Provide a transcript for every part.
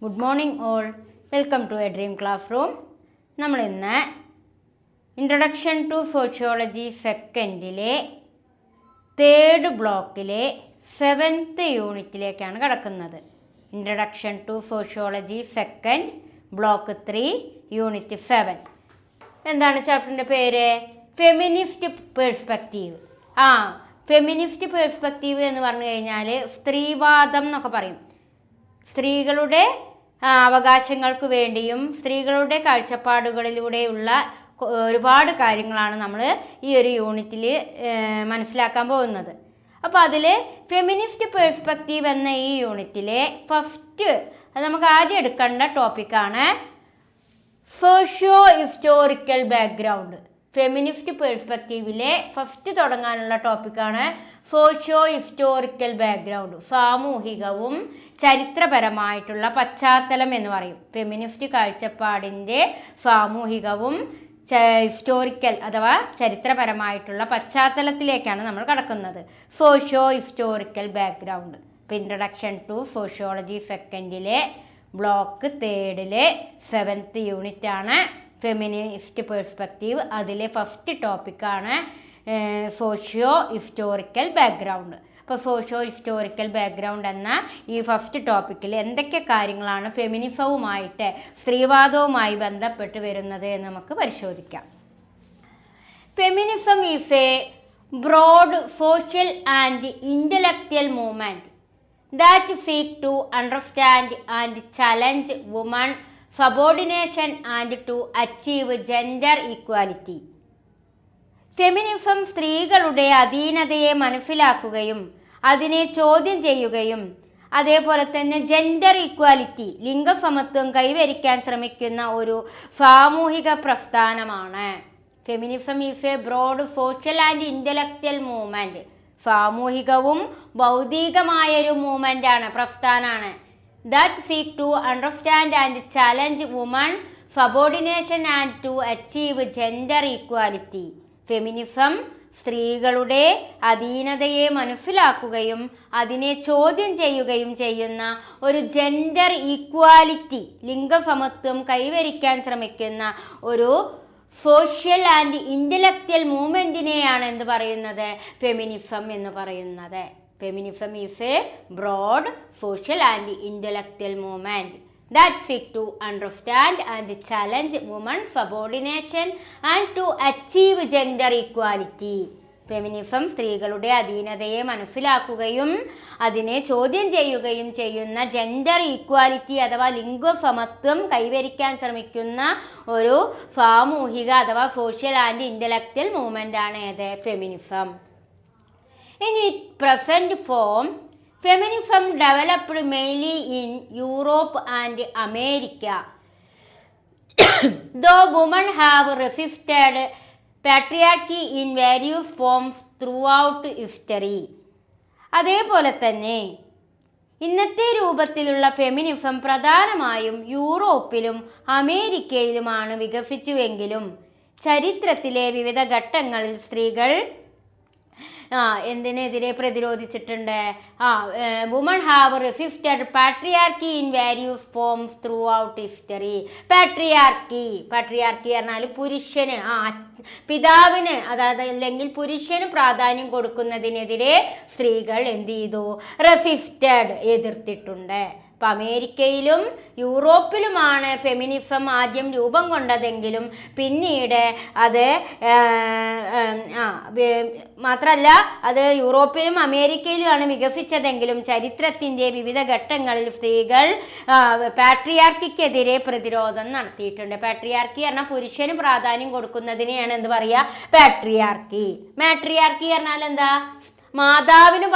Good morning all, welcome to a dream classroom. നമ്മളിന്ന് introduction to sociology സെക്കൻഡിലെ third ബ്ലോക്കിലെ 7th യൂണിറ്റിലേക്കാണ് കടക്കുന്നത്. Introduction to sociology second block 3 unit 7. എന്താണ് ചാപ്റ്ററിൻ്റെ പേര്? Feminist perspective. ഫെമിനിസ്റ്റ് പേഴ്സ്പെക്റ്റീവ് എന്ന് പറഞ്ഞു കഴിഞ്ഞാൽ സ്ത്രീവാദം എന്നൊക്കെ പറയും. സ്ത്രീകളുടെ അവകാശങ്ങൾക്ക് വേണ്ടിയും സ്ത്രീകളുടെ കാഴ്ചപ്പാടുകളിലൂടെയുള്ള ഒരുപാട് കാര്യങ്ങളാണ് നമ്മൾ ഈ ഒരു യൂണിറ്റിൽ മനസ്സിലാക്കാൻ പോകുന്നത്. അപ്പോൾ അതിൽ ഫെമിനിസ്റ്റ് പേഴ്സ്പെക്റ്റീവ് എന്ന ഈ യൂണിറ്റിലെ ഫസ്റ്റ് നമുക്ക് ആദ്യം എടുക്കേണ്ട ടോപ്പിക്കാണ് സോഷ്യോ ഹിസ്റ്റോറിക്കൽ ബാക്ക്ഗ്രൗണ്ട്. ഫെമിനിസ്റ്റ് പേഴ്സ്പെക്റ്റീവിലെ ഫസ്റ്റ് തുടങ്ങാനുള്ള ടോപ്പിക്കാണ് സോഷ്യോ ഹിസ്റ്റോറിക്കൽ ബാക്ക്ഗ്രൗണ്ട്. സാമൂഹികവും ചരിത്രപരമായിട്ടുള്ള പശ്ചാത്തലം എന്ന് പറയും. ഫെമിനിസ്റ്റ് കാഴ്ചപ്പാടിൻ്റെ സാമൂഹികവും ഹിസ്റ്റോറിക്കൽ അഥവാ ചരിത്രപരമായിട്ടുള്ള പശ്ചാത്തലത്തിലേക്കാണ് നമ്മൾ കടക്കുന്നത്. Socio historical background. ഇപ്പോൾ ഇൻട്രൊഡക്ഷൻ ടു സോഷ്യോളജി സെക്കൻഡിലെ ബ്ലോക്ക് 3 7th യൂണിറ്റാണ് ഫെമിനിസ്റ്റ് പേഴ്സ്പെക്റ്റീവ്. അതിലെ ഫസ്റ്റ് ടോപ്പിക്കാണ് സോഷ്യോ ഹിസ്റ്റോറിക്കൽ ബാക്ക്ഗ്രൗണ്ട്. അപ്പോൾ സോഷ്യോ ഹിസ്റ്റോറിക്കൽ ബാക്ക്ഗ്രൗണ്ട് എന്ന ഈ ഫസ്റ്റ് ടോപ്പിക്കിൽ എന്തൊക്കെ കാര്യങ്ങളാണ് ഫെമിനിസവുമായിട്ട് സ്ത്രീവാദവുമായി ബന്ധപ്പെട്ട് വരുന്നത് എന്ന് നമുക്ക് പരിശോധിക്കാം. Feminism is a broad social and intellectual movement that seek to understand and challenge women subordination and to achieve gender equality. Feminism സ്ത്രീകളുടെ അധീനതയെ മനസ്സിലാക്കുകയും അതിനെ ചോദ്യം ചെയ്യുകയും അതേപോലെ തന്നെ ജെൻഡർ ഈക്വാലിറ്റി ലിംഗസമത്വം കൈവരിക്കാൻ ശ്രമിക്കുന്ന ഒരു സാമൂഹിക പ്രസ്ഥാനമാണ്. Feminism is a broad social and intellectual movement. സാമൂഹികവും ഭൗതികമായൊരു മൂവ്മെൻ്റാണ്, പ്രസ്ഥാനമാണ്. That seek to understand and challenge woman subordination and to achieve gender equality. Feminism സ്ത്രീകളുടെ അധീനതയെ മനസ്സിലാക്കുകയും അതിനെ ചോദ്യം ചെയ്യുകയും ചെയ്യുന്ന ഒരു ജെൻഡർ ഈക്വാലിറ്റി ലിംഗസമത്വം കൈവരിക്കാൻ ശ്രമിക്കുന്ന ഒരു സോഷ്യൽ ആൻഡ് ഇൻ്റലക്ച്വൽ മൂവ്മെൻറ്റിനെയാണ് എന്ത് പറയുന്നത്? ഫെമിനിസം എന്ന് പറയുന്നത്. Feminism is a broad social and intellectual movement that seek to understand and challenge women's subordination and to achieve gender equality. Feminism സ്ത്രീകളുടെ അധീനതയെ മനസ്സിലാക്കുകയും അതിനെ ചോദ്യം ചെയ്യുകയും ചെയ്യുന്ന ജെൻഡർ ഈക്വാലിറ്റി അഥവാ ലിംഗസമത്വം കൈവരിക്കാൻ ശ്രമിക്കുന്ന ഒരു സാമൂഹിക അഥവാ സോഷ്യൽ ആൻഡ് ഇൻ്റലക്ച്വൽ മൂവ്മെൻ്റ് ആണ് ഏത്? Feminism. In it present form feminism developed mainly in Europe and America. Though women have resisted patriarchy in various forms throughout history. അതേപോലെ തന്നെ ഇന്നത്തെ രൂപത്തിലുള്ള ഫെമിനിസം പ്രധാനമായും യൂറോപ്പിലും അമേരിക്കയിലുമാണ് വികസിച്ചുവെങ്കിലും ചരിത്രത്തിലെ വിവിധ ഘട്ടങ്ങളിൽ സ്ത്രീകൾ എന്തിനെതിരെ പ്രതിരോധിച്ചിട്ടുണ്ട്? Woman have resisted patriarchy in various forms throughout history. Patriarchy പറഞ്ഞാൽ പുരുഷന് പിതാവിന് അതായത് അല്ലെങ്കിൽ പുരുഷന് പ്രാധാന്യം കൊടുക്കുന്നതിനെതിരെ സ്ത്രീകൾ എന്ത് ചെയ്തു? റെസിസ്റ്റഡ് എതിർത്തിട്ടുണ്ട്. ഇപ്പം അമേരിക്കയിലും യൂറോപ്പിലുമാണ് ഫെമിനിസം ആദ്യം രൂപം കൊണ്ടതെങ്കിലും പിന്നീട് അത് മാത്രമല്ല അത് യൂറോപ്പിലും അമേരിക്കയിലുമാണ് വികസിച്ചതെങ്കിലും ചരിത്രത്തിൻ്റെ വിവിധ ഘട്ടങ്ങളിൽ സ്ത്രീകൾ പാട്രിയാർക്കിക്കെതിരെ പ്രതിരോധം നടത്തിയിട്ടുണ്ട്. പാട്രിയാർക്കി പറഞ്ഞാൽ പുരുഷന് പ്രാധാന്യം കൊടുക്കുന്നതിനെയാണ് എന്ത് പറയുക? പാട്രിയാർക്കി. മാട്രിയാർക്കി പറഞ്ഞാൽ എന്താ? മാതാവിന്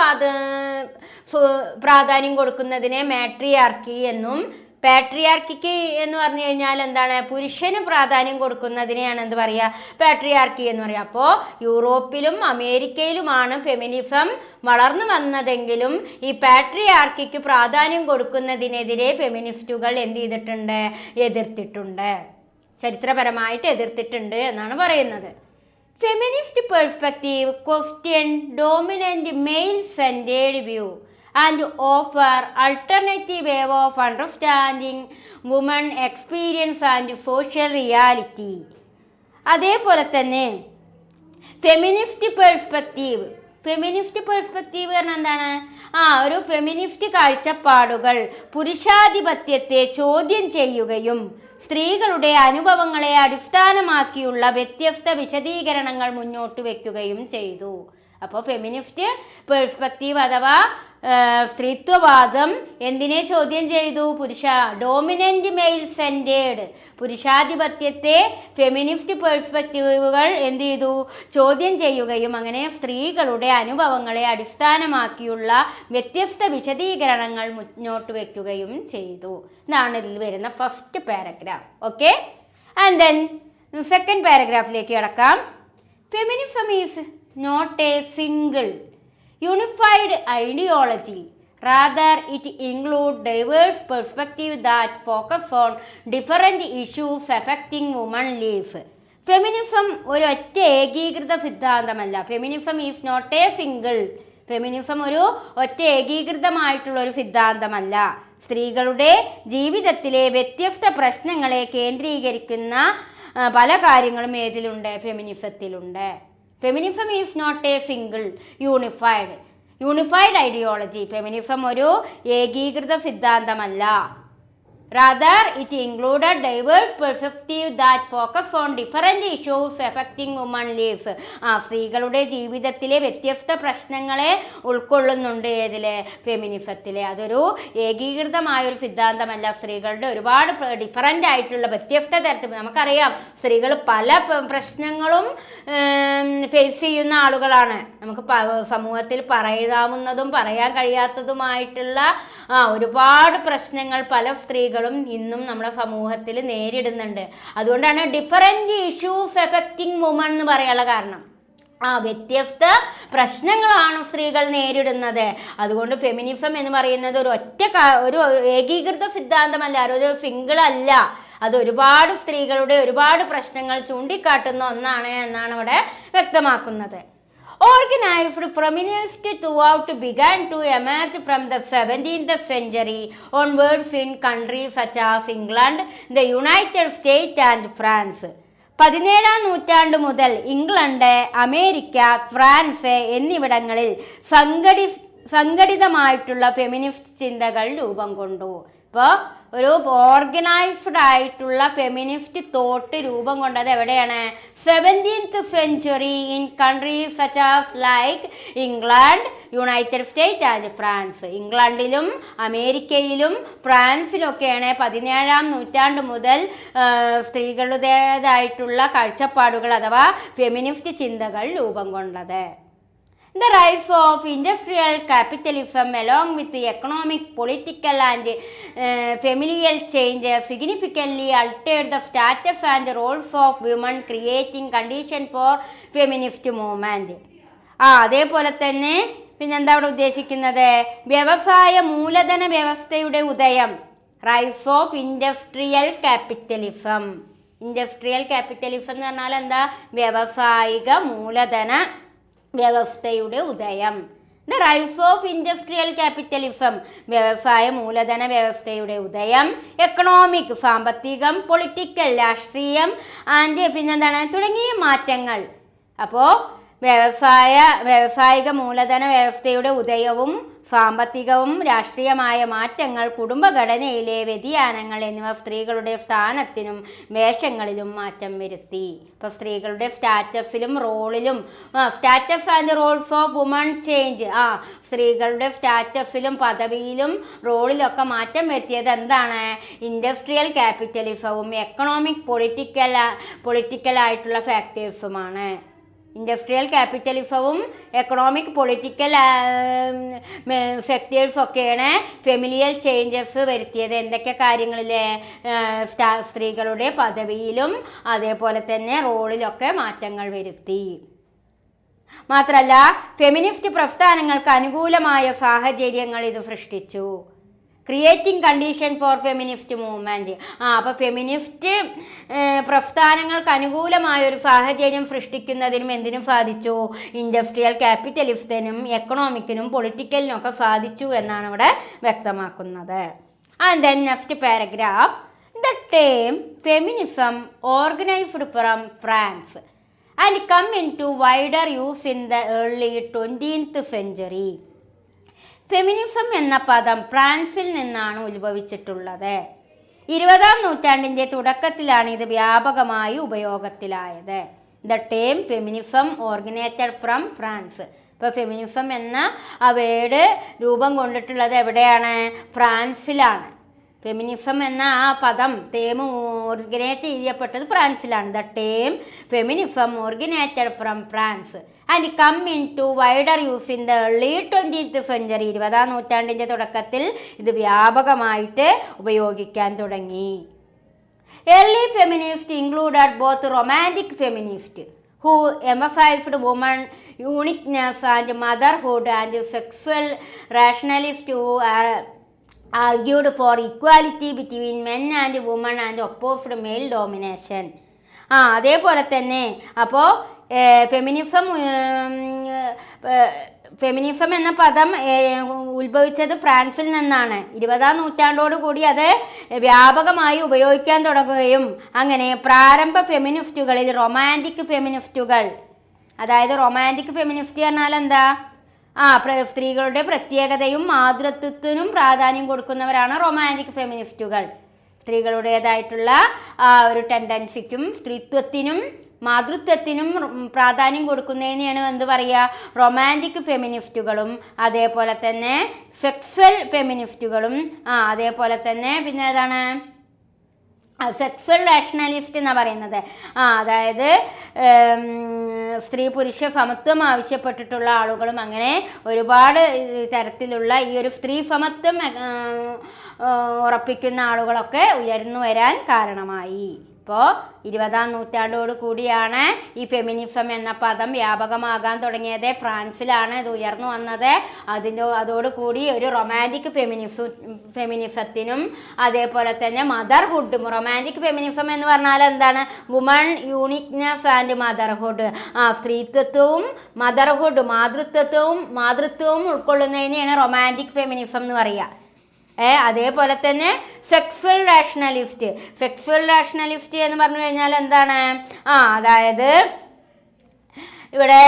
പ്രാധാന്യം കൊടുക്കുന്നതിനെ മാട്രിയാർക്കി എന്നും പാട്രിയാർക്കിക്ക് എന്ന് പറഞ്ഞു കഴിഞ്ഞാൽ എന്താണ്? പുരുഷന് പ്രാധാന്യം കൊടുക്കുന്നതിനെയാണ് എന്ത് പറയുക? പാട്രിയാർക്കി എന്ന് പറയുക. അപ്പോൾ യൂറോപ്പിലും അമേരിക്കയിലുമാണ് ഫെമിനിസം വളർന്നു വന്നതെങ്കിലും ഈ പാട്രിയാർക്കിക്ക് പ്രാധാന്യം കൊടുക്കുന്നതിനെതിരെ ഫെമിനിസ്റ്റുകൾ എന്ത് ചെയ്തിട്ടുണ്ട്? എതിർത്തിട്ടുണ്ട്. ചരിത്രപരമായിട്ട് എതിർത്തിട്ടുണ്ട് എന്നാണ് പറയുന്നത്. Feminist perspective question dominant male-centered view and offer alternative way of understanding women experience and social reality. അതേപോലെ തന്നെ ഫെമിനിസ്റ്റ് പെർസ്പെക്റ്റീവ് പറഞ്ഞാൽ എന്താണ്? ഒരു ഫെമിനിസ്റ്റ് കാഴ്ചപ്പാടുകൾ പുരുഷാധിപത്യത്തെ ചോദ്യം ചെയ്യുകയും സ്ത്രീകളുടെ അനുഭവങ്ങളെ അടിസ്ഥാനമാക്കിയുള്ള വ്യത്യസ്ത വിശദീകരണങ്ങൾ മുന്നോട്ട് വയ്ക്കുകയും ചെയ്തു. അപ്പോൾ ഫെമിനിസ്റ്റ് പെർസ്പെക്റ്റീവ് അഥവാ സ്ത്രീത്വവാദം എന്തിനെ ചോദ്യം ചെയ്തു? ഡോമിനന്റ് മെയിൽ സെന്റേഡ് പുരുഷാധിപത്യത്തെ ഫെമിനിസ്റ്റ് പെർസ്പെക്റ്റീവുകൾ എന്ത് ചെയ്തു? ചോദ്യം ചെയ്യുകയും അങ്ങനെ സ്ത്രീകളുടെ അനുഭവങ്ങളെ അടിസ്ഥാനമാക്കിയുള്ള വ്യത്യസ്ത വിശദീകരണങ്ങൾ മുന്നോട്ട് വയ്ക്കുകയും ചെയ്തു. ഇതാണ് ഇതിൽ വരുന്ന first paragraph. Okay, and then second പാരഗ്രാഫിലേക്ക് കടക്കാം. Feminism is not a single unified ideology. Rather, it includes diverse perspectives that focus on different issues affecting women's lives. Feminism ഒരു ഒറ്റ ഏകീകൃത സിദ്ധാന്തമല്ല. Feminism is not a single. Feminism ഒരു ഒറ്റ ഏകീകൃതമായിട്ടുള്ള ഒരു സിദ്ധാന്തമല്ല. സ്ത്രീകളുടെ ജീവിതത്തിലെ വ്യത്യസ്ത പ്രശ്നങ്ങളെ കേന്ദ്രീകരിക്കുന്ന പല കാര്യങ്ങളും ഏതിലുണ്ട്? ഫെമിനിസത്തിലുണ്ട്. Feminism is not a single unified ideology. Feminism ഒരു ഏകീകൃത സിദ്ധാന്തമല്ല. Rather, it included diverse perspectives that focus on different issues affecting women's lives. സ്ത്രീകളുടെ ജീവിതത്തിലെ വ്യത്യസ്ത പ്രശ്നങ്ങളെ ഉൾക്കൊള്ളുന്നുണ്ട് ഏതിലെ? ഫെമിനിസത്തിലെ. അതൊരു ഏകീകൃതമായ ഒരു സിദ്ധാന്തമല്ല. സ്ത്രീകളുടെ ഒരുപാട് ഡിഫറൻ്റ് ആയിട്ടുള്ള വ്യത്യസ്ത തരത്തിൽ, നമുക്കറിയാം സ്ത്രീകൾ പല പ്രശ്നങ്ങളും ഫേസ് ചെയ്യുന്ന ആളുകളാണ്. നമുക്ക് സമൂഹത്തിൽ പറയാവുന്നതും പറയാൻ കഴിയാത്തതുമായിട്ടുള്ള ഒരുപാട് പ്രശ്നങ്ങൾ പല സ്ത്രീകൾ ഇന്നും നമ്മുടെ സമൂഹത്തിൽ നേരിടുന്നുണ്ട്. അതുകൊണ്ടാണ് ഡിഫറെന്റ് ഇഷ്യൂസ് എഫക്റ്റിംഗ് വുമൺ എന്ന് പറയാനുള്ള കാരണം. വ്യത്യസ്ത പ്രശ്നങ്ങളാണ് സ്ത്രീകൾ നേരിടുന്നത്. അതുകൊണ്ട് ഫെമിനിസം എന്ന് പറയുന്നത് ഒരു ഏകീകൃത സിദ്ധാന്തമല്ല, ഒരു സിംഗിൾ അല്ല. അത് ഒരുപാട് സ്ത്രീകളുടെ ഒരുപാട് പ്രശ്നങ്ങൾ ചൂണ്ടിക്കാട്ടുന്ന ഒന്നാണ് എന്നാണ് അവിടെ വ്യക്തമാക്കുന്നത്. Organized feminists throughout began to emerge from the 17th century onwards in countries such as England, the United States and France. 17ാം നൂറ്റാണ്ട് മുതൽ ഇംഗ്ലണ്ട്, അമേരിക്ക, ഫ്രാൻസ് എന്നിവിടങ്ങളിൽ സംഘടിതമായിട്ടുള്ള ഫെമിനിസ്റ്റ് ചിന്തകൾ രൂപം കൊണ്ടു. ഇപ്പോൾ ഒരു ഓർഗനൈസ്ഡ് ആയിട്ടുള്ള ഫെമിനിസ്റ്റ് തോട്ട് രൂപം കൊണ്ടത് എവിടെയാണ്? 17th century in countries such as like England, United States and France. ഇംഗ്ലണ്ടിലും അമേരിക്കയിലും ഫ്രാൻസിലൊക്കെയാണ് 17ാം നൂറ്റാണ്ട് മുതൽ സ്ത്രീകളുടേതായിട്ടുള്ള കാഴ്ചപ്പാടുകൾ അഥവാ ഫെമിനിസ്റ്റ് ചിന്തകൾ രൂപം കൊണ്ടത്. The rise of industrial capitalism along with the economic, political and familial change significantly altered the status and roles of women, creating conditions for feminist movement. അതേപോലെ തന്നെ പിന്നെന്താ അവിടെ ഉദ്ദേശിക്കുന്നത്? വ്യവസായ മൂലധന വ്യവസ്ഥയുടെ ഉദയം. Rise of industrial capitalism. Industrial capitalism എന്ന് പറഞ്ഞാൽ എന്താ? വ്യവസായിക മൂലധന വ്യവസ്ഥയുടെ ഉദയം. The rise of industrial capitalism, വ്യവസായ മൂലധന വ്യവസ്ഥയുടെ ഉദയം. എക്കണോമിക്, സാമ്പത്തികം, പൊളിറ്റിക്കൽ, രാഷ്ട്രീയം ആൻഡ് പിന്നെന്താണ് തുടങ്ങിയ മാറ്റങ്ങൾ. അപ്പോൾ വ്യവസായിക മൂലധന വ്യവസ്ഥയുടെ ഉദയവും സാമ്പത്തികവും രാഷ്ട്രീയമായ മാറ്റങ്ങൾ, കുടുംബഘടനയിലെ വ്യതിയാനങ്ങൾ എന്നിവ സ്ത്രീകളുടെ സ്ഥാനത്തിനും വേഷങ്ങളിലും മാറ്റം വരുത്തി. ഇപ്പോൾ സ്ത്രീകളുടെ സ്റ്റാറ്റസിലും റോളിലും status and roles of woman change. സ്ത്രീകളുടെ സ്റ്റാറ്റസിലും പദവിയിലും റോളിലൊക്കെ മാറ്റം വരുത്തിയത് എന്താണ്? ഇൻഡസ്ട്രിയൽ ക്യാപിറ്റലിസവും എക്കണോമിക് പൊളിറ്റിക്കലായിട്ടുള്ള ഫാക്ടേഴ്സുമാണ്. ഇൻഡസ്ട്രിയൽ ക്യാപിറ്റലിസവും എക്കണോമിക് പൊളിറ്റിക്കൽ സെക്ടേഴ്സൊക്കെയാണ് ഫെമിലിയൽ ചേഞ്ചസ് വരുത്തിയത്. എന്തൊക്കെ കാര്യങ്ങളിൽ? സ്ത്രീകളുടെ പദവിയിലും അതേപോലെ തന്നെ റോളിലൊക്കെ മാറ്റങ്ങൾ വരുത്തി. മാത്രമല്ല ഫെമിനിസ്റ്റ് പ്രസ്ഥാനങ്ങൾക്ക് അനുകൂലമായ സാഹചര്യങ്ങൾ ഇത് സൃഷ്ടിച്ചു. Creating condition for feminist movement. അപ്പോൾ ഫെമിനിസ്റ്റ് പ്രസ്ഥാനങ്ങൾക്ക് അനുകൂലമായ ഒരു സാഹചര്യം സൃഷ്ടിക്കുന്നതിനും എന്തിനും സാധിച്ചു? ഇൻഡസ്ട്രിയൽ ക്യാപിറ്റലിസത്തിനും എക്കണോമിക്കിനും പൊളിറ്റിക്കലിനും ഒക്കെ സാധിച്ചു എന്നാണ് ഇവിടെ വ്യക്തമാക്കുന്നത്. And then next paragraph. The term feminism organized from France and come into wider use in the early 20th century. Feminism എന്ന പദം ഫ്രാൻസിൽ നിന്നാണ് ഉത്ഭവിച്ചിട്ടുള്ളത്. 20-ാം നൂറ്റാണ്ടിൻ്റെ തുടക്കത്തിലാണ് ഇത് വ്യാപകമായി ഉപയോഗത്തിലായത്. The term feminism organised from France. ഇപ്പോൾ ഫെമിനിസം എന്ന ആ വേർഡ് രൂപം കൊണ്ടിട്ടുള്ളത് എവിടെയാണ്? ഫ്രാൻസിലാണ്. ഫെമിനിസം എന്ന ആ പദം ടേം ഓർഗനൈസ് ചെയ്യപ്പെട്ടത് ഫ്രാൻസിലാണ്. The term feminism organised from France and come into wider use in the early 20th century. 20-ാം നൂറ്റാണ്ടിൻ്റെ തുടക്കത്തിൽ ഇത് വ്യാപകമായിട്ട് ഉപയോഗിക്കാൻ തുടങ്ങി. Early feminist included both romantic feminist who emphasized woman uniqueness and motherhood and sexual rationalists who argued for equality between men and women and opposed male domination. അതേപോലെ തന്നെ അപ്പോൾ ഫെമിനിസം എന്ന പദം ഉത്ഭവിച്ചത് ഫ്രാൻസിൽ നിന്നാണ്. 20-ാം നൂറ്റാണ്ടോട് കൂടി അത് വ്യാപകമായി ഉപയോഗിക്കാൻ തുടങ്ങുകയും അങ്ങനെ പ്രാരംഭ ഫെമിനിസ്റ്റുകളിൽ റൊമാൻറ്റിക് ഫെമിനിസ്റ്റുകൾ, അതായത് റൊമാൻറ്റിക് ഫെമിനിസ്റ്റ് പറഞ്ഞാൽ എന്താ? സ്ത്രീകളുടെ പ്രത്യേകതയും മാതൃത്വത്തിനും പ്രാധാന്യം കൊടുക്കുന്നവരാണ് റൊമാൻറ്റിക് ഫെമിനിസ്റ്റുകൾ. സ്ത്രീകളുടേതായിട്ടുള്ള ഒരു ടെൻഡൻസിക്കും സ്ത്രീത്വത്തിനും മാതൃത്വത്തിനും പ്രാധാന്യം കൊടുക്കുന്നതിനെയാണ് എന്ത് പറയുക? റൊമാൻറ്റിക് ഫെമിനിസ്റ്റുകളും അതേപോലെ തന്നെ സെക്സ്വൽ ഫെമിനിസ്റ്റുകളും അതേപോലെ തന്നെ പിന്നെ ഏതാണ്? സെക്സ്വൽ റാഷണലിസ്റ്റ് എന്നാണ് പറയുന്നത്. അതായത് സ്ത്രീ പുരുഷ സമത്വം ആവശ്യപ്പെട്ടിട്ടുള്ള ആളുകളും അങ്ങനെ ഒരുപാട് തരത്തിലുള്ള ഈ ഒരു സ്ത്രീ സമത്വം ഉറപ്പിക്കുന്ന ആളുകളൊക്കെ ഉയർന്നു വരാൻ കാരണമായി. ഇപ്പോൾ 20-ാം നൂറ്റാണ്ടോട് കൂടിയാണ് ഈ ഫെമിനിസം എന്ന പദം വ്യാപകമാകാൻ തുടങ്ങിയത്. ഫ്രാൻസിലാണ് ഇത് ഉയർന്നു വന്നത്. അതോടുകൂടി ഒരു റൊമാൻറ്റിക് ഫെമിനിസത്തിനും അതേപോലെ തന്നെ മദർഹുഡും. റൊമാൻറ്റിക് ഫെമിനിസം എന്ന് പറഞ്ഞാൽ എന്താണ്? Woman uniqueness and motherhood. സ്ത്രീത്വവും മദർഹുഡ് മാതൃത്വവും ഉൾക്കൊള്ളുന്നതിനെയാണ് റൊമാൻറ്റിക് ഫെമിനിസം എന്ന് പറയുക. അതേപോലെ തന്നെ സെക്സ്വൽ റാഷണലിസ്റ്റ് എന്ന് പറഞ്ഞു കഴിഞ്ഞാൽ എന്താണ്? അതായത് ഇവിടെ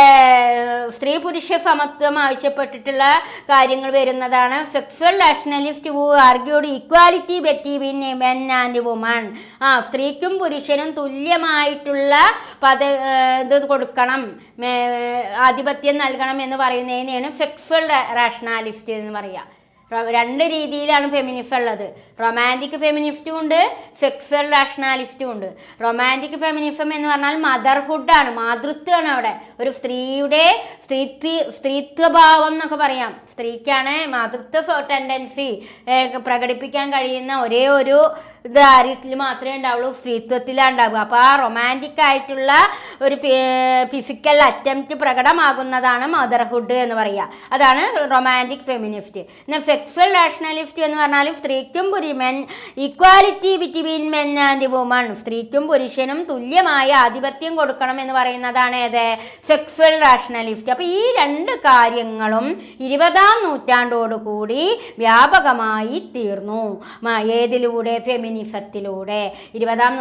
സ്ത്രീ പുരുഷ സമത്വം ആവശ്യപ്പെട്ടിട്ടുള്ള കാര്യങ്ങൾ വരുന്നതാണ്. Sexual rationalist who argued equality between men and woman. സ്ത്രീക്കും പുരുഷനും തുല്യമായിട്ടുള്ള ഇത് കൊടുക്കണം, ആധിപത്യം നൽകണം എന്ന് പറയുന്നതിനെയാണ് സെക്സ്വൽ റാഷണലിസ്റ്റ് എന്ന് പറയുക. രണ്ട് രീതിയിലാണ് ഫെമിനിസം ഉള്ളത്. റൊമാൻറ്റിക് ഫെമിനിസ്റ്റും ഉണ്ട്, സെക്സ്വൽ റാഷണാലിസ്റ്റും ഉണ്ട്. റൊമാൻറ്റിക് ഫെമിനിസം എന്ന് പറഞ്ഞാൽ മദർഹുഡാണ്, മാതൃത്വമാണ്. അവിടെ ഒരു സ്ത്രീയുടെ സ്ത്രീത്വഭാവം എന്നൊക്കെ പറയാം. സ്ത്രീക്കാണ് മാതൃത്വ ടെൻഡൻസി പ്രകടിപ്പിക്കാൻ കഴിയുന്ന ഒരേ ഒരു ഇത് ആര്യത്തിൽ മാത്രമേ ഉണ്ടാവുള്ളൂ, സ്ത്രീത്വത്തിലാണ് ഉണ്ടാവുക. അപ്പോൾ ആ റൊമാൻറ്റിക് ആയിട്ടുള്ള ഒരു ഫിസിക്കൽ അറ്റംപ്റ്റ് പ്രകടമാകുന്നതാണ് മദർഹുഡ് എന്ന് പറയുക. അതാണ് റൊമാൻറ്റിക് ഫെമിനിസ്റ്റ്. എന്നാൽ സെക്സ്വൽ റാഷണലിസ്റ്റ് എന്ന് പറഞ്ഞാൽ സ്ത്രീക്കും equality between men and woman, സ്ത്രീക്കും പുരുഷനും തുല്യമായ ആധിപത്യം കൊടുക്കണം എന്ന് പറയുന്നതാണ് ഏത്? Sexual rationalist. അപ്പോൾ ഈ രണ്ട് കാര്യങ്ങളും 20-ാം നൂറ്റാണ്ടോടുകൂടി വ്യാപകമായി തീർന്നു. ഏതിലൂടെ? ഫെമിനിസത്തിലൂടെ. 20-ാം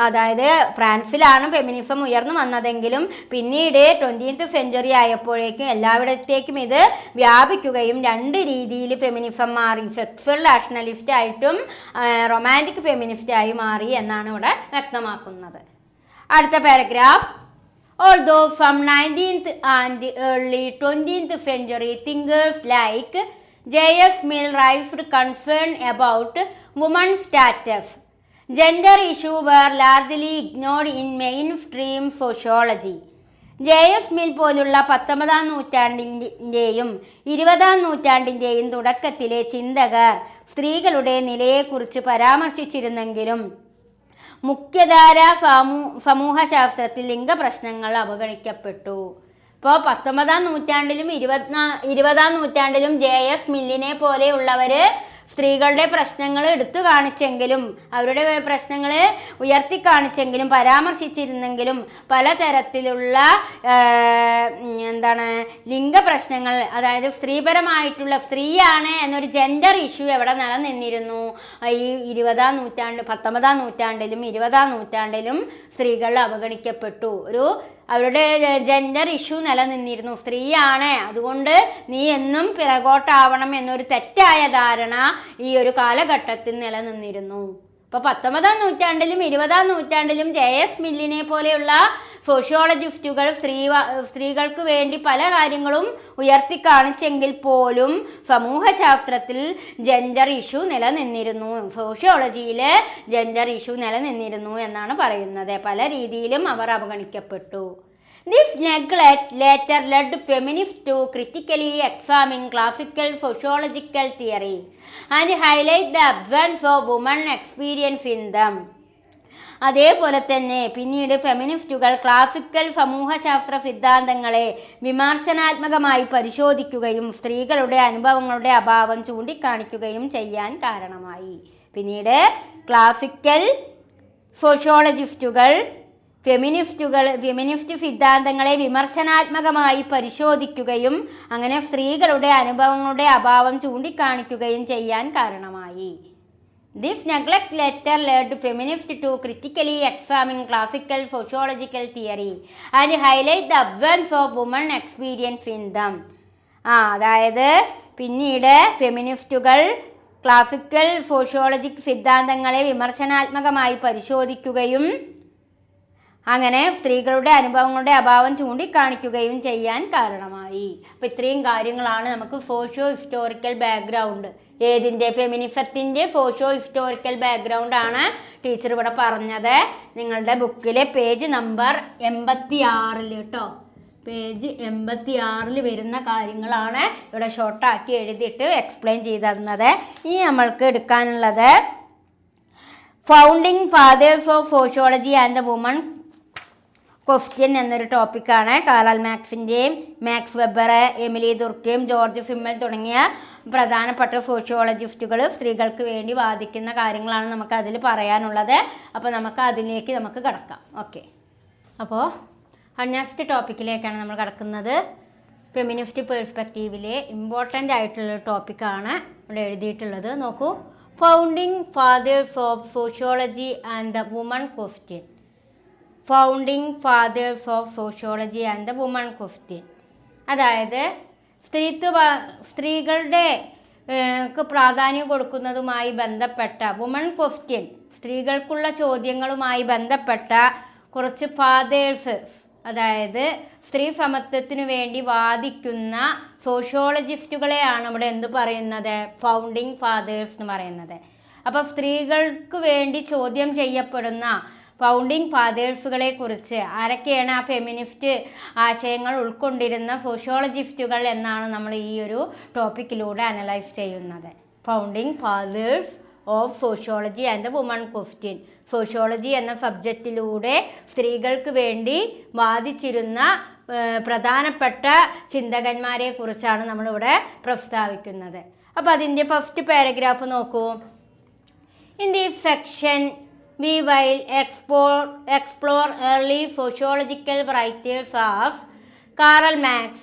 അതായത് ഫ്രാൻസിലാണ് ഫെമിനിസം ഉയർന്നു വന്നതെങ്കിലും പിന്നീട് 20th century ആയപ്പോഴേക്കും എല്ലായിടത്തേക്കും ഇത് വ്യാപിക്കുകയും രണ്ട് രീതിയിൽ ഫെമിനിസം മാറി. സെക്സ്വൽ റാഷണലിസ്റ്റ് ആയിട്ടും റൊമാൻറ്റിക് ഫെമിനിസ്റ്റ് ആയി മാറി എന്നാണ് ഇവിടെ വ്യക്തമാക്കുന്നത്. അടുത്ത paragraph. Although some 19th and early 20th century thinkers like J.F. Mill raised concern about women's status, gender issues were largely ignored in mainstream sociology. J.F. Mill പോലുള്ള 19-ാം നൂറ്റാണ്ടിൻ്റെയും 20-ാം നൂറ്റാണ്ടിൻ്റെയും തുടക്കത്തിലെ ചിന്തകർ സ്ത്രീകളുടെ നിലയെക്കുറിച്ച് പരാമർശിച്ചിരുന്നെങ്കിലും മുഖ്യധാര സമൂഹശാസ്ത്രത്തിൽ ലിംഗപ്രശ്നങ്ങൾ അവഗണിക്കപ്പെട്ടു. ഇപ്പോൾ 19-ാം നൂറ്റാണ്ടിലും 20-ാം നൂറ്റാണ്ടിലും J.F. മില്ലിനെ പോലെയുള്ളവർ സ്ത്രീകളുടെ പ്രശ്നങ്ങൾ എടുത്തു കാണിച്ചെങ്കിലും അവരുടെ പ്രശ്നങ്ങൾ ഉയർത്തി കാണിച്ചെങ്കിലും പരാമർശിച്ചിരുന്നെങ്കിലും പലതരത്തിലുള്ള ലിംഗ പ്രശ്നങ്ങൾ, അതായത് സ്ത്രീപരമായിട്ടുള്ള സ്ത്രീയാണ് എന്നൊരു ജെൻഡർ ഇഷ്യൂ എവിടെ നിലനിന്നിരുന്നു? ഈ 20-ാം നൂറ്റാണ്ട് 19-ാം നൂറ്റാണ്ടിലും 20-ാം നൂറ്റാണ്ടിലും സ്ത്രീകൾ അവഗണിക്കപ്പെട്ടു. അവരുടെ ജെൻഡർ ഇഷ്യൂ നിലനിന്നിരുന്നു. സ്ത്രീയാണ്, അതുകൊണ്ട് നീ എന്നും പിറകോട്ടാവണം എന്നൊരു തെറ്റായ ധാരണ ഈ ഒരു കാലഘട്ടത്തിൽ നിലനിന്നിരുന്നു. ഇപ്പോൾ 19-ാം നൂറ്റാണ്ടിലും 20-ാം നൂറ്റാണ്ടിലും JS മില്ലിനെ പോലെയുള്ള സോഷ്യോളജിസ്റ്റുകൾ സ്ത്രീകൾക്ക് വേണ്ടി പല കാര്യങ്ങളും ഉയർത്തി കാണിച്ചെങ്കിൽ പോലും സമൂഹശാസ്ത്രത്തിൽ ജെൻഡർ ഇഷ്യൂ നിലനിന്നിരുന്നു, സോഷ്യോളജിയിൽ ജെൻഡർ ഇഷ്യൂ നിലനിന്നിരുന്നു എന്നാണ് പറയുന്നത്. പല രീതിയിലും അവർ അവഗണിക്കപ്പെട്ടു. This neglect later led feminists to critically examine classical sociological theory and highlight the absence of women experience in them. അതേപോലെ തന്നെ പിന്നീട് ഫെമിനിസ്റ്റുകൾ ക്ലാസിക്കൽ സമൂഹശാസ്ത്ര സിദ്ധാന്തങ്ങളെ വിമർശനാത്മകമായി പരിശോധിക്കുകയും സ്ത്രീകളുടെ അനുഭവങ്ങളുടെ അഭാവം ചൂണ്ടിക്കാണിക്കുകയും ചെയ്യാൻ കാരണമായി. പിന്നീട് ക്ലാസിക്കൽ സോഷ്യോളജിസ്റ്റുകൾ ഫെമിനിസ്റ്റ് സിദ്ധാന്തങ്ങളെ വിമർശനാത്മകമായി പരിശോധിക്കുകയും അങ്ങനെ സ്ത്രീകളുടെ അനുഭവങ്ങളുടെ അഭാവം ചൂണ്ടിക്കാണിക്കുകയും ചെയ്യാൻ കാരണമായി. This neglect later led feminists to critically examine classical sociological theory and highlight the absence of women experience in them. അതായത് പിന്നീട് ഫെമിനിസ്റ്റുകൾ ക്ലാസിക്കൽ സോഷ്യോളജിക് സിദ്ധാന്തങ്ങളെ വിമർശനാത്മകമായി പരിശോധിക്കുകയും അങ്ങനെ സ്ത്രീകളുടെ അനുഭവങ്ങളുടെ അഭാവം ചൂണ്ടിക്കാണിക്കുകയും ചെയ്യാൻ കാരണമായി. അപ്പോൾ ഇത്രയും കാര്യങ്ങളാണ് നമുക്ക് സോഷ്യോ ഹിസ്റ്റോറിക്കൽ ബാക്ക്ഗ്രൗണ്ട്, ഏതിൻ്റെ ഫെമിനിസത്തിൻ്റെ സോഷ്യോ ഹിസ്റ്റോറിക്കൽ ബാക്ക്ഗ്രൗണ്ടാണ് ടീച്ചർ ഇവിടെ പറഞ്ഞത്. നിങ്ങളുടെ ബുക്കിലെ പേജ് നമ്പർ 86 കേട്ടോ, പേജ് 86 വരുന്ന കാര്യങ്ങളാണ് ഇവിടെ ഷോർട്ടാക്കി എഴുതിയിട്ട് എക്സ്പ്ലെയിൻ ചെയ്ത് തന്നത്. ഇനി നമ്മൾക്ക് എടുക്കാനുള്ളത് founding fathers of sociology and the woman question എന്നൊരു ടോപ്പിക്കാണ്. കാറൽ മാക്സിൻ്റെയും Max Weber, Emile Durkheim, Georg Simmel തുടങ്ങിയ പ്രധാനപ്പെട്ട സോഷ്യോളജിസ്റ്റുകൾ സ്ത്രീകൾക്ക് വേണ്ടി വാദിക്കുന്ന കാര്യങ്ങളാണ് നമുക്ക് അതിൽ പറയാനുള്ളത്. അപ്പോൾ അതിലേക്ക് കടക്കാം. ഓക്കെ, അപ്പോൾ നെക്സ്റ്റ് ടോപ്പിക്കിലേക്കാണ് നമ്മൾ കടക്കുന്നത്. ഫെമിനിസ്റ്റ് പേഴ്സ്പെക്റ്റീവിലെ ഇമ്പോർട്ടൻ്റ് ആയിട്ടുള്ള ടോപ്പിക്കാണ് ഇവിടെ എഴുതിയിട്ടുള്ളത്. നോക്കൂ, founding fathers of sociology and the woman question. Founding fathers of sociology and the woman question, അതായത് സ്ത്രീകളുടെ പ്രാധാന്യം കൊടുക്കുന്നതുമായി ബന്ധപ്പെട്ട വുമൺ ക്വസ്റ്റ്യൻ, സ്ത്രീകൾക്കുള്ള ചോദ്യങ്ങളുമായി ബന്ധപ്പെട്ട കുറച്ച് ഫാദേഴ്സ്, അതായത് സ്ത്രീ സമത്വത്തിനു വേണ്ടി വാദിക്കുന്ന സോഷ്യോളജിസ്റ്റുകളെയാണ് ഇവിടെ എന്ത് പറയുന്നത്? ഫൗണ്ടിങ് ഫാദേഴ്സ് എന്ന് പറയുന്നത്. അപ്പോൾ സ്ത്രീകൾക്ക് വേണ്ടി ചോദ്യം ചെയ്യപ്പെടുന്ന ഫൗണ്ടിങ് ഫാദേഴ്സുകളെ കുറിച്ച് ആരൊക്കെയാണ് ആ ഫെമിനിസ്റ്റ് ആശയങ്ങൾ ഉൾക്കൊണ്ടിരുന്ന സോഷ്യോളജിസ്റ്റുകൾ എന്നാണ് നമ്മൾ ഈ ഒരു ടോപ്പിക്കിലൂടെ അനലൈസ് ചെയ്യുന്നത്. Founding fathers of sociology and the woman question. Sociology എന്ന സബ്ജക്റ്റിലൂടെ സ്ത്രീകൾക്ക് വേണ്ടി വാദിച്ചിരുന്ന പ്രധാനപ്പെട്ട ചിന്തകന്മാരെ കുറിച്ചാണ് നമ്മളിവിടെ പ്രസ്താവിക്കുന്നത്. അപ്പോൾ അതിൻ്റെ ഫസ്റ്റ് പാരഗ്രാഫ് നോക്കൂ. In these section we will explore early sociological writers of Karl Marx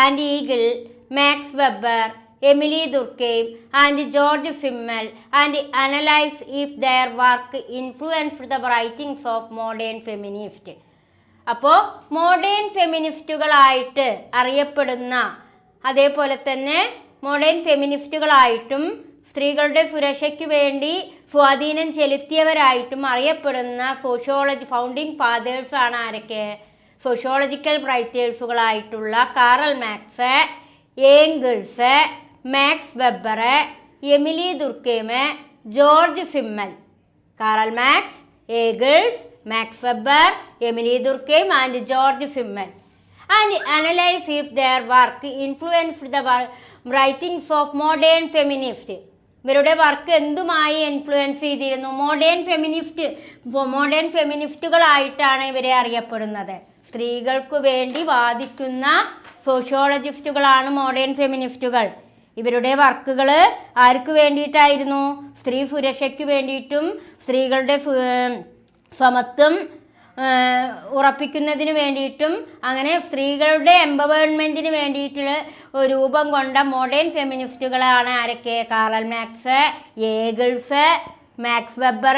and Hegel, Max Weber, Emily Durkheim and George Simmel and analyze if their work influenced the writings of modern feminists. അപ്പോൾ modern ഫെമിനിസ്റ്റുകളായിട്ട് അറിയപ്പെടുന്ന, അതേപോലെ തന്നെ modern ഫെമിനിസ്റ്റുകളായിട്ടും സ്ത്രീകളുടെ സുരക്ഷയ്ക്ക് വേണ്ടി സ്വാധീനം ചെലുത്തിയവരായിട്ടും അറിയപ്പെടുന്ന founding fathers ആണ് ആരൊക്കെ? സോഷ്യോളജിക്കൽ റൈറ്റേഴ്സുകളായിട്ടുള്ള Karl Marx, Engels, Max Weber, Emile Durkheim, Georg Simmel. Karl Marx, Engels, Max Weber, Emile Durkheim and Georg Simmel. And analyze if their work influenced the writings of modern feminists. ഇവരുടെ work എന്തുമായി influence ചെയ്തിരുന്നു? Modern ഫെമിനിസ്റ്റുകളായിട്ടാണ് ഇവരെ അറിയപ്പെടുന്നത്. സ്ത്രീകൾക്ക് വേണ്ടി വാദിക്കുന്ന സോഷ്യോളജിസ്റ്റുകളാണ് modern ഫെമിനിസ്റ്റുകൾ. ഇവരുടെ വർക്കുകൾ ആർക്ക് വേണ്ടിയിട്ടായിരുന്നു? സ്ത്രീ സുരക്ഷയ്ക്ക് വേണ്ടിയിട്ടും സ്ത്രീകളുടെ സമത്വം ഉറപ്പിക്കുന്നതിന് വേണ്ടിയിട്ടും അങ്ങനെ സ്ത്രീകളുടെ എംപവർമെൻറ്റിന് വേണ്ടിയിട്ടുള്ള രൂപം കൊണ്ട മോഡേൺ ഫെമിനിസ്റ്റുകളാണ് ആരൊക്കെ? Karl Marx, Engels, Max Weber,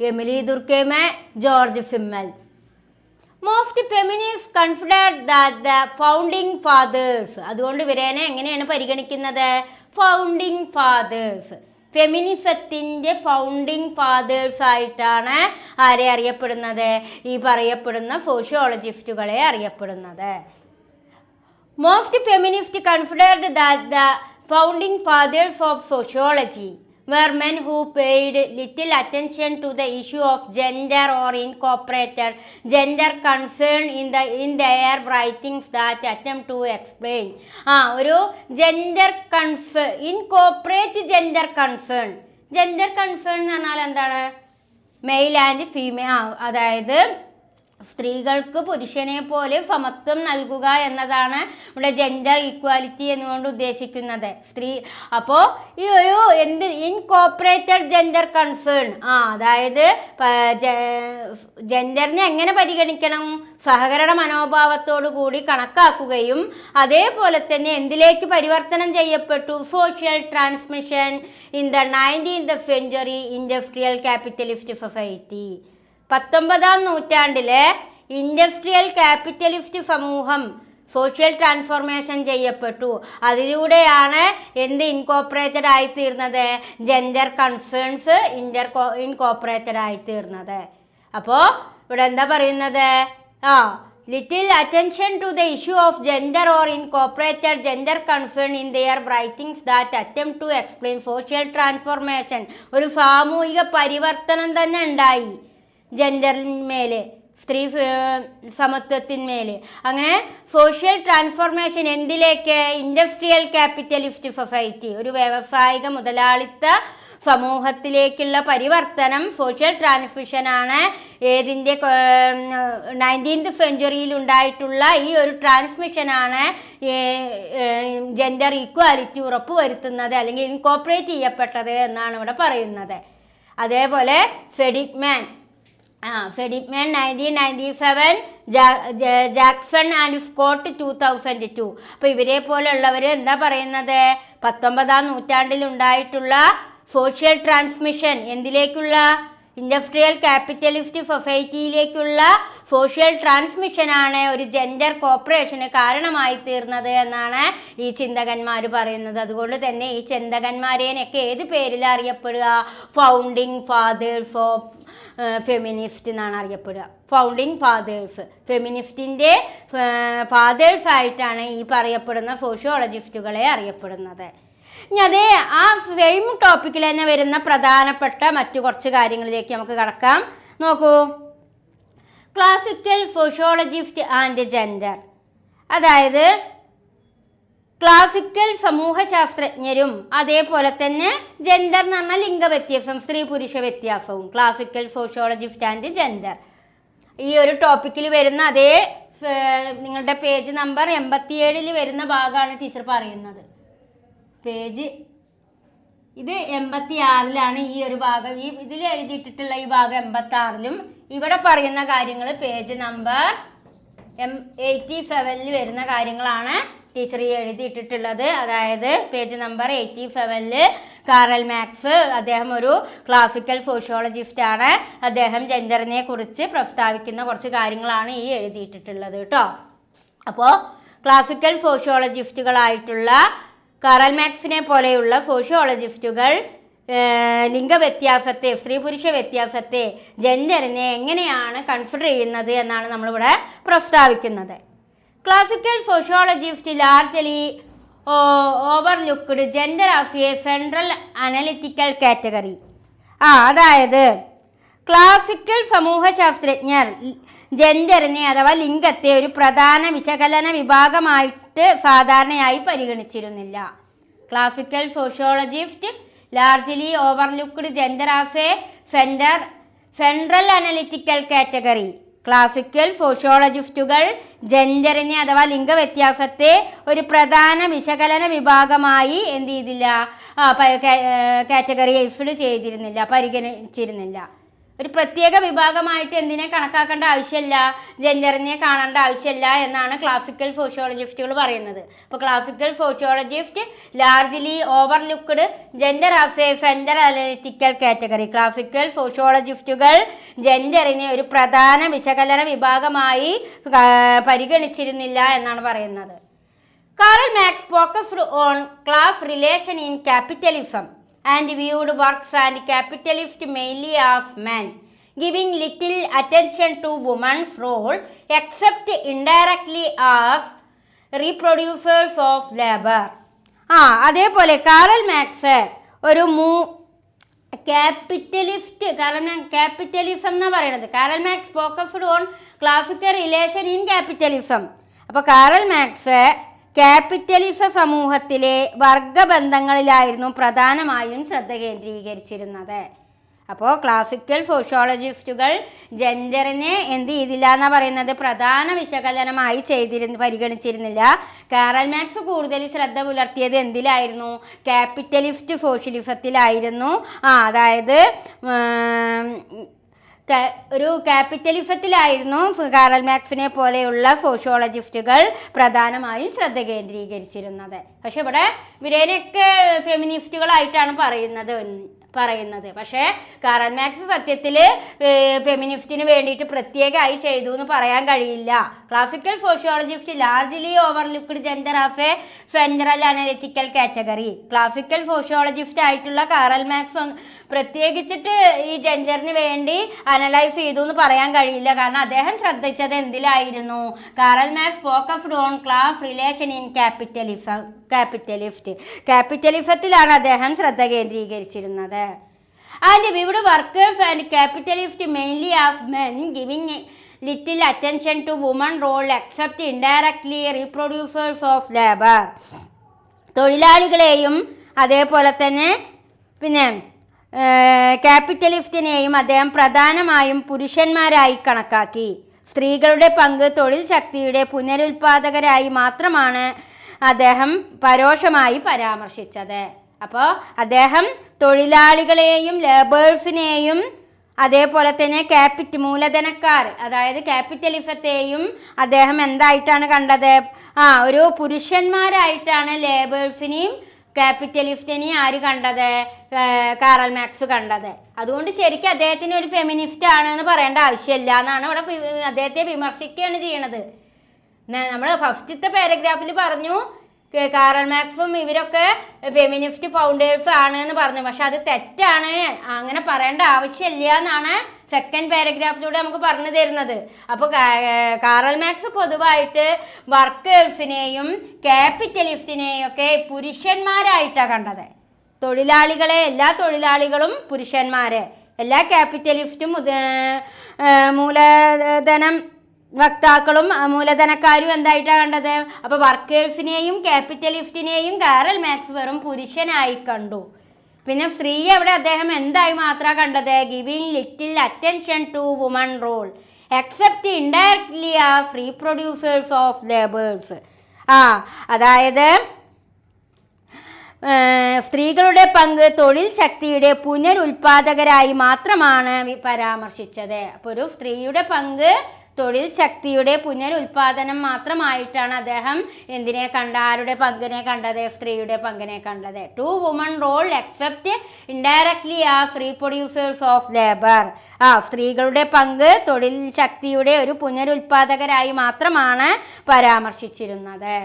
Emile Durkheim, Georg Simmel. Most feminist considered that the founding fathers, അതുകൊണ്ട് ഇവരേനെ എങ്ങനെയാണ് പരിഗണിക്കുന്നത്? Founding fathers. ഫെമിനിസത്തിൻ്റെ ഫൗണ്ടിങ് ഫാദേഴ്സ് ആയിട്ടാണ് ആരെ അറിയപ്പെടുന്നത്? ഈ പറയപ്പെടുന്ന സോഷ്യോളജിസ്റ്റുകളെ അറിയപ്പെടുന്നത്. Most feminist considered that the founding fathers of sociology were men who paid little attention to the issue of gender or incorporated gender concern in their writings that attempt to explain. ഒരു gender concern, incorporate gender concern. Gender concern എന്ന് പറഞ്ഞാൽ എന്താണ്? Male and female, അതായത് സ്ത്രീകൾക്ക് പുരുഷനെ പോലെ സമത്വം നൽകുക എന്നതാണ് ഇവിടെ ജെൻഡർ ഈക്വാലിറ്റി എന്നുകൊണ്ട് ഉദ്ദേശിക്കുന്നത്. അപ്പോൾ ഈ ഒരു ഇൻകോപ്പറേറ്റഡ് ജെൻഡർ കൺസേൺ, അതായത് ജെൻഡറിനെ എങ്ങനെ പരിഗണിക്കണം? സഹകരണ മനോഭാവത്തോടു കൂടി കണക്കാക്കുകയും അതേപോലെ തന്നെ എന്തിലേക്ക് പരിവർത്തനം ചെയ്യപ്പെട്ടു? Social transmission in the 19th century industrial capitalist society. 19ാം നൂറ്റാണ്ടിലെ ഇൻഡസ്ട്രിയൽ ക്യാപിറ്റലിസ്റ്റ് സമൂഹം സോഷ്യൽ ട്രാൻസ്ഫോർമേഷൻ ചെയ്യപ്പെട്ടു. അതിലൂടെയാണ് ഇൻകോപ്പറേറ്റഡ് ആയിത്തീർന്നത്? ജെൻഡർ കൺസേൺസ് ഇൻകോപ്പറേറ്റഡ് ആയിത്തീർന്നത്. അപ്പോൾ ഇവിടെ എന്താ പറയുന്നത്? little attention to the issue of gender or incorporated gender concern in their writings that attempt to explain social transformation. ഒരു സാമൂഹിക പരിവർത്തനം തന്നെ ഉണ്ടായി ജെൻഡറിന്മേലെ, സ്ത്രീ സമത്വത്തിന്മേലെ. അങ്ങനെ സോഷ്യൽ ട്രാൻസ്ഫോർമേഷൻ എന്തിലേക്ക്? ഇൻഡസ്ട്രിയൽ ക്യാപിറ്റലിസ്റ്റ് സൊസൈറ്റി, ഒരു വ്യാവസായിക മുതലാളിത്ത സമൂഹത്തിലേക്കുള്ള പരിവർത്തനം, സോഷ്യൽ ട്രാൻസ്മിഷനാണ്. ഏതിൻ്റെ 19th century ഉണ്ടായിട്ടുള്ള ഈ ഒരു ട്രാൻസ്മിഷനാണ് ജെൻഡർ ഈക്വാലിറ്റി ഉറപ്പുവരുത്തുന്നത് അല്ലെങ്കിൽ ഇൻകോപ്പറേറ്റ് ചെയ്യപ്പെട്ടത് എന്നാണ് ഇവിടെ പറയുന്നത്. അതേപോലെ ഫെഡിക്മാൻ 1997, ജാക്സൺ ആൻഡ് സ്കോട്ട് 2002. അപ്പോൾ ഇവരെ പോലുള്ളവർ എന്താ പറയുന്നത്? 19ാം നൂറ്റാണ്ടിൽ ഉണ്ടായിട്ടുള്ള സോഷ്യൽ ട്രാൻസ്മിഷൻ എന്തിലേക്കുള്ള? ഇൻഡസ്ട്രിയൽ ക്യാപിറ്റലിസ്റ്റ് സൊസൈറ്റിയിലേക്കുള്ള സോഷ്യൽ ട്രാൻസ്മിഷനാണ് ഒരു ജെൻഡർ കോപ്പറേഷന് കാരണമായി തീർന്നത് എന്നാണ് ഈ ചിന്തകന്മാർ പറയുന്നത്. അതുകൊണ്ട് തന്നെ ഈ ചിന്തകന്മാരെയൊക്കെ ഏത് പേരിൽ അറിയപ്പെടുക? ഫൗണ്ടിങ് ഫാദേഴ്സ് ഓഫ് ഫെമിനിസ്റ്റ് എന്നാണ് അറിയപ്പെടുക. ഫൗണ്ടിങ് ഫാദേഴ്സ്, ഫെമിനിസ്റ്റിൻ്റെ ഫാദേഴ്സ് ആയിട്ടാണ് ഈ പറയപ്പെടുന്ന സോഷ്യോളജിസ്റ്റുകളെ അറിയപ്പെടുന്നത്. ഇനി അതേ ആ സെയിം ടോപ്പിക്കിൽ തന്നെ വരുന്ന പ്രധാനപ്പെട്ട മറ്റു കുറച്ച് കാര്യങ്ങളിലേക്ക് നമുക്ക് കടക്കാം. നോക്കൂ, ക്ലാസിക്കൽ സോഷ്യോളജിസ്റ്റ് ആൻഡ് ജെൻഡർ. അതായത് ക്ലാസിക്കൽ സമൂഹശാസ്ത്രജ്ഞരും അതേപോലെ തന്നെ ജെൻഡർ എന്ന് പറഞ്ഞാൽ ലിംഗവ്യത്യാസം, സ്ത്രീ പുരുഷ വ്യത്യാസവും. ക്ലാസിക്കൽ സോഷ്യോളജിസ്റ്റ് ആൻഡ് ജെൻഡർ ഈ ഒരു ടോപ്പിക്കിൽ വരുന്ന അതേ നിങ്ങളുടെ പേജ് നമ്പർ 87 വരുന്ന ഭാഗമാണ് ടീച്ചർ പറയുന്നത്. പേജ് ഇത് 86 ഈ ഒരു ഭാഗം, ഇതിൽ എഴുതിയിട്ടിട്ടുള്ള ഈ ഭാഗം 86 ഇവിടെ പറയുന്ന കാര്യങ്ങൾ പേജ് നമ്പർ 87 വരുന്ന കാര്യങ്ങളാണ് ടീച്ചർ എഴുതിയിട്ടിട്ടുള്ളത്. അതായത് പേജ് നമ്പർ 87 കാറൽ മാർക്സ്, അദ്ദേഹം ഒരു ക്ലാസിക്കൽ സോഷ്യോളജിസ്റ്റ് ആണ്. അദ്ദേഹം ജെൻഡറിനെ കുറിച്ച് പ്രസ്താവിക്കുന്ന കുറച്ച് കാര്യങ്ങളാണ് ഈ എഴുതിയിട്ടിട്ടുള്ളത് കേട്ടോ. അപ്പോൾ ക്ലാസിക്കൽ സോഷ്യോളജിസ്റ്റുകളായിട്ടുള്ള കാറൽ മാർക്സിനെ പോലെയുള്ള സോഷ്യോളജിസ്റ്റുകൾ ലിംഗവ്യത്യാസത്തെ, സ്ത്രീ പുരുഷ വ്യത്യാസത്തെ, ജെൻഡറിനെ എങ്ങനെയാണ് കൺസിഡർ ചെയ്യുന്നത് എന്നാണ് നമ്മളിവിടെ പ്രസ്താവിക്കുന്നത്. Classical sociologist largely overlooked gender as a central analytical category. അതായത് ക്ലാസിക്കൽ സമൂഹശാസ്ത്രജ്ഞർ ജെൻഡറിനെ അഥവാ ലിംഗത്തെ ഒരു പ്രധാന വിശകലന വിഭാഗമായിട്ട് സാധാരണയായി പരിഗണിച്ചിരുന്നില്ല. Classical sociologist largely overlooked gender as a central analytical category. Classical സോഷ്യോളജിസ്റ്റുകൾ ജെൻഡറിനെ അഥവാ ലിംഗവ്യത്യാസത്തെ ഒരു പ്രധാന വിശകലന വിഭാഗമായി എന്ത് ചെയ്തില്ല, കാറ്റഗറൈസ്ഡ് ചെയ്തിരുന്നില്ല, പരിഗണിച്ചിരുന്നില്ല. ഒരു പ്രത്യേക വിഭാഗമായിട്ട് എന്തിനെ കണക്കാക്കേണ്ട ആവശ്യമില്ല, ജെൻഡറിനെ കാണേണ്ട ആവശ്യമില്ല എന്നാണ് ക്ലാസിക്കൽ സോഷ്യോളജിസ്റ്റുകൾ പറയുന്നത്. അപ്പോൾ classical sociologist largely overlooked gender as a central analytical category. Classical സോഷ്യോളജിസ്റ്റുകൾ ജെൻഡറിനെ ഒരു പ്രധാന വിശകലന വിഭാഗമായി പരിഗണിച്ചിരുന്നില്ല എന്നാണ് പറയുന്നത്. Karl Marx focused on class relation in capitalism and viewed works and capitalists mainly as men, giving little attention to women's role except indirectly as reproducers of labor. അതേപോലെ കാറൽ മാർക്സ് ഒരു ക്യാപിറ്റലിസം എന്നാണ് പറയുന്നത്. Karl Marx focused on classical relation in capitalism. അപ്പോൾ Karl marks ക്യാപിറ്റലിസ സമൂഹത്തിലെ വർഗബന്ധങ്ങളിലായിരുന്നു പ്രധാനമായും ശ്രദ്ധ കേന്ദ്രീകരിച്ചിരുന്നത്. അപ്പോൾ classical സോഷ്യോളജിസ്റ്റുകൾ ജെൻഡറിനെ എന്ത് ചെയ്തില്ല എന്നാണ് പറയുന്നത്, പ്രധാന വിശകലനമായി പരിഗണിച്ചിരുന്നില്ല. കാറൽ മാർക്സ് കൂടുതൽ ശ്രദ്ധ പുലർത്തിയത് എന്തിലായിരുന്നു, ക്യാപിറ്റലിസ്റ്റ് സോഷ്യലിസത്തിലായിരുന്നു. അതായത് ഒരു ക്യാപിറ്റലിസത്തിലായിരുന്നു കാറൽ മാർക്സിനെ പോലെയുള്ള സോഷ്യോളജിസ്റ്റുകൾ പ്രധാനമായും ശ്രദ്ധ കേന്ദ്രീകരിച്ചിരുന്നത്. പക്ഷെ ഇവിടെ ഇവരെയൊക്കെ ഫെമിനിസ്റ്റുകളായിട്ടാണ് പറയുന്നത്. പക്ഷേ കാറൽ മാർക്സ് സത്യത്തിൽ ഫെമിനിസ്റ്റിന് വേണ്ടിയിട്ട് പ്രത്യേകമായി ചെയ്തു എന്ന് പറയാൻ കഴിയില്ല. Classical sociologist largely overlooked gender as a central analytical category. Classical sociologist ആയിട്ടുള്ള കാറൽ മാർക്സ് പ്രത്യേകിച്ചിട്ട് ഈ ജെൻഡറിന് വേണ്ടി അനലൈസ് ചെയ്തു എന്ന് പറയാൻ കഴിയില്ല. കാരണം അദ്ദേഹം ശ്രദ്ധിച്ചത് എന്തിലായിരുന്നു, Karl Marx focused on class relation in ക്യാപിറ്റലിസത്തിലാണ് അദ്ദേഹം ശ്രദ്ധ കേന്ദ്രീകരിച്ചിരുന്നത്. And viewed workers and capitalists mainly as men, giving little attention to women role except indirectly reproducers of labor. തൊഴിലാളികളെയും അതേപോലെ തന്നെ ക്യാപിറ്റലിസ്റ്റിനെയും അദ്ദേഹം പ്രധാനമായും പുരുഷന്മാരായി കണക്കാക്കി. സ്ത്രീകളുടെ പങ്ക് തൊഴിൽ ശക്തിയുടെ പുനരുൽപാദകരായി മാത്രമാണ് അദ്ദേഹം പരോക്ഷമായി പരാമർശിച്ചത്. അപ്പോൾ അദ്ദേഹം തൊഴിലാളികളെയും ലേബേഴ്സിനെയും അതേപോലെ തന്നെ മൂലധനക്കാർ അതായത് ക്യാപിറ്റലിസത്തെയും അദ്ദേഹം എന്തായിട്ടാണ് കണ്ടത്, ഒരു പുരുഷന്മാരായിട്ടാണ് ലേബേഴ്സിനെയും ക്യാപിറ്റലിസ്റ്റിനെയും ആര് കണ്ടത്, കാറൽ മാർക്സ് കണ്ടത്. അതുകൊണ്ട് ശരിക്കും അദ്ദേഹത്തിന് ഒരു ഫെമിനിസ്റ്റ് ആണെന്ന് പറയേണ്ട ആവശ്യമില്ല എന്നാണ് ഇവിടെ അദ്ദേഹത്തെ വിമർശിക്കുകയാണ് ചെയ്യണത്. നമ്മൾ ഫസ്റ്റത്തെ പാരഗ്രാഫിൽ പറഞ്ഞു കാറൽ മാർക്സും ഇവരൊക്കെ ഫെമിനിസ്റ്റ് ഫൗണ്ടേഴ്സ് ആണ് എന്ന് പറഞ്ഞു. പക്ഷെ അത് തെറ്റാണ്, അങ്ങനെ പറയേണ്ട ആവശ്യമില്ല എന്നാണ് സെക്കൻഡ് പാരഗ്രാഫിലൂടെ നമുക്ക് പറഞ്ഞു തരുന്നത്. അപ്പോൾ കാറൽ മാർക്സ് പൊതുവായിട്ട് വർക്കേഴ്സിനെയും ക്യാപിറ്റലിസ്റ്റിനെയും ഒക്കെ പുരുഷന്മാരായിട്ടാണ് കണ്ടത്. എല്ലാ തൊഴിലാളികളും പുരുഷന്മാരെ, എല്ലാ ക്യാപിറ്റലിസ്റ്റും മൂലധനം വക്താക്കളും മൂലധനക്കാരും എന്തായിട്ടാണ് കണ്ടത്. അപ്പോൾ വർക്കേഴ്സിനെയും ക്യാപിറ്റലിസ്റ്റിനെയും കാറൽ മാർക്സ് വെറും പുരുഷനായി കണ്ടു. പിന്നെ സ്ത്രീയെ അവിടെ അദ്ദേഹം എന്തായി മാത്രമാണ് കണ്ടത്, giving little attention to woman role except indirectly as reproducers of labours. അതായത് സ്ത്രീകളുടെ പങ്ക് തൊഴിൽ ശക്തിയുടെ പുനരുൽപാദകരായി മാത്രമാണ് പരാമർശിച്ചത്. അപ്പോൾ ഒരു സ്ത്രീയുടെ പങ്ക് തൊഴിൽ ശക്തിയുടെ പുനരുൽപാദനം മാത്രമായിട്ടാണ് അദ്ദേഹം എന്തിനെ കണ്ട, ആരുടെ പങ്കിനെ കണ്ടത്, സ്ത്രീയുടെ പങ്കിനെ കണ്ടത്. To woman role except indirectly as reproducers of labour. സ്ത്രീകളുടെ പങ്ക് തൊഴിൽ ശക്തിയുടെ ഒരു പുനരുൽപാദകരായി മാത്രമാണ് പരാമർശിച്ചിരുന്നത്.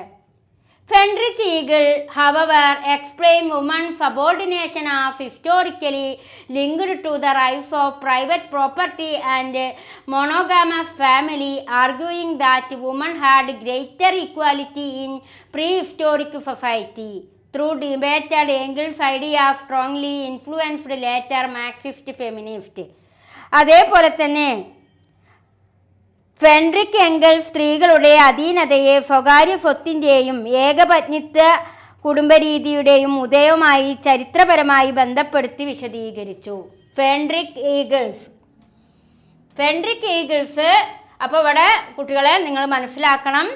Friedrich Hegel, however, explained women's subordination as historically linked to the rise of private property and monogamous family, arguing that women had greater equality in prehistoric society. Through debated Engel's idea strongly influenced later Marxist feminist. അതേപോലെ തന്നെ Frederick Engels സ്ത്രീകളുടെ അധീനതയെ സ്വകാര്യ സ്വത്തിൻ്റെയും ഏകപത്നിത്വ കുടുംബരീതിയുടെയും ഉദയവുമായി ചരിത്രപരമായി ബന്ധപ്പെടുത്തി വിശദീകരിച്ചു. Frederick Eagles അപ്പോൾ ഇവിടെ കുട്ടികളെ നിങ്ങൾ മനസ്സിലാക്കണം,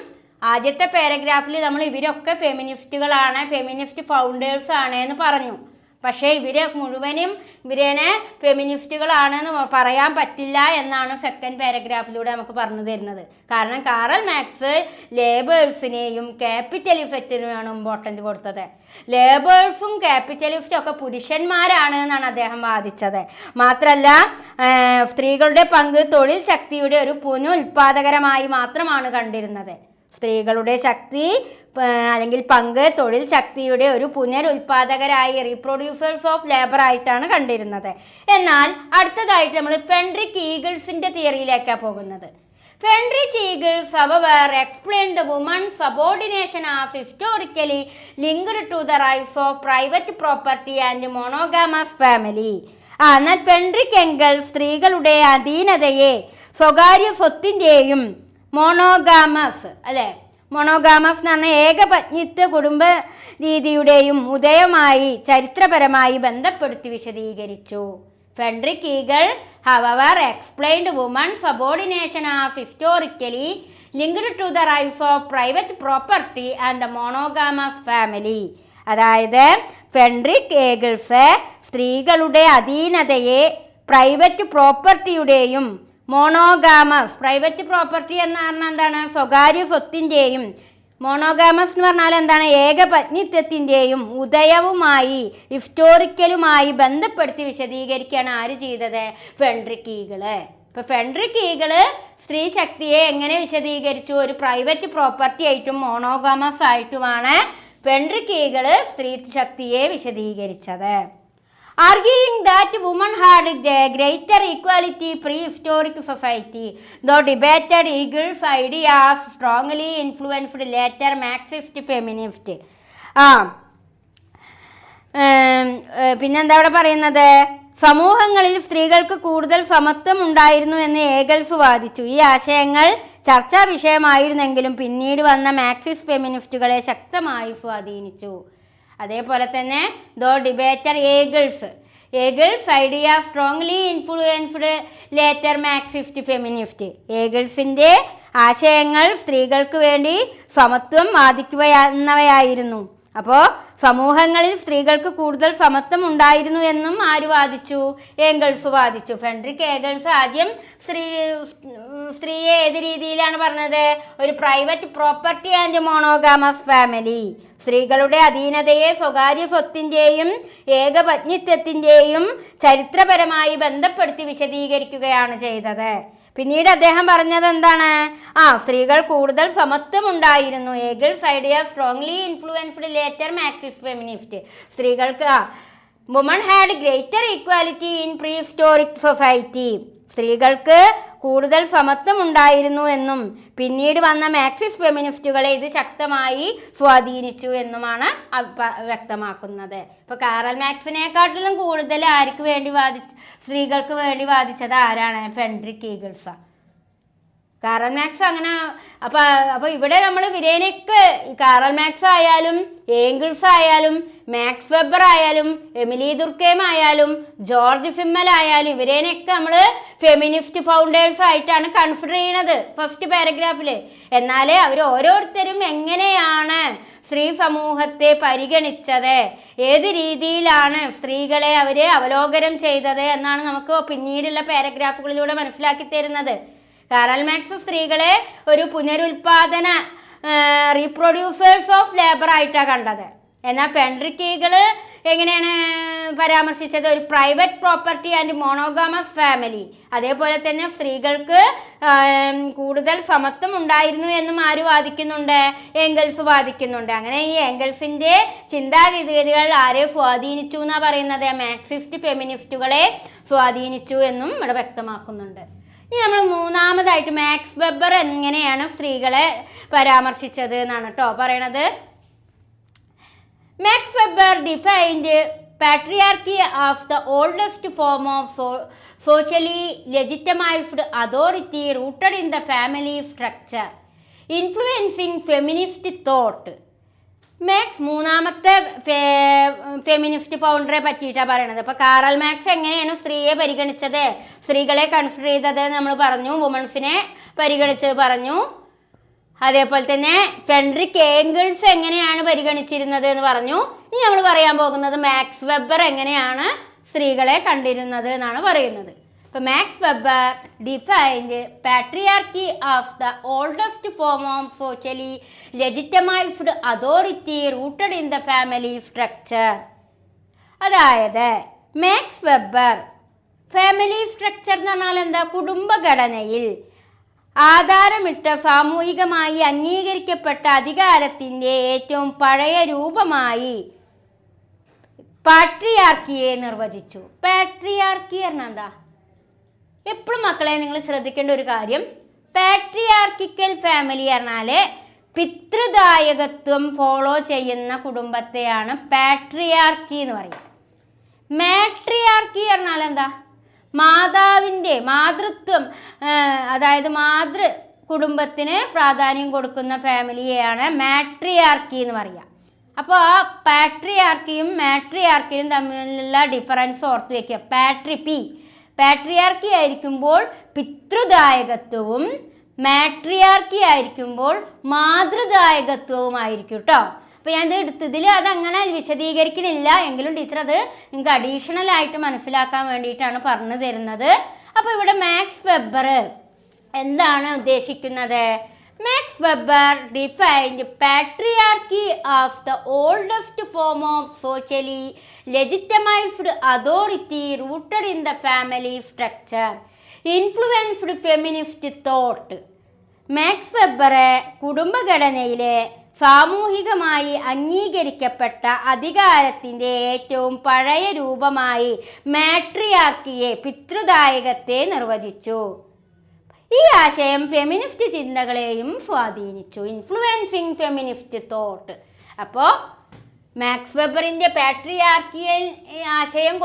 ആദ്യത്തെ പാരഗ്രാഫിൽ നമ്മൾ ഇവരൊക്കെ ഫെമിനിസ്റ്റുകളാണ്, ഫെമിനിസ്റ്റ് ഫൗണ്ടേഴ്സ് ആണ് എന്ന് പറഞ്ഞു. പക്ഷേ ഇവരെ മുഴുവനും ഇവരേനെ ഫെമിനിസ്റ്റുകളാണെന്ന് പറയാൻ പറ്റില്ല എന്നാണ് സെക്കൻഡ് പാരഗ്രാഫിലൂടെ നമുക്ക് പറഞ്ഞു തരുന്നത്. കാരണം കാറൽ മാക്സ് ലേബേഴ്സിനെയും ക്യാപിറ്റലിസത്തിനുമാണ് ഇമ്പോർട്ടൻറ്റ് കൊടുത്തത്. ലേബേഴ്സും ക്യാപിറ്റലിസ്റ്റും ഒക്കെ പുരുഷന്മാരാണ് എന്നാണ് അദ്ദേഹം വാദിച്ചത്. മാത്രമല്ല സ്ത്രീകളുടെ പങ്ക് തൊഴിൽ ശക്തിയുടെ ഒരു പുനരുൽപാദകരമായി മാത്രമാണ് കണ്ടിരുന്നത്. സ്ത്രീകളുടെ ശക്തി അല്ലെങ്കിൽ പങ്ക് തൊഴിൽ ശക്തിയുടെ ഒരു പുനരുൽപാദകരായി റീപ്രൊഡ്യൂസേഴ്സ് ഓഫ് ലേബർ ആയിട്ടാണ് കണ്ടിരുന്നത്. എന്നാൽ അടുത്തതായിട്ട് നമ്മൾ ഫെഡറിക് ഈഗിൾസിന്റെ തിയറിയിലേക്കാണ് പോകുന്നത്. Frederick Eagles, however, explained the woman's subordination as historically linked to the rise of private property and monogamous family. എന്നാൽ ഫെഡറിക് എംഗൽസ് സ്ത്രീകളുടെ അധീനതയെ സ്വകാര്യ സ്വത്തിൻ്റെയും മോണോഗാമസ് എന്ന് പറഞ്ഞ ഏകപത്നിത്വ കുടുംബ രീതിയുടെയും ഉദയമായി ചരിത്രപരമായി ബന്ധപ്പെടുത്തി വിശദീകരിച്ചു. Frederick Eagles, however, explained women's subordination as historically linked to the rise of private property and the monogamous family. അതായത് ഫെഡറിക് ഏഗിൾസ് സ്ത്രീകളുടെ അധീനതയെ പ്രൈവറ്റ് പ്രോപ്പർട്ടിയുടെയും പ്രൈവറ്റ് പ്രോപ്പർട്ടി എന്ന് പറഞ്ഞാൽ എന്താണ്, സ്വകാര്യ സ്വത്തിൻ്റെയും, മോണോഗാമസ് എന്ന് പറഞ്ഞാൽ എന്താണ്, ഏകപത്നിത്വത്തിൻ്റെയും ഉദയവുമായി ഹിസ്റ്റോറിക്കലുമായി ബന്ധപ്പെടുത്തി വിശദീകരിക്കുകയാണ് ആര് ചെയ്തത്, ഫെഡറിക് ഈഗിള്. ഇപ്പൊ ഫെഡറിക് ഈഗിള് സ്ത്രീ ശക്തിയെ എങ്ങനെ വിശദീകരിച്ചു, ഒരു പ്രൈവറ്റ് പ്രോപ്പർട്ടി ആയിട്ടും മോണോഗാമസ് ആയിട്ടുമാണ് ഫെഡറിക് ഈഗിള് സ്ത്രീ ശക്തിയെ വിശദീകരിച്ചത്. Arguing that women had greater equality prehistoric society, though debated Eagles' ideas strongly influenced later Marxist feminist. പിന്നെന്താ അവിടെ പറയുന്നത്, സമൂഹങ്ങളിൽ സ്ത്രീകൾക്ക് കൂടുതൽ സമത്വം ഉണ്ടായിരുന്നു എന്ന് ഏഗൽസ് വാദിച്ചു. ഈ ആശയങ്ങൾ ചർച്ചാ വിഷയമായിരുന്നെങ്കിലും പിന്നീട് വന്ന മാർക്സിസ്റ്റ് ഫെമിനിസ്റ്റുകളെ ശക്തമായി സ്വാധീനിച്ചു. അതേപോലെ തന്നെ debater Engels idea strongly influenced later Marxist feminist. ഏഗിൾസിന്റെ ആശയങ്ങൾ സ്ത്രീകൾക്ക് വേണ്ടി സമത്വം വാദിക്കുകയെന്നവയായിരുന്നു. അപ്പോൾ സമൂഹങ്ങളിൽ സ്ത്രീകൾക്ക് കൂടുതൽ സമത്വം ഉണ്ടായിരുന്നു എന്നും ആര് വാദിച്ചു, ഏഗിൾസ് വാദിച്ചു. ഫെഡറിക് ഏഗിൾസ് ആദ്യം സ്ത്രീയെ ഏത് രീതിയിലാണ് പറഞ്ഞത്, ഒരു private property and monogamous family, സ്ത്രീകളുടെ അധീനതയെ സ്വകാര്യ സ്വത്തിൻ്റെയും ഏകപത്നിത്വത്തിൻ്റെയും ചരിത്രപരമായി ബന്ധപ്പെടുത്തി വിശദീകരിക്കുകയാണ് ചെയ്തത്. പിന്നീട് അദ്ദേഹം പറഞ്ഞത് എന്താണ്, സ്ത്രീകൾ കൂടുതൽ സമത്വം ഉണ്ടായിരുന്നു. Engels idea strongly influenced later Marxist feminist. സ്ത്രീകൾക്ക് woman had greater equality in prehistoric society. സ്ത്രീകൾക്ക് കൂടുതൽ സമത്വം ഉണ്ടായിരുന്നു എന്നും പിന്നീട് വന്ന മാർക്സിസ്റ്റ് ഫെമിനിസ്റ്റുകളെ ഇത് ശക്തമായി സ്വാധീനിച്ചു എന്നുമാണ് വ്യക്തമാക്കുന്നത്. ഇപ്പൊ കാറൽ മാക്സിനെക്കാട്ടിലും കൂടുതൽ ആർക്ക് വേണ്ടി സ്ത്രീകൾക്ക് വേണ്ടി വാദിച്ചത് ആരാണ്, ഫെഡറിക് ഈഗിൾസ്. കാറൽ മാക്സ് അങ്ങനെ അപ്പൊ ഇവിടെ നമ്മൾ ഇവരേനൊക്കെ കാറൽ മാക്സ് ആയാലും ഏംഗിൾസ് ആയാലും മാക്സ് വെബർ ആയാലും എമിലി ദുർക്കേം ആയാലും ജോർജ് ഫിമ്മൽ ആയാലും ഇവരേനൊക്കെ നമ്മൾ ഫെമിനിസ്റ്റ് ഫൗണ്ടേഴ്സ് ആയിട്ടാണ് കൺസിഡർ ചെയ്യുന്നത് ഫസ്റ്റ് പാരഗ്രാഫില്. എന്നാലേ അവർ ഓരോരുത്തരും എങ്ങനെയാണ് സ്ത്രീ സമൂഹത്തെ പരിഗണിച്ചത്, ഏത് രീതിയിലാണ് സ്ത്രീകളെ അവര് അവലോകനം ചെയ്തത് എന്നാണ് നമുക്ക് പിന്നീടുള്ള പാരഗ്രാഫുകളിലൂടെ മനസ്സിലാക്കി തരുന്നത്. കാറൽ മാക്സ് സ്ത്രീകളെ ഒരു പുനരുൽപാദന റീപ്രൊഡ്യൂസേഴ്സ് ഓഫ് ലേബർ ആയിട്ടാണ് കണ്ടത്. എന്നാൽ ഫെഡറിക് ഈഗിള് എങ്ങനെയാണ് പരാമർശിച്ചത്, ഒരു private property and monogamous family. അതേപോലെ തന്നെ സ്ത്രീകൾക്ക് കൂടുതൽ സമത്വം ഉണ്ടായിരുന്നു എന്നും ആര് വാദിക്കുന്നുണ്ട്, ഏംഗൽസ് വാദിക്കുന്നുണ്ട്. അങ്ങനെ ഈ ഏംഗൽസിന്റെ ചിന്താഗതികൾ ആരെ സ്വാധീനിച്ചു എന്നാ പറയുന്നത്, മാർക്സിസ്റ്റ് ഫെമിനിസ്റ്റുകളെ സ്വാധീനിച്ചു എന്നും ഇവിടെ വ്യക്തമാക്കുന്നുണ്ട്. ഇനി നമ്മൾ മൂന്നാമതായിട്ട് മാക്സ് വെബർ എങ്ങനെയാണ് സ്ത്രീകളെ പരാമർശിച്ചത് എന്നാണ് കേട്ടോ പറയണത്. Max Weber defined patriarchy as the oldest form of socially legitimized authority rooted in the family structure, influencing feminist thought. Max മൂന്നാമത്തെ ഫെമിനിസ്റ്റ് ഫൗണ്ടറെ പറ്റിയിട്ടാണ് പറയണത്. അപ്പോൾ കാറൽ മാക്സ് എങ്ങനെയാണ് സ്ത്രീയെ പരിഗണിച്ചത്, സ്ത്രീകളെ കൺസിഡർ ചെയ്തത് നമ്മൾ പറഞ്ഞു, വുമൺസിനെ പരിഗണിച്ചത് പറഞ്ഞു. അതേപോലെ തന്നെ ഫ്രെഡറിക് ഏംഗിൾസ് എങ്ങനെയാണ് പരിഗണിച്ചിരുന്നത് എന്ന് പറഞ്ഞു. ഇനി നമ്മൾ പറയാൻ പോകുന്നത് മാക്സ് വെബർ എങ്ങനെയാണ് സ്ത്രീകളെ കണ്ടിരുന്നത് എന്നാണ് പറയുന്നത്. അപ്പോൾ Max Weber defined patriarchy as the oldest form of socially legitimised authority rooted in the family structure. അതായത് മാക്സ് വെബർ ഫാമിലി സ്ട്രക്ചർ എന്ന് പറഞ്ഞാൽ എന്താ, കുടുംബഘടനയിൽ ആധാരമിട്ട സാമൂഹികമായി അംഗീകരിക്കപ്പെട്ട അധികാരത്തിൻ്റെ ഏറ്റവും പഴയ രൂപമായി പാട്രിയാർക്കിയെ നിർവചിച്ചു. പാട്രിയാർക്കി പറഞ്ഞാൽ എന്താ, എപ്പോഴും മക്കളെ നിങ്ങൾ ശ്രദ്ധിക്കേണ്ട ഒരു കാര്യം, പാട്രിയാർക്കിക്കൽ ഫാമിലി പറഞ്ഞാൽ പിതൃദായകത്വം ഫോളോ ചെയ്യുന്ന കുടുംബത്തെയാണ് പാട്രിയാർക്കി എന്ന് പറയുക. മാട്രിയാർക്കി പറഞ്ഞാൽ എന്താ, മാതാവിൻ്റെ മാതൃത്വം, അതായത് മാതൃ കുടുംബത്തിന് പ്രാധാന്യം കൊടുക്കുന്ന ഫാമിലിയെയാണ് മാട്രിയാർക്കി എന്ന് പറയുക. അപ്പോൾ ആ പാട്രിയാർക്കിയും മാട്രിയാർക്കിയും തമ്മിലുള്ള ഡിഫറൻസ് ഓർത്ത് വയ്ക്കുക. പാട്രിയാർക്കി ആയിരിക്കുമ്പോൾ പിതൃദായകത്വവും മാട്രിയാർക്കി ആയിരിക്കുമ്പോൾ മാതൃദായകത്വവുമായിരിക്കും കേട്ടോ. അപ്പോൾ ഞാൻ ഇത് എടുത്തതിൽ അതങ്ങനെ വിശദീകരിക്കണില്ല, എങ്കിലും ടീച്ചർ അത് നിങ്ങൾക്ക് അഡീഷണൽ ആയിട്ട് മനസ്സിലാക്കാൻ വേണ്ടിയിട്ടാണ് പറഞ്ഞു തരുന്നത്. അപ്പോൾ ഇവിടെ മാക്സ് വെബർ എന്താണ് ഉദ്ദേശിക്കുന്നത്? Max Weber defined patriarchy as the oldest form of socially legitimised authority rooted in the family structure influenced feminist thought. Max വെബറെ കുടുംബഘടനയിലെ സാമൂഹികമായി അംഗീകരിക്കപ്പെട്ട അധികാരത്തിൻ്റെ ഏറ്റവും പഴയ രൂപമായി മാട്രിയാർക്കിയെ പിതൃദായകത്തെ നിർവചിച്ചു. ഈ ആശയം ഫെമിനിസ്റ്റ് ചിന്തകളെയും സ്വാധീനിച്ചു. Influencing feminist thought. അപ്പോൾ മാക്സ് വെബറിൻ്റെ പാട്രിയാർക്കിയൽ ആശയം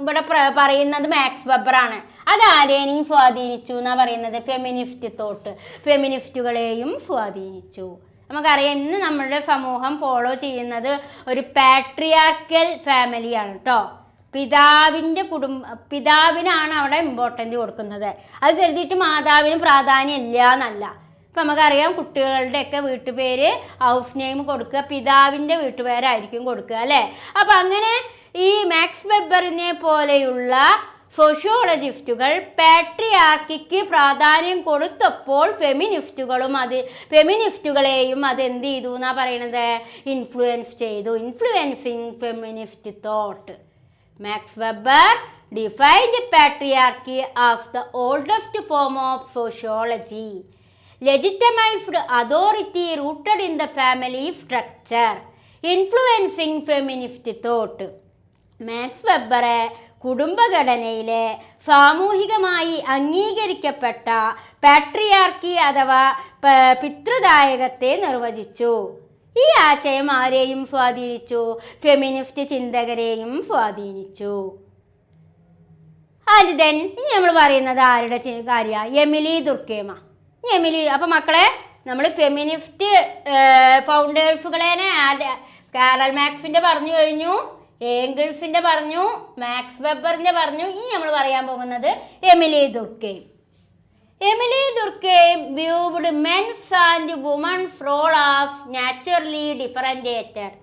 ഇവിടെ പറയുന്നത് മാക്സ് വെബറാണ്. അതാരേനെയും സ്വാധീനിച്ചു എന്നാണ് പറയുന്നത്, ഫെമിനിസ്റ്റ് തോട്ട്, ഫെമിനിസ്റ്റുകളെയും സ്വാധീനിച്ചു. നമുക്കറിയാം ഇന്ന് നമ്മുടെ സമൂഹം ഫോളോ ചെയ്യുന്നത് ഒരു പാട്രിയാർക്കൽ ഫാമിലിയാണ് കേട്ടോ. പിതാവിനാണ് അവിടെ ഇമ്പോർട്ടൻ്റ് കൊടുക്കുന്നത്. അത് കരുതിയിട്ട് മാതാവിന് പ്രാധാന്യം ഇല്ല എന്നല്ല. ഇപ്പം നമുക്കറിയാം കുട്ടികളുടെയൊക്കെ വീട്ടുപേര് ഹൗസ് നെയിം കൊടുക്കുക പിതാവിൻ്റെ വീട്ടുപേരായിരിക്കും കൊടുക്കുക അല്ലേ. അപ്പം അങ്ങനെ ഈ മാക്സ് വെബറിനെ പോലെയുള്ള സോഷ്യോളജിസ്റ്റുകൾ പാട്രിയാർക്കിക്ക് പ്രാധാന്യം കൊടുത്തപ്പോൾ ഫെമിനിസ്റ്റുകളെയും അത് എന്ത് ചെയ്തു എന്നാ പറയണത്, ഇൻഫ്ലുവൻസ് ചെയ്തു. Influencing feminist thought. Max Weber defined patriarchy as the oldest form of sociology legitimised authority rooted in the family structure influencing feminist thought. Max വെബറെ കുടുംബഘടനയിലെ സാമൂഹികമായി അംഗീകരിക്കപ്പെട്ട പാട്രിയാർക്കി അഥവാ പിതൃദായകത്തെ നിർവചിച്ചു. ഈ ആശയം ആരെയും സ്വാധീനിച്ചു? ഫെമിനിസ്റ്റ് ചിന്തകരെയും സ്വാധീനിച്ചു. ഇനി നമ്മൾ പറയുന്നത് ആരുടെ കാര്യമാണ്? എമിലി ദുർക്കേമ. അപ്പം മക്കളെ നമ്മൾ ഫെമിനിസ്റ്റ് ഫൗണ്ടേഴ്സുകളെ കാറൽ മാക്സിന്റെ പറഞ്ഞു കഴിഞ്ഞു, ഏംഗിൾസിന്റെ പറഞ്ഞു, മാക്സ് വെബറിന്റെ പറഞ്ഞു. ഇനി നമ്മൾ പറയാൻ പോകുന്നത് Emily ദുർക്കേം. Emily Durkheim viewed men's and women's role as naturally differentiated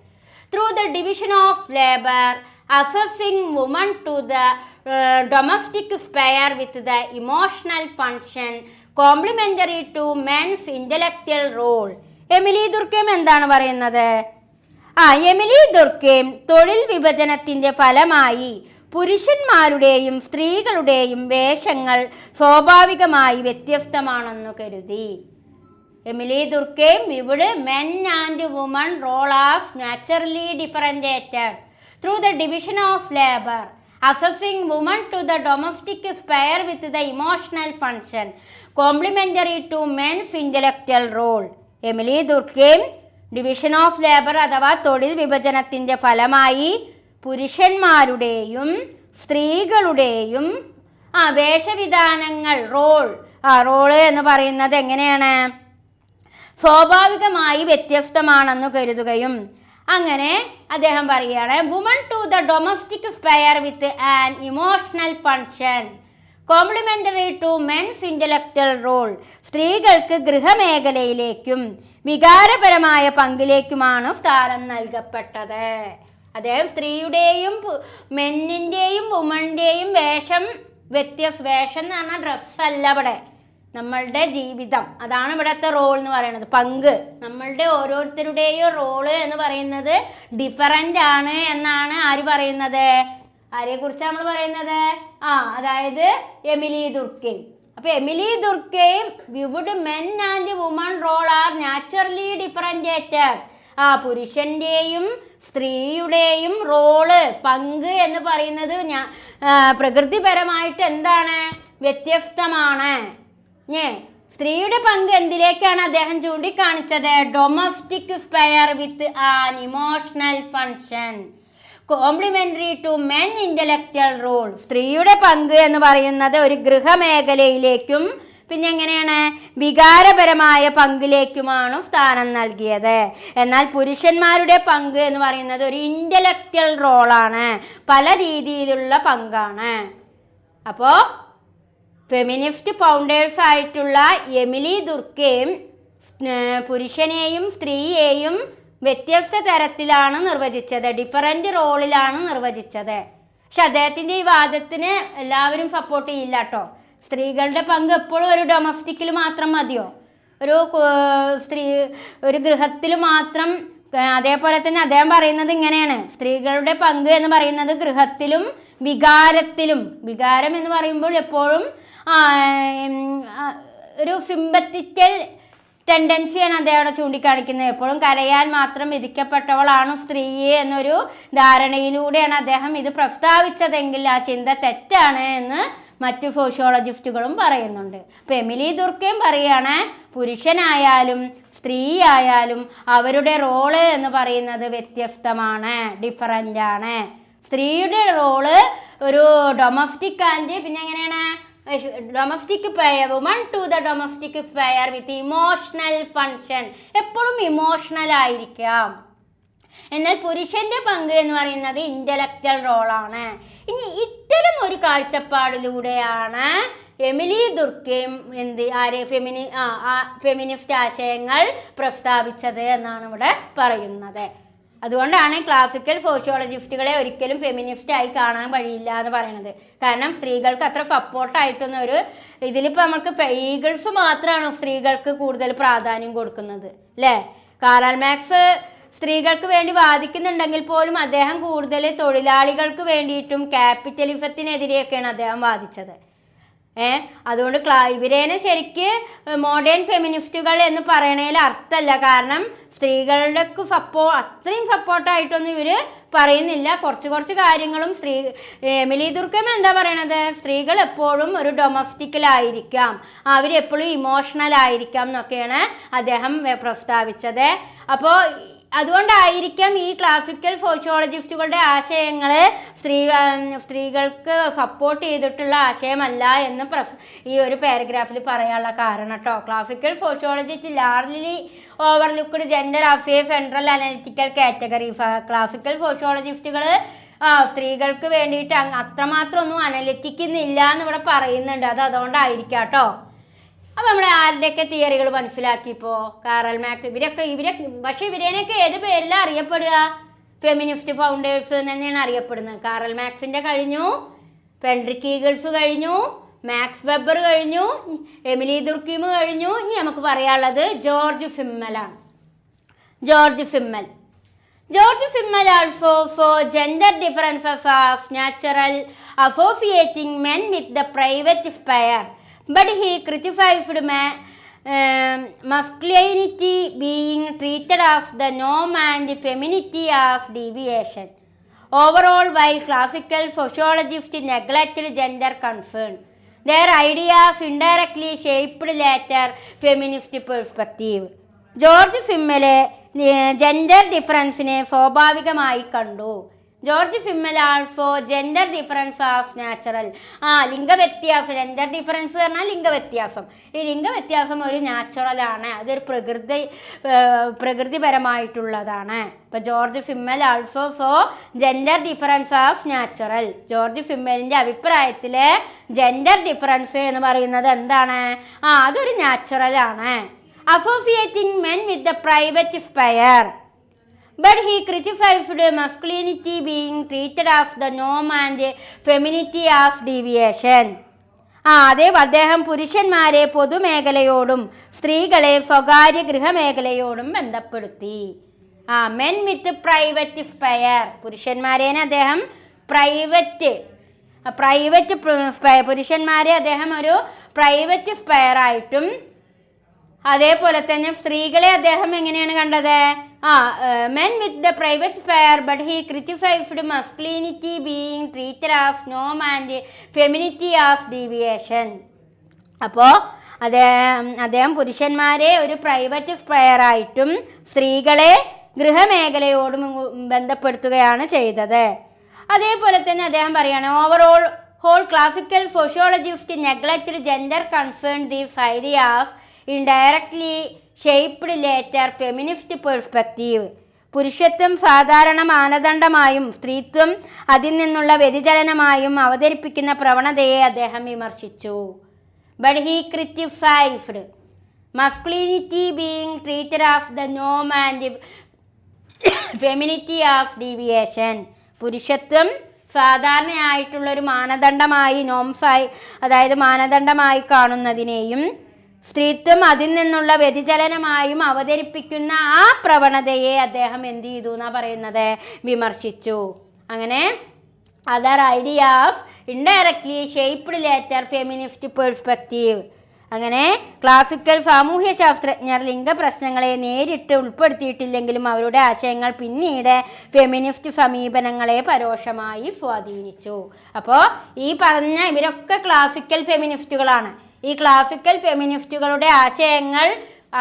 through the division of labor, assessing women to the domestic sphere with the emotional function complementary to men's intellectual role. Emile Durkheim എന്താണ് പറയുന്നത്? Emily ദുർക്കേം തൊഴിൽ വിഭജനത്തിന്റെ ഫലമായി പുരുഷന്മാരുടെയും സ്ത്രീകളുടെയും വേഷങ്ങൾ സ്വാഭാവികമായി വ്യത്യസ്തമാണെന്നു കരുതി. Emile Durkheim ഇവിടെ men and woman role as naturally differentiated through the division of labour, assessing women to the domestic sphere with the emotional function complementary to men's intellectual role. Emile Durkheim division of labour അഥവാ തൊഴിൽ വിഭജനത്തിന്റെ ഫലമായി പുരുഷന്മാരുടെയും സ്ത്രീകളുടെയും വേഷവിധാനങ്ങൾ role എന്ന് പറയുന്നത് എങ്ങനെയാണ്? സ്വാഭാവികമായി വ്യത്യസ്തമാണെന്ന് കരുതുകയും അങ്ങനെ അദ്ദേഹം പറയുകയാണ് woman to the domestic sphere with an emotional function complementary to men's intellectual role. സ്ത്രീകൾക്ക് ഗൃഹമേഖലയിലേക്കും വികാരപരമായ പങ്കിലേക്കുമാണ് സ്ഥാനം നൽകപ്പെട്ടത്. അദ്ദേഹം സ്ത്രീയുടെയും മെന്നിൻ്റെയും വുമണിൻ്റെയും വേഷം വേഷം എന്ന് പറഞ്ഞാൽ ഡ്രസ്സല്ല, ഇവിടെ നമ്മളുടെ ജീവിതം, അതാണ് ഇവിടുത്തെ റോൾ എന്ന് പറയുന്നത്, പങ്ക്. നമ്മളുടെ ഓരോരുത്തരുടെയും റോള് എന്ന് പറയുന്നത് ഡിഫറൻ്റ് ആണ് എന്നാണ് ആര് പറയുന്നത്? ആരെ കുറിച്ചാണ് നമ്മൾ പറയുന്നത്? അതായത് എമിലി ദുർക്കെയിം. അപ്പൊ Emile Durkheim viewed men and woman role are naturally differentiated. പുരുഷന്റെയും സ്ത്രീയുടെയും റോള്, പങ്ക് എന്ന് പറയുന്നത് പ്രകൃതിപരമായിട്ട് എന്താണ്? വ്യത്യസ്തമാണ്. സ്ത്രീയുടെ പങ്ക് എന്തിലേക്കാണ് അദ്ദേഹം ചൂണ്ടിക്കാണിച്ചത്? Domestic sphere with an emotional function complementary to men intellectual role. സ്ത്രീയുടെ പങ്ക് എന്ന് പറയുന്നത് ഒരു ഗൃഹമേഖലയിലേക്കും പിന്നെ എങ്ങനെയാണ് വികാരപരമായ പങ്കിലേക്കുമാണ് സ്ഥാനം നൽകിയത്. എന്നാൽ പുരുഷന്മാരുടെ പങ്ക് എന്ന് പറയുന്നത് ഒരു ഇന്റലക്ച്വൽ റോളാണ്, പല രീതിയിലുള്ള പങ്കാണ്. അപ്പോൾ ഫെമിനിസ്റ്റ് ഫൗണ്ടേഴ്സ് ആയിട്ടുള്ള എമിലി ദുർക്കെയിം പുരുഷനെയും സ്ത്രീയെയും വ്യത്യസ്ത തരത്തിലാണ് നിർവചിച്ചത്, ഡിഫറൻറ്റ് റോളിലാണ് നിർവചിച്ചത്. പക്ഷെ അദ്ദേഹത്തിൻ്റെ ഈ വാദത്തിന് എല്ലാവരും സപ്പോർട്ട് ചെയ്യില്ല കേട്ടോ. സ്ത്രീകളുടെ പങ്ക് എപ്പോഴും ഒരു ഡൊമസ്റ്റിക്കിൽ മാത്രം മതിയോ? ഒരു ഗൃഹത്തിൽ മാത്രം? അതേപോലെ തന്നെ അദ്ദേഹം പറയുന്നത് ഇങ്ങനെയാണ്, സ്ത്രീകളുടെ പങ്ക് എന്ന് പറയുന്നത് ഗൃഹത്തിലും വികാരത്തിലും. വികാരം എന്ന് പറയുമ്പോൾ എപ്പോഴും ഒരു സിമ്പത്തിക്കൽ ടെൻഡൻസിയാണ് അദ്ദേഹം ചൂണ്ടിക്കാണിക്കുന്നത്. എപ്പോഴും കരയാൻ മാത്രം വിധിക്കപ്പെട്ടവളാണ് സ്ത്രീ എന്നൊരു ധാരണയിലൂടെയാണ് അദ്ദേഹം ഇത് പ്രസ്താവിച്ചതെങ്കിൽ ആ ചിന്ത തെറ്റാണ് എന്ന് മറ്റു സോഷ്യോളജിസ്റ്റുകളും പറയുന്നുണ്ട്. അപ്പോൾ എമിലി ദുർക്കെയിം പറയുകയാണ് പുരുഷനായാലും സ്ത്രീ ആയാലും അവരുടെ റോള് എന്ന് പറയുന്നത് വ്യത്യസ്തമാണ്, ഡിഫറൻ്റ് ആണ്. സ്ത്രീയുടെ റോള് ഒരു ഡൊമസ്റ്റിക് ആൻഡ് പിന്നെ എങ്ങനെയാണ് domestic sphere, woman to the domestic sphere with emotional function, എപ്പോഴും ഇമോഷണൽ ആയിരിക്കാം. എന്നാൽ പുരുഷന്റെ പങ്ക് എന്ന് പറയുന്നത് ഇന്റലക്ച്വൽ റോളാണ്. ഇനി ഇത്തരം ഒരു കാഴ്ചപ്പാടിലൂടെയാണ് എമിലി ദുർക്കെയിം ഫെമിനിസ്റ്റ് ആശയങ്ങൾ പ്രസ്താവിച്ചത് എന്നാണ് ഇവിടെ പറയുന്നത്. അതുകൊണ്ടാണ് ക്ലാസിക്കൽ സോഷ്യോളജിസ്റ്റുകളെ ഒരിക്കലും ഫെമിനിസ്റ്റ് ആയി കാണാൻ കഴിയില്ല എന്ന് പറയുന്നത്. കാരണം സ്ത്രീകൾക്ക് അത്ര സപ്പോർട്ടായിട്ടൊന്നും ഇതിലിപ്പോൾ നമുക്ക് ഈഗിൾസ് മാത്രമാണ് സ്ത്രീകൾക്ക് കൂടുതൽ പ്രാധാന്യം കൊടുക്കുന്നത് അല്ലേ? കാറൽ മാർക്സ് സ്ത്രീകൾക്ക് വേണ്ടി വാദിക്കുന്നുണ്ടെങ്കിൽ പോലും അദ്ദേഹം കൂടുതൽ തൊഴിലാളികൾക്ക് വേണ്ടിയിട്ടും ക്യാപിറ്റലിസത്തിനെതിരെയൊക്കെയാണ് അദ്ദേഹം വാദിച്ചത്. അതുകൊണ്ട് ഇവരേനെ ശരിക്ക് മോഡേൺ ഫെമിനിസ്റ്റുകൾ എന്ന് പറയണതിൽ അർത്ഥമല്ല. കാരണം സ്ത്രീകളുടെ അത്രയും സപ്പോർട്ടായിട്ടൊന്നും ഇവർ പറയുന്നില്ല. കുറച്ച് കാര്യങ്ങളും എമിലി ദുർക്കെയിം എന്താ പറയണത്? സ്ത്രീകൾ എപ്പോഴും ഒരു ഡൊമസ്റ്റിക്കലായിരിക്കാം, അവരെപ്പോഴും ഇമോഷണൽ ആയിരിക്കാം എന്നൊക്കെയാണ് അദ്ദേഹം പ്രസ്താവിച്ചത്. അപ്പോൾ അതുകൊണ്ടായിരിക്കാം ഈ ക്ലാസിക്കൽ സോഷ്യോളജിസ്റ്റുകളുടെ ആശയങ്ങൾ സ്ത്രീകൾക്ക് സപ്പോർട്ട് ചെയ്തിട്ടുള്ള ആശയമല്ല എന്ന് ഈ ഒരു പാരഗ്രാഫിൽ പറയാനുള്ള കാരണം കേട്ടോ. Classical sociologist largely overlooked gender as a central analytical category. Classical സോഷ്യോളജിസ്റ്റുകൾ സ്ത്രീകൾക്ക് വേണ്ടിയിട്ട് അത്രമാത്രം ഒന്നും അനലിറ്റിക്കുന്നില്ല എന്ന് ഇവിടെ പറയുന്നുണ്ട്. അതുകൊണ്ടായിരിക്കാം കേട്ടോ. അപ്പം നമ്മൾ ആരുടെയൊക്കെ തിയറികൾ മനസ്സിലാക്കിയപ്പോൾ കാറൽ മാർക്സ് പക്ഷെ ഇവരേനൊക്കെ ഏത് പേരിലാണ് അറിയപ്പെടുക? ഫെമിനിസ്റ്റ് ഫൗണ്ടേഴ്സ് തന്നെയാണ് അറിയപ്പെടുന്നത്. കാറൽ മാർക്സിന്റെ കഴിഞ്ഞു, ഫ്രെഡറിക് ഈഗിൾസ് കഴിഞ്ഞു, മാക്സ് വെബർ കഴിഞ്ഞു, എമിലി ദുർക്കെയിം കഴിഞ്ഞു. ഇനി നമുക്ക് പറയാനുള്ളത് ജോർജ് സിമ്മലാണ്. Georg Simmel also saw gender differences as natural, associating men with the private sphere. But he criticized masculinity being treated as the norm and femininity as deviation. Overall, while classical sociologists neglected gender concern, their ideas indirectly shaped later feminist perspective. Georg Simmel gender ഡിഫറൻസിനെ സ്വാഭാവികമായി കണ്ടു. Georg Simmel also gender difference as natural. ലിംഗവ്യത്യാസം, gender difference പറഞ്ഞാൽ ലിംഗവ്യത്യാസം. ഈ ലിംഗവ്യത്യാസം ഒരു നാച്ചുറലാണ്, അതൊരു പ്രകൃതിപരമായിട്ടുള്ളതാണ്. ഇപ്പൊ Georg Simmel also saw gender difference as natural. Georg ഫിമ്മലിന്റെ അഭിപ്രായത്തില് ജെൻഡർ ഡിഫറൻസ് എന്ന് പറയുന്നത് എന്താണ്? അതൊരു നാച്ചുറൽ ആണ്. Associating men with the private sphere. But he criticized masculinity being treated as the norm and femininity as deviation. അദ്ദേഹം പുരുഷന്മാരെ പൊതുമേഖലയോടും സ്ത്രീകളെ സ്വകാര്യ ഗൃഹമേഖലയോടും ബന്ധപ്പെടുത്തി. മെൻ വിത്ത് പ്രൈവറ്റ് സ്പെയർ, പുരുഷന്മാരേനെ അദ്ദേഹം പുരുഷന്മാരെ അദ്ദേഹം ഒരു പ്രൈവറ്റ് സ്പെയർ ആയിട്ടും അതേപോലെ തന്നെ സ്ത്രീകളെ അദ്ദേഹം എങ്ങനെയാണ് കണ്ടത്? Men with the private sphere but he criticised masculinity being treated as നോം ആൻഡ് ഫെമിനിറ്റി ആസ് ഡീവിയേഷൻ. അപ്പോൾ അദ്ദേഹം പുരുഷന്മാരെ ഒരു പ്രൈവറ്റ് സ്പെയർ ആയിട്ടും സ്ത്രീകളെ ഗൃഹമേഖലയോടും ബന്ധപ്പെടുത്തുകയാണ് ചെയ്തത്. അതേപോലെ തന്നെ അദ്ദേഹം പറയാണ്, overall classical sociologist neglected gender concern these ideas indirectly shaped later feminist perspective. പുരുഷത്വം സാധാരണ മാനദണ്ഡമായും സ്ത്രീത്വം അതിൽ നിന്നുള്ള വ്യതിചലനമായും അവതരിപ്പിക്കുന്ന പ്രവണതയെ അദ്ദേഹം വിമർശിച്ചു. But he criticized masculinity being treated as the norm and femininity as deviation. പുരുഷത്വം സാധാരണയായിട്ടുള്ളൊരു മാനദണ്ഡമായി അതായത് മാനദണ്ഡമായി കാണുന്നതിനെയും സ്ത്രീത്വം അതിൽ നിന്നുള്ള വ്യതിചലനമായും അവതരിപ്പിക്കുന്ന ആ പ്രവണതയെ അദ്ദേഹം എന്ത് ചെയ്തു എന്നാ പറയുന്നത്? വിമർശിച്ചു. അങ്ങനെ other ideas indirectly shaped later feminist perspective. അങ്ങനെ ക്ലാസിക്കൽ സാമൂഹ്യ ശാസ്ത്രജ്ഞർ ലിംഗപ്രശ്നങ്ങളെ നേരിട്ട് ഉൾപ്പെടുത്തിയിട്ടില്ലെങ്കിലും അവരുടെ ആശയങ്ങൾ പിന്നീട് ഫെമിനിസ്റ്റ് സമീപനങ്ങളെ പരോക്ഷമായി സ്വാധീനിച്ചു. അപ്പോൾ ഈ പറഞ്ഞ ഇവരൊക്കെ ക്ലാസിക്കൽ ഫെമിനിസ്റ്റുകളാണ്. ഈ ക്ലാസിക്കൽ ഫെമിനിസ്റ്റുകളുടെ ആശയങ്ങൾ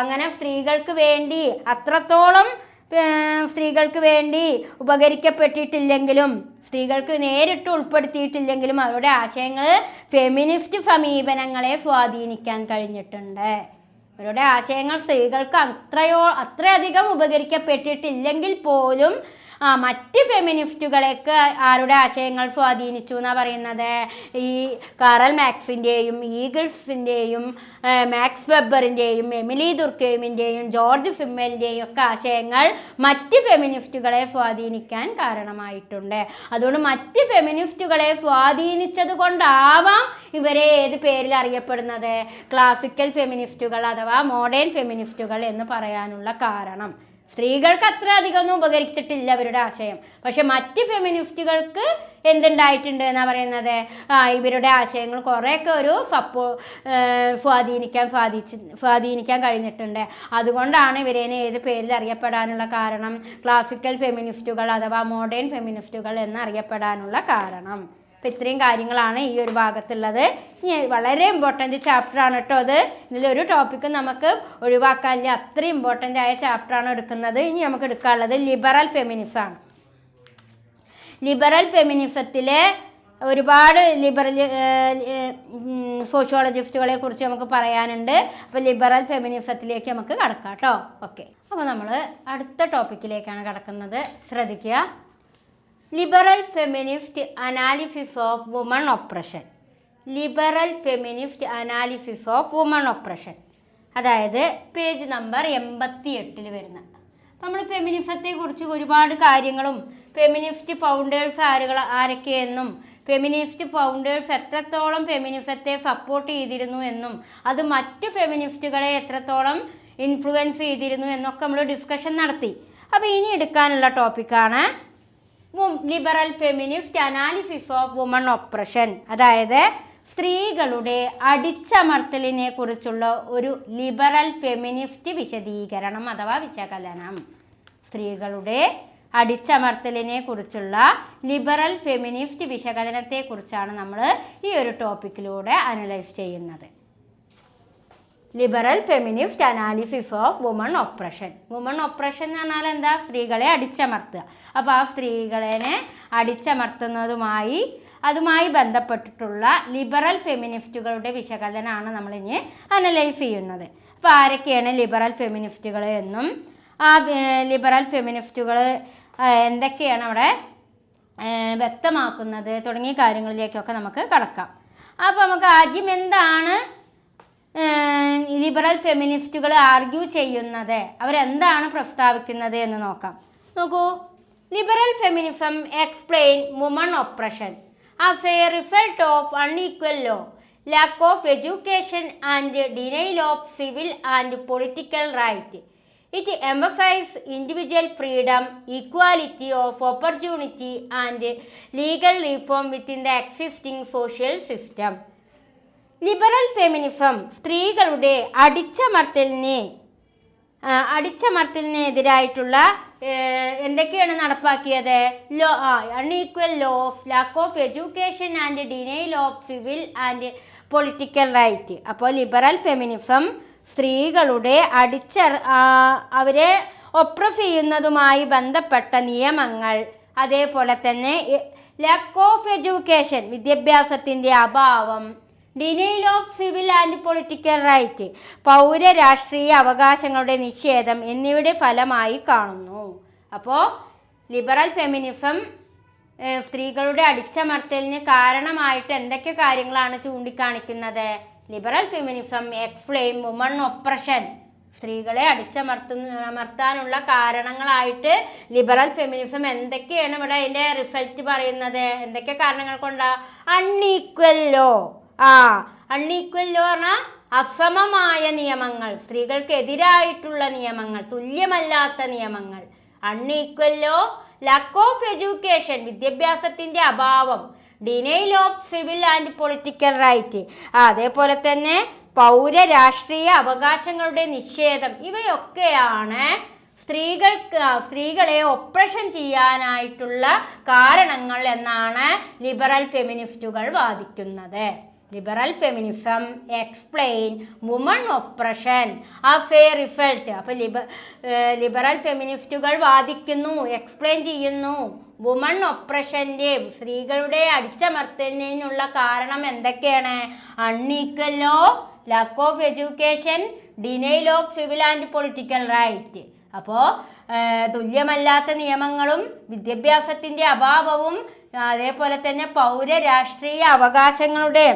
അങ്ങനെ സ്ത്രീകൾക്ക് വേണ്ടി ഉപകരിക്കപ്പെട്ടിട്ടില്ലെങ്കിലും സ്ത്രീകൾക്ക് നേരിട്ട് ഉൾപ്പെടുത്തിയിട്ടില്ലെങ്കിലും അവരുടെ ആശയങ്ങൾ ഫെമിനിസ്റ്റ് സമീപനങ്ങളെ സ്വാധീനിക്കാൻ കഴിഞ്ഞിട്ടുണ്ട്. അവരുടെ ആശയങ്ങൾ സ്ത്രീകൾക്ക് അത്രയധികം ഉപകരിക്കപ്പെട്ടിട്ടില്ലെങ്കിൽ പോലും മറ്റ് ഫെമിനിസ്റ്റുകളെയൊക്കെ ആരുടെ ആശയങ്ങൾ സ്വാധീനിച്ചു എന്നാ പറയുന്നത്? ഈ കാറൽ മാക്സിൻ്റെയും ഈഗിൾസിൻ്റെയും മാക്സ് വെബറിൻ്റെയും എമിലി ദുർക്കെയിമിൻ്റെയും ജോർജ് ഫിമ്മലിൻ്റെയും ഒക്കെ ആശയങ്ങൾ മറ്റ് ഫെമിനിസ്റ്റുകളെ സ്വാധീനിക്കാൻ കാരണമായിട്ടുണ്ട്. അതുകൊണ്ട് മറ്റ് ഫെമിനിസ്റ്റുകളെ സ്വാധീനിച്ചത് കൊണ്ടാവാം ഇവരെ ഏത് പേരിൽ അറിയപ്പെടുന്നത്? ക്ലാസിക്കൽ ഫെമിനിസ്റ്റുകൾ അഥവാ മോഡേൺ ഫെമിനിസ്റ്റുകൾ എന്ന് പറയാനുള്ള കാരണം. സ്ത്രീകൾക്ക് അത്ര അധികമൊന്നും ഉപകരിച്ചിട്ടില്ല അവരുടെ ആശയം. പക്ഷെ മറ്റ് ഫെമിനിസ്റ്റുകൾക്ക് എന്തുണ്ടായിട്ടുണ്ട് എന്നാ പറയുന്നത്? ഇവരുടെ ആശയങ്ങൾ കുറേയൊക്കെ ഒരു സ്വാധീനിക്കാൻ കഴിഞ്ഞിട്ടുണ്ട്. അതുകൊണ്ടാണ് ഇവരേനെ ഏത് പേരിൽ അറിയപ്പെടാനുള്ള കാരണം? ക്ലാസിക്കൽ ഫെമിനിസ്റ്റുകൾ അഥവാ മോഡേൺ ഫെമിനിസ്റ്റുകൾ എന്നറിയപ്പെടാനുള്ള കാരണം. അപ്പം ഇത്രയും കാര്യങ്ങളാണ് ഈ ഒരു ഭാഗത്തുള്ളത്. ഇനി വളരെ ഇമ്പോർട്ടൻ്റ് ചാപ്റ്ററാണ് കേട്ടോ അത്. ഇതിലൊരു ടോപ്പിക്ക് നമുക്ക് ഒഴിവാക്കാനില്ല, അത്രയും ഇമ്പോർട്ടൻ്റ് ആയ ചാപ്റ്ററാണ് എടുക്കുന്നത്. ഇനി നമുക്ക് എടുക്കാനുള്ളത് ലിബറൽ ഫെമിനിസമാണ്. ലിബറൽ ഫെമിനിസത്തിലെ ഒരുപാട് സോഷ്യോളജിസ്റ്റുകളെ കുറിച്ച് നമുക്ക് പറയാനുണ്ട്. അപ്പോൾ ലിബറൽ ഫെമിനിസത്തിലേക്ക് നമുക്ക് കടക്കാം കേട്ടോ. ഓക്കെ, അപ്പോൾ നമ്മൾ അടുത്ത ടോപ്പിക്കിലേക്കാണ് കടക്കുന്നത്. ശ്രദ്ധിക്കുക. Liberal feminist analysis of woman oppression. Liberal feminist analysis of woman oppression, അതായത് പേജ് നമ്പർ 88 വരുന്ന. നമ്മൾ ഫെമിനിസത്തെ കുറിച്ച് ഒരുപാട് കാര്യങ്ങളും ഫെമിനിസ്റ്റ് ഫൗണ്ടേഴ്സ് ആരൊക്കെയെന്നും ഫെമിനിസ്റ്റ് ഫൗണ്ടേഴ്സ് എത്രത്തോളം ഫെമിനിസത്തെ സപ്പോർട്ട് ചെയ്തിരുന്നു എന്നും അത് മറ്റ് ഫെമിനിസ്റ്റുകളെ എത്രത്തോളം ഇൻഫ്ലുവൻസ് ചെയ്തിരുന്നു എന്നൊക്കെ നമ്മൾ ഡിസ്കഷൻ നടത്തി. അപ്പോൾ ഇനി എടുക്കാനുള്ള ടോപ്പിക്കാണ് liberal feminist analysis of woman oppression, അതായത് സ്ത്രീകളുടെ അടിച്ചമർത്തലിനെ കുറിച്ചുള്ള ഒരു ലിബറൽ ഫെമിനിസ്റ്റ് വിശദീകരണം അഥവാ വിശകലനം. സ്ത്രീകളുടെ അടിച്ചമർത്തലിനെ കുറിച്ചുള്ള ലിബറൽ ഫെമിനിസ്റ്റ് വിശകലനത്തെ കുറിച്ചാണ് നമ്മൾ ഈ ഒരു ടോപ്പിക്കിലൂടെ അനലൈസ് ചെയ്യുന്നത്. Liberal feminist analysis of woman oppression. Woman oppression എന്ന് പറഞ്ഞാൽ എന്താ? സ്ത്രീകളെ അടിച്ചമർത്തുക. അപ്പോൾ ആ സ്ത്രീകളെ അതുമായി ബന്ധപ്പെട്ടിട്ടുള്ള ലിബറൽ ഫെമിനിസ്റ്റുകളുടെ വിശകലനമാണ് നമ്മളിനി അനലൈസ് ചെയ്യുന്നത്. അപ്പോൾ ആരൊക്കെയാണ് ലിബറൽ ഫെമിനിസ്റ്റുകൾ എന്നും ആ ലിബറൽ ഫെമിനിസ്റ്റുകൾ എന്തൊക്കെയാണ് അവിടെ വ്യക്തമാക്കുന്നത് തുടങ്ങിയ കാര്യങ്ങളിലേക്കൊക്കെ നമുക്ക് കടക്കാം. അപ്പോൾ നമുക്ക് ആദ്യം എന്താണ് ലിബറൽ ഫെമിനിസ്റ്റുകൾ ആർഗ്യൂ ചെയ്യുന്നത്, അവരെന്താണ് പ്രസ്താവിക്കുന്നത് എന്ന് നോക്കാം. നോക്കൂ, liberal feminism explain woman oppression as a result of unequal law, lack of education and denial of civil and political rights. It emphasizes individual freedom, equality of opportunity and legal reform within the existing social system. Liberal feminism സ്ത്രീകളുടെ അടിച്ചമർത്തലിനെതിരായിട്ടുള്ള എന്തൊക്കെയാണ് നടപ്പാക്കിയത്? Unequal laws, lack of education and denial of civil and political right. അപ്പോൾ liberal feminism സ്ത്രീകളുടെ അവരെ oppressed ചെയ്യുന്നതുമായി ബന്ധപ്പെട്ട നിയമങ്ങൾ, അതേപോലെ തന്നെ ലാക്ക് ഓഫ് എഡ്യൂക്കേഷൻ വിദ്യാഭ്യാസത്തിൻ്റെ അഭാവം, denial of civil and political right പൗര രാഷ്ട്രീയ അവകാശങ്ങളുടെ നിഷേധം എന്നിവയുടെ ഫലമായി കാണുന്നു. അപ്പോൾ ലിബറൽ ഫെമിനിസം സ്ത്രീകളുടെ അടിച്ചമർത്തലിന് കാരണമായിട്ട് എന്തൊക്കെ കാര്യങ്ങളാണ് ചൂണ്ടിക്കാണിക്കുന്നത്? Liberal feminism explain woman oppression, സ്ത്രീകളെ അമർത്താനുള്ള കാരണങ്ങളായിട്ട് ലിബറൽ ഫെമിനിസം എന്തൊക്കെയാണ് ഇവിടെ അതിൻ്റെ റിസൾട്ട് പറയുന്നത്? എന്തൊക്കെ കാരണങ്ങൾ കൊണ്ടാ? Unequal law. അൺഈക്വൽ ലോ പറഞ്ഞാൽ അസമമായ നിയമങ്ങൾ, സ്ത്രീകൾക്കെതിരായിട്ടുള്ള നിയമങ്ങൾ, തുല്യമല്ലാത്ത നിയമങ്ങൾ. Unequal law, lack of education വിദ്യാഭ്യാസത്തിന്റെ അഭാവം, denial of civil and political right, അതേപോലെ തന്നെ പൗര രാഷ്ട്രീയ അവകാശങ്ങളുടെ നിഷേധം. ഇവയൊക്കെയാണ് സ്ത്രീകളെ ഒപ്രഷൻ ചെയ്യാനായിട്ടുള്ള കാരണങ്ങൾ എന്നാണ് ലിബറൽ ഫെമിനിസ്റ്റുകൾ വാദിക്കുന്നത്. Liberal feminism explain woman oppression as a result. അപ്പോൾ ലിബറൽ ഫെമിനിസ്റ്റുകൾ വാദിക്കുന്നു, എക്സ്പ്ലെയിൻ ചെയ്യുന്നു വുമൺ ഒപ്രഷൻ്റെ, സ്ത്രീകളുടെ അടിച്ചമർത്തലിനുള്ള കാരണം എന്തൊക്കെയാണ്? Unequal law, lack of education, denial of civil and political right. അപ്പോൾ തുല്യമല്ലാത്ത നിയമങ്ങളും വിദ്യാഭ്യാസത്തിൻ്റെ അഭാവവും അതേപോലെ തന്നെ പൗര രാഷ്ട്രീയ അവകാശങ്ങളുടെ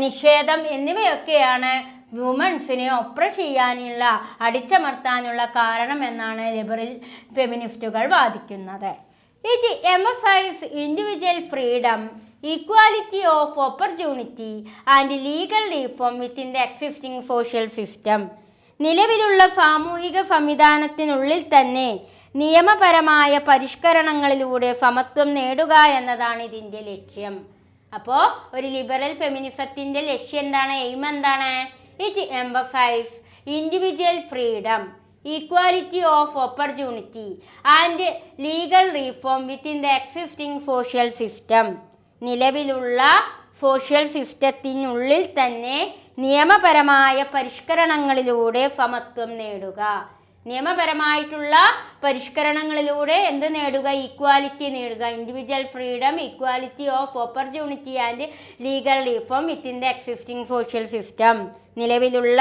നിഷേധം എന്നിവയൊക്കെയാണ് വുമൺസിനെ ഒപ്രസ് ചെയ്യാനുള്ള, അടിച്ചമർത്താനുള്ള കാരണം എന്നാണ് ലിബറൽ ഫെമിനിസ്റ്റുകൾ വാദിക്കുന്നത്. It emphasise individual freedom, equality of opportunity and legal reform within the existing social system. നിലവിലുള്ള സാമൂഹിക സംവിധാനത്തിനുള്ളിൽ തന്നെ നിയമപരമായ പരിഷ്കരണങ്ങളിലൂടെ സമത്വം നേടുക എന്നതാണ് ഇതിൻ്റെ ലക്ഷ്യം. അപ്പോൾ ഒരു ലിബറൽ ഫെമിനിസത്തിൻ്റെ ലക്ഷ്യം എന്താണ്? എയിം എന്താണ്? It emphasise individual freedom, equality of opportunity and legal reform within the existing social system. നിലവിലുള്ള സോഷ്യൽ സിസ്റ്റത്തിനുള്ളിൽ തന്നെ നിയമപരമായ പരിഷ്കരണങ്ങളിലൂടെ സമത്വം നേടുക. നിയമപരമായിട്ടുള്ള പരിഷ്കരണങ്ങളിലൂടെ എന്ത് നേടുക? ഈക്വാലിറ്റി നേടുക. Individual freedom, equality of opportunity and legal reform within the existing social system. നിലവിലുള്ള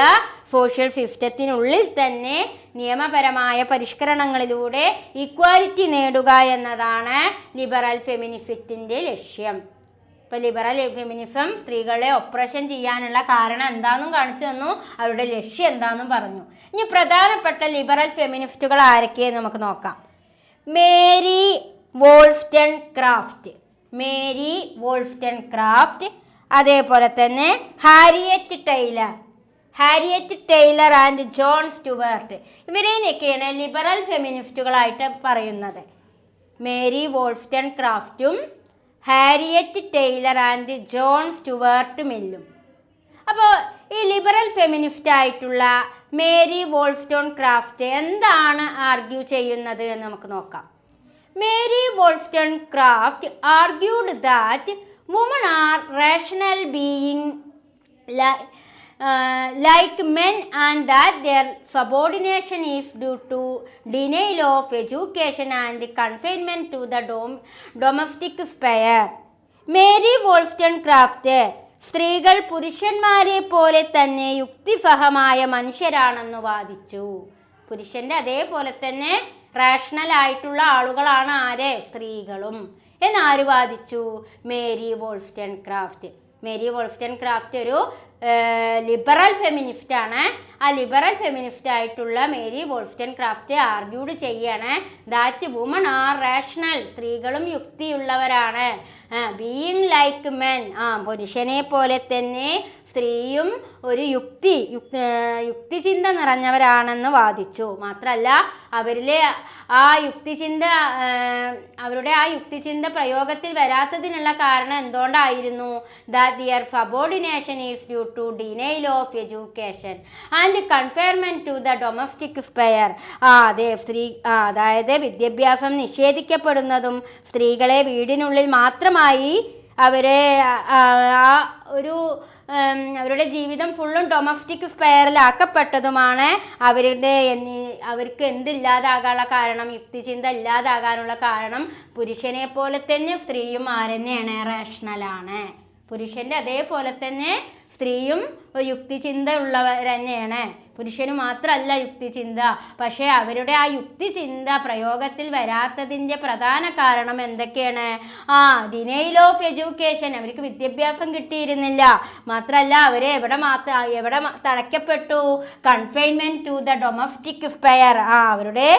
സോഷ്യൽ സിസ്റ്റത്തിനുള്ളിൽ തന്നെ നിയമപരമായ പരിഷ്കരണങ്ങളിലൂടെ ഈക്വാലിറ്റി നേടുക എന്നതാണ് ലിബറൽ ഫെമിനിസത്തിൻ്റെ ലക്ഷ്യം. ഇപ്പോൾ ലിബറൽ ഫെമിനിസം സ്ത്രീകളെ ഒപ്രഷൻ ചെയ്യാനുള്ള കാരണം എന്താണെന്നും കാണിച്ചു തന്നു, അവരുടെ ലക്ഷ്യം എന്താണെന്നും പറഞ്ഞു. ഇനി പ്രധാനപ്പെട്ട ലിബറൽ ഫെമിനിസ്റ്റുകൾ ആരൊക്കെയെന്ന് നമുക്ക് നോക്കാം. മേരി വോൾസ്റ്റൺക്രാഫ്റ്റ്, അതേപോലെ തന്നെ Harriet Taylor and John Stuart. ഇവരെയൊക്കെയാണ് ലിബറൽ ഫെമിനിസ്റ്റുകളായിട്ട് പറയുന്നത്. മേരി വോൾസ്റ്റൺക്രാഫ്റ്റും Harriet Taylor and John Stuart മില്ലും. അപ്പോൾ ഈ ലിബറൽ ഫെമിനിസ്റ്റ് ആയിട്ടുള്ള മേരി വോൾസ്റ്റൺക്രാഫ്റ്റ് എന്താണ് ആർഗ്യൂ ചെയ്യുന്നത് എന്ന് നമുക്ക് നോക്കാം. Mary Wollstonecraft argued that woman are rational being like men and that their subordination is due to denial of education and confinement to the domestic sphere. Mary Wollstonecraft സ്ത്രീകൾ പുരുഷന്മാരെ പോലെ തന്നെ യുക്തിസഹമായ മനുഷ്യരാണെന്ന് വാദിച്ചു. പുരുഷന്റെ അതേപോലെ തന്നെ റാഷണൽ ആയിട്ടുള്ള ആളുകളാണ് ആര്? സ്ത്രീകളും എന്നാര് വാദിച്ചു? മേരി വോൾസ്റ്റൺക്രാഫ്റ്റ്. മേരി വോൾസ്റ്റൺക്രാഫ്റ്റ് ഒരു ലിബറൽ ഫെമിനിസ്റ്റ് ആണ്. ആ ലിബറൽ ഫെമിനിസ്റ്റ് ആയിട്ടുള്ള മേരി വോൾസ്റ്റൺക്രാഫ്റ്റ് ആർഗ്യൂഡ് ചെയ്യാണ് ദാറ്റ് വുമൺ ആർ റാഷണൽ, സ്ത്രീകളും യുക്തിയുള്ളവരാണ്. ബീയിങ് ലൈക്ക് മെൻ, പുരുഷനെ പോലെ തന്നെ സ്ത്രീയും ഒരു യുക്തിചിന്ത നിറഞ്ഞവരാണെന്ന് വാദിച്ചു. മാത്രമല്ല അവരുടെ ആ യുക്തിചിന്ത പ്രയോഗത്തിൽ വരാത്തതിനുള്ള കാരണം എന്തുകൊണ്ടായിരുന്നു? That their subordination is due to denial of education and confinement to the domestic sphere. അതെ, അതായത് വിദ്യാഭ്യാസം നിഷേധിക്കപ്പെടുന്നതും സ്ത്രീകളെ വീടിനുള്ളിൽ മാത്രമായി അവരുടെ ജീവിതം ഫുള്ളും ഡൊമസ്റ്റിക് സ്പെയറിലാക്കപ്പെട്ടതുമാണ് അവർക്ക് എന്തില്ലാതാകാനുള്ള കാരണം, യുക്തിചിന്ത ഇല്ലാതാകാനുള്ള കാരണം പുരുഷനെ പോലെ തന്നെ സ്ത്രീയും ആരെന്നെയാണ്? റാഷണലാണ്. പുരുഷന്റെ അതേപോലെ തന്നെ സ്ത്രീയും യുക്തിചിന്ത ഉള്ളവർ തന്നെയാണ്. പുരുഷന് മാത്രമല്ല യുക്തിചിന്ത, പക്ഷേ അവരുടെ ആ യുക്തിചിന്ത പ്രയോഗത്തിൽ വരാത്തതിൻ്റെ പ്രധാന കാരണം എന്തൊക്കെയാണ്? ഡിനൈൽ ഓഫ് എഡ്യൂക്കേഷൻ, അവർക്ക് വിദ്യാഭ്യാസം കിട്ടിയിരുന്നില്ല. മാത്രമല്ല അവരെ എവിടെ തടയ്ക്കപ്പെട്ടു? Confinement to the domestic sphere, അവരുടെ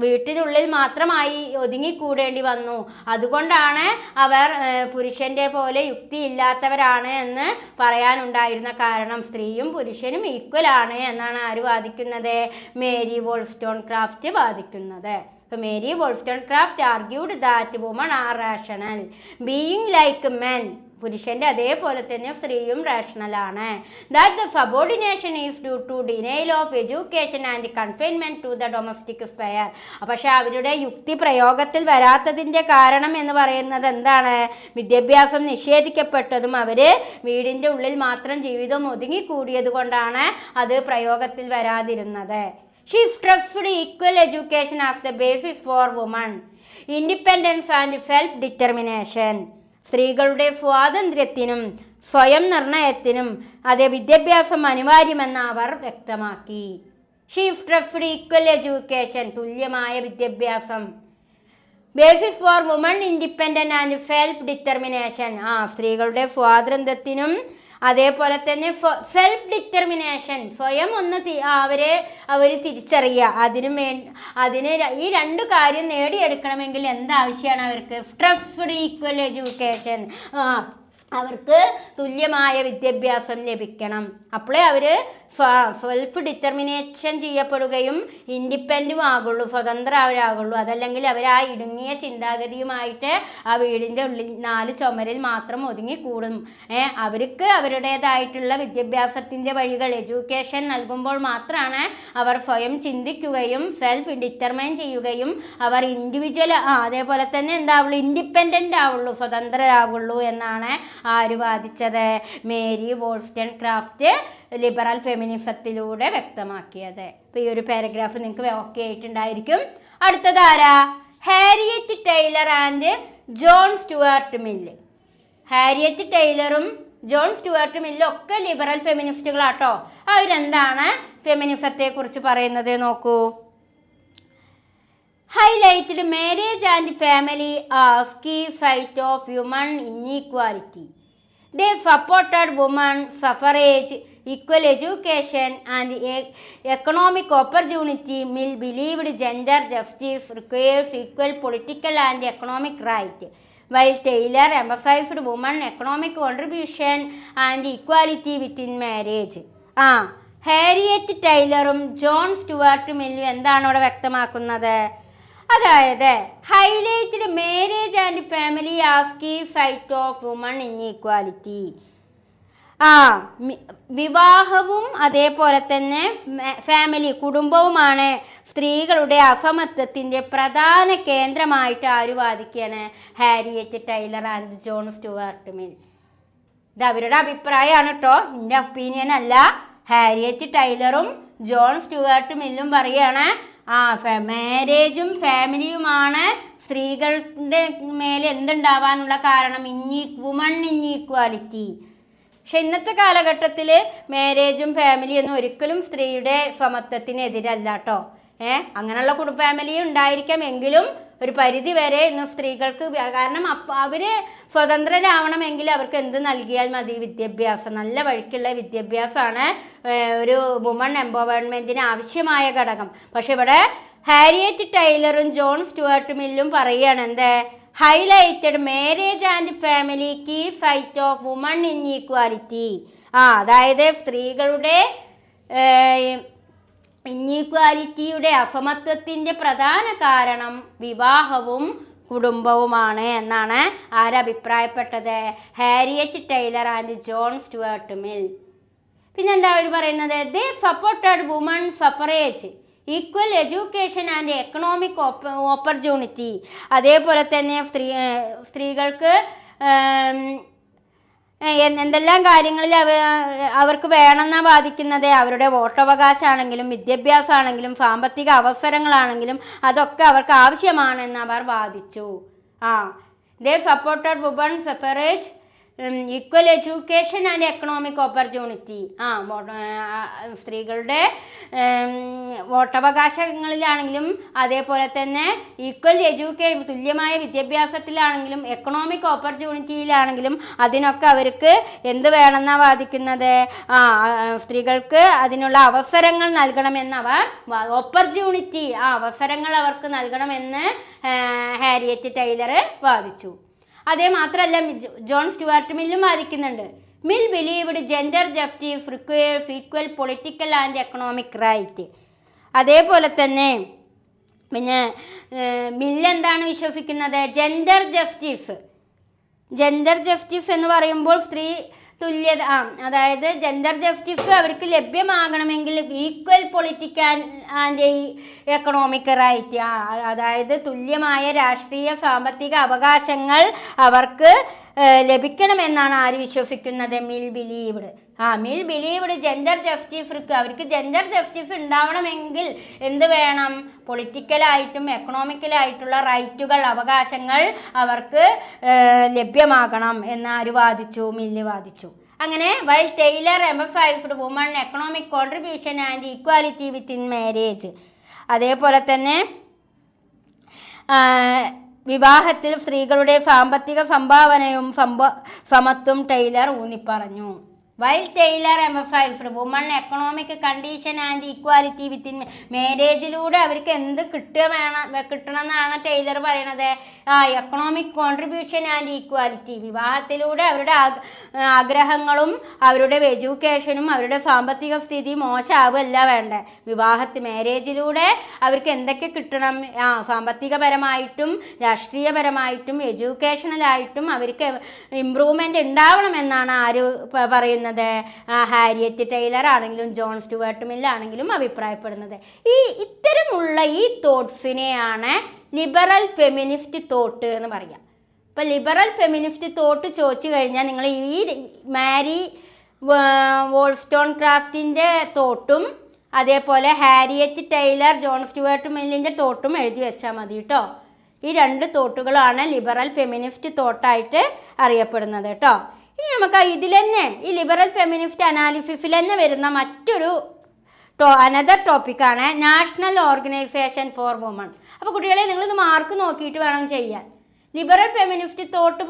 വീട്ടിനുള്ളിൽ മാത്രമായി ഒതുങ്ങിക്കൂടേണ്ടി വന്നു. അതുകൊണ്ടാണ് അവർ പുരുഷന്റെ പോലെ യുക്തിയില്ലാത്തവരാണ് എന്ന് പറയാനുണ്ടായിരുന്ന കാരണം. സ്ത്രീയും പുരുഷനും ഈക്വൽ ആണ് എന്നാണ് ആര് വാദിക്കുന്നത്? മേരി വോൾസ്റ്റോൺക്രാഫ്റ്റ് വാദിക്കുന്നത്. Mary Wollstonecraft argued that woman are rational being like men, പുരുഷന്റെ അതേപോലെ തന്നെ സ്ത്രീയും റാഷണലാണ്. That the subordination is due to denial of education and confinement to the domestic sphere. പക്ഷെ അവരുടെ യുക്തി പ്രയോഗത്തിൽ വരാത്തതിൻ്റെ കാരണം എന്ന് പറയുന്നത് എന്താണ്? വിദ്യാഭ്യാസം നിഷേധിക്കപ്പെട്ടതും അവര് വീടിൻ്റെ ഉള്ളിൽ മാത്രം ജീവിതം ഒതുങ്ങിക്കൂടിയത് കൊണ്ടാണ് അത് പ്രയോഗത്തിൽ വരാതിരുന്നത്. She stressed equal education as the basis for women independence and self-determination. സ്ത്രീകളുടെ സ്വാതന്ത്ര്യത്തിനും സ്വയം നിർണയത്തിനും അതേ വിദ്യാഭ്യാസം അനിവാര്യമെന്ന് അവർ വ്യക്തമാക്കി. She stressed equal education, തുല്യമായ വിദ്യാഭ്യാസം. Basis for woman independent and self determination, സ്ത്രീകളുടെ സ്വാതന്ത്ര്യത്തിനും അതേപോലെ തന്നെ സെൽഫ് ഡിറ്റർമിനേഷൻ, സ്വയം ഒന്ന് അവർ തിരിച്ചറിയുക. അതിന് ഈ രണ്ട് കാര്യം നേടിയെടുക്കണമെങ്കിൽ എന്താവശ്യമാണ് അവർക്ക്? സ്ട്രെസ്ഡ് ഈക്വൽ എഡ്യൂക്കേഷൻ, അവർക്ക് തുല്യമായ വിദ്യാഭ്യാസം ലഭിക്കണം. അപ്പോഴേ അവർ സെൽഫ് ഡിറ്റർമിനേഷൻ ചെയ്യപ്പെടുകയും ഇൻഡിപെൻഡും ആകുള്ളൂ, സ്വതന്ത്രരാകുള്ളൂ. അതല്ലെങ്കിൽ അവർ ആ ഇടുങ്ങിയ ചിന്താഗതിയുമായിട്ട് ആ വീടിൻ്റെ ഉള്ളിൽ 4 ചുമരിൽ മാത്രം ഒതുങ്ങിക്കൂടും. അവർക്ക് അവരുടേതായിട്ടുള്ള വിദ്യാഭ്യാസത്തിൻ്റെ വഴികൾ, എഡ്യൂക്കേഷൻ നൽകുമ്പോൾ മാത്രമാണ് അവർ സ്വയം ചിന്തിക്കുകയും സെൽഫ് ഡിറ്റർമൈൻ ചെയ്യുകയും അവർ ഇൻഡിവിജ്വൽ അതേപോലെ തന്നെ എന്താവുള്ളൂ? ഇൻഡിപെൻഡൻ്റ് ആവുള്ളൂ, സ്വതന്ത്രരാകുള്ളൂ എന്നാണ് ആര് വാദിച്ചത്? മേരി വോൾസ്റ്റൺക്രാഫ്റ്റ് ലിബറൽ ഫെമിനിസത്തിലൂടെ വ്യക്തമാക്കിയത്. അപ്പോൾ ഈ ഒരു പാരഗ്രാഫ് നിങ്ങൾക്ക് ഓക്കെ ആയിട്ടുണ്ടായിരിക്കും. അടുത്തത് ആരാ? Harriet Taylor and John Stuart Mill. Harriet ടൈലറും ജോൺ സ്റ്റുവർട്ട് മില്ലും ഒക്കെ ലിബറൽ ഫെമിനിസ്റ്റുകളാട്ടോ. അവരെന്താണ് ഫെമിനിസത്തെ കുറിച്ച് പറയുന്നത് നോക്കൂ. Highlighted marriage and family as key site of human inequality. They supported women suffrage, equal education and economic opportunity. Mill believed gender justice requires equal political and economic right, while Taylor emphasized women economic contribution and equality within marriage. Harriet ടൈലറും John Stuart മില്ലും എന്താണ് അവിടെ വ്യക്തമാക്കുന്നത്? അതായത് highlighted marriage and family as key site of woman inequality. വിവാഹവും അതേപോലെ തന്നെ family, കുടുംബവുമാണ് സ്ത്രീകളുടെ അസമത്വത്തിൻ്റെ പ്രധാന കേന്ദ്രമായിട്ട് ആര് വാദിക്കുകയാണ്? Harriet Taylor and John Stuart Mill. ഇത് അവരുടെ അഭിപ്രായമാണ് കേട്ടോ, എൻ്റെ ഒപ്പീനിയൻ അല്ല. ഹാരിയറ്റ് ടൈലറും ജോൺ സ്റ്റുവർട്ട് മില്ലും പറയാണ് മാരേജും ഫാമിലിയുമാണ് സ്ത്രീകളുടെ മേലെ എന്തുണ്ടാവാനുള്ള കാരണം, വുമൺ ഇൻഈക്വാലിറ്റി. പക്ഷെ ഇന്നത്തെ കാലഘട്ടത്തിൽ മാരേജും ഫാമിലിയൊന്നും ഒരിക്കലും സ്ത്രീയുടെ സമത്വത്തിനെതിരല്ല കേട്ടോ. അങ്ങനെയുള്ള ഫാമിലി ഉണ്ടായിരിക്കാം, എങ്കിലും ഒരു പരിധി വരെ ഇന്ന് സ്ത്രീകൾക്ക്, കാരണം അവർ സ്വതന്ത്രരാവണമെങ്കിൽ അവർക്ക് എന്ത് നൽകിയാൽ മതി? വിദ്യാഭ്യാസം, നല്ല വഴിക്കുള്ള വിദ്യാഭ്യാസമാണ് ഒരു വുമൺ എംപവർമെൻറ്റിന് ആവശ്യമായ ഘടകം. പക്ഷെ ഇവിടെ ഹാരിയറ്റ് ടൈലറും ജോൺ സ്റ്റുവർട്ട് മില്ലും പറയുകയാണ് എന്ത്, highlighted marriage and family key site of woman inequality. അതായത് സ്ത്രീകളുടെ ഇൻഈക്വാലിറ്റിയുടെ അസമത്വത്തിൻ്റെ പ്രധാന കാരണം വിവാഹവും കുടുംബവുമാണ് എന്നാണ് ആരഭിപ്രായപ്പെട്ടത്? Harriet Taylor and John Stuart Mill. പിന്നെന്താ അവർ പറയുന്നത്? They supported woman suffrage, equal education and economic opportunity. അതേപോലെ തന്നെ സ്ത്രീകൾക്ക് എന്തെല്ലാം കാര്യങ്ങളിൽ അവർക്ക് വേണമെന്നാണ് വാദിക്കുന്നത്? അവരുടെ വോട്ടവകാശമാണെങ്കിലും വിദ്യാഭ്യാസമാണെങ്കിലും സാമ്പത്തിക അവസരങ്ങളാണെങ്കിലും അതൊക്കെ അവർക്ക് ആവശ്യമാണെന്ന് അവർ വാദിച്ചു. They supported woman suffrage, equal education and economic opportunity. സ്ത്രീകളുടെ വോട്ടവകാശങ്ങളിലാണെങ്കിലും അതേപോലെ തന്നെ തുല്യമായ വിദ്യാഭ്യാസത്തിലാണെങ്കിലും എക്കണോമിക് ഓപ്പർച്യൂണിറ്റിയിലാണെങ്കിലും അതിനൊക്കെ അവർക്ക് എന്ത് വേണമെന്നാണ് വാദിക്കുന്നത്? സ്ത്രീകൾക്ക് അതിനുള്ള അവസരങ്ങൾ നൽകണമെന്നവർ, ഓപ്പർച്യൂണിറ്റി, അവസരങ്ങൾ അവർക്ക് നൽകണമെന്ന് ഹാരിയറ്റ് ടൈലർ വാദിച്ചു. അതേ മാത്രമല്ല ജോൺ സ്റ്റുവർട്ട് മില്ലും വാദിക്കുന്നുണ്ട്. Mill believed gender justice requires equal political and economic right. അതേപോലെ തന്നെ പിന്നെ മിൽ എന്താണ് വിശ്വസിക്കുന്നത്? ജെൻഡർ ജസ്റ്റിസ് എന്ന് പറയുമ്പോൾ സ്ത്രീ തുല്യത, അതായത് ജെൻഡർ ജസ്റ്റിസ് അവർക്ക് ലഭ്യമാകണമെങ്കിൽ equal political and economic right, അതായത് തുല്യമായ രാഷ്ട്രീയ സാമ്പത്തിക അവകാശങ്ങൾ അവർക്ക് ലഭിക്കണമെന്നാണ് ആര് വിശ്വസിക്കുന്നത്? Mill believed gender justice. അവർക്ക് ജെൻഡർ ജസ്റ്റിസ് ഉണ്ടാവണമെങ്കിൽ എന്ത് വേണം? പൊളിറ്റിക്കലായിട്ടും എക്കണോമിക്കലായിട്ടുള്ള റൈറ്റുകൾ, അവകാശങ്ങൾ അവർക്ക് ലഭ്യമാകണം എന്നാര് വാദിച്ചു? മില്ല് വാദിച്ചു. അങ്ങനെ while Taylor emphasized woman economic contribution and equality within marriage. അതേപോലെ തന്നെ വിവാഹത്തിൽ സ്ത്രീകളുടെ സാമ്പത്തിക സംഭാവനയും സമത്വം ടൈലർ ഊന്നിപ്പറഞ്ഞു. While Taylor emphasized woman economic condition and equality within മാരേജിലൂടെ അവർക്ക് എന്ത് കിട്ടണമെന്നാണ് ടൈലർ പറയണത്? Economic contribution and equality. വിവാഹത്തിലൂടെ അവരുടെ ആഗ്രഹങ്ങളും അവരുടെ എഡ്യൂക്കേഷനും അവരുടെ സാമ്പത്തിക സ്ഥിതി മോശമാവുകയല്ല വേണ്ടേ. മാരേജിലൂടെ അവർക്ക് എന്തൊക്കെ കിട്ടണം? സാമ്പത്തികപരമായിട്ടും രാഷ്ട്രീയപരമായിട്ടും എഡ്യൂക്കേഷണലായിട്ടും അവർക്ക് ഇമ്പ്രൂവ്മെൻ്റ് ഉണ്ടാവണമെന്നാണ് ആര് പറയുന്നത്? ഹാരിയറ്റ് ടൈലർ ആണെങ്കിലും ജോൺ സ്റ്റുവർട്ട് മില്ലാണെങ്കിലും അഭിപ്രായപ്പെടുന്നത്. ഇത്തരമുള്ള ഈ തോട്ട്സിനെയാണ് ലിബറൽ ഫെമിനിസ്റ്റ് തോട്ട് എന്ന് പറയാം. ഇപ്പം ലിബറൽ ഫെമിനിസ്റ്റ് തോട്ട് ചോദിച്ചു കഴിഞ്ഞാൽ നിങ്ങൾ ഈ മാരി വോൾസ്റ്റോൺക്രാഫ്റ്റിൻ്റെ തോട്ടും അതേപോലെ ഹാരിയറ്റ് ടൈലർ ജോൺ സ്റ്റുവർട്ട് മില്ലിൻ്റെ തോട്ടും എഴുതി വെച്ചാൽ മതി കേട്ടോ. ഈ രണ്ട് തോട്ടുകളാണ് ലിബറൽ ഫെമിനിസ്റ്റ് തോട്ടായിട്ട് അറിയപ്പെടുന്നത് കേട്ടോ. ഇനി നമുക്ക് ഇതിൽ തന്നെ ഈ ലിബറൽ ഫെമിനിസ്റ്റ് അനാലിസിസിൽ തന്നെ വരുന്ന മറ്റൊരു അനദർ ടോപ്പിക്കാണ് നാഷണൽ ഓർഗനൈസേഷൻ ഫോർ വുമൺ. അപ്പോൾ കുട്ടികളെ നിങ്ങളിത് മാർക്ക് നോക്കിയിട്ട് വേണം ചെയ്യാൻ. ലിബറൽ ഫെമിനിസ്റ്റ് തോട്ട്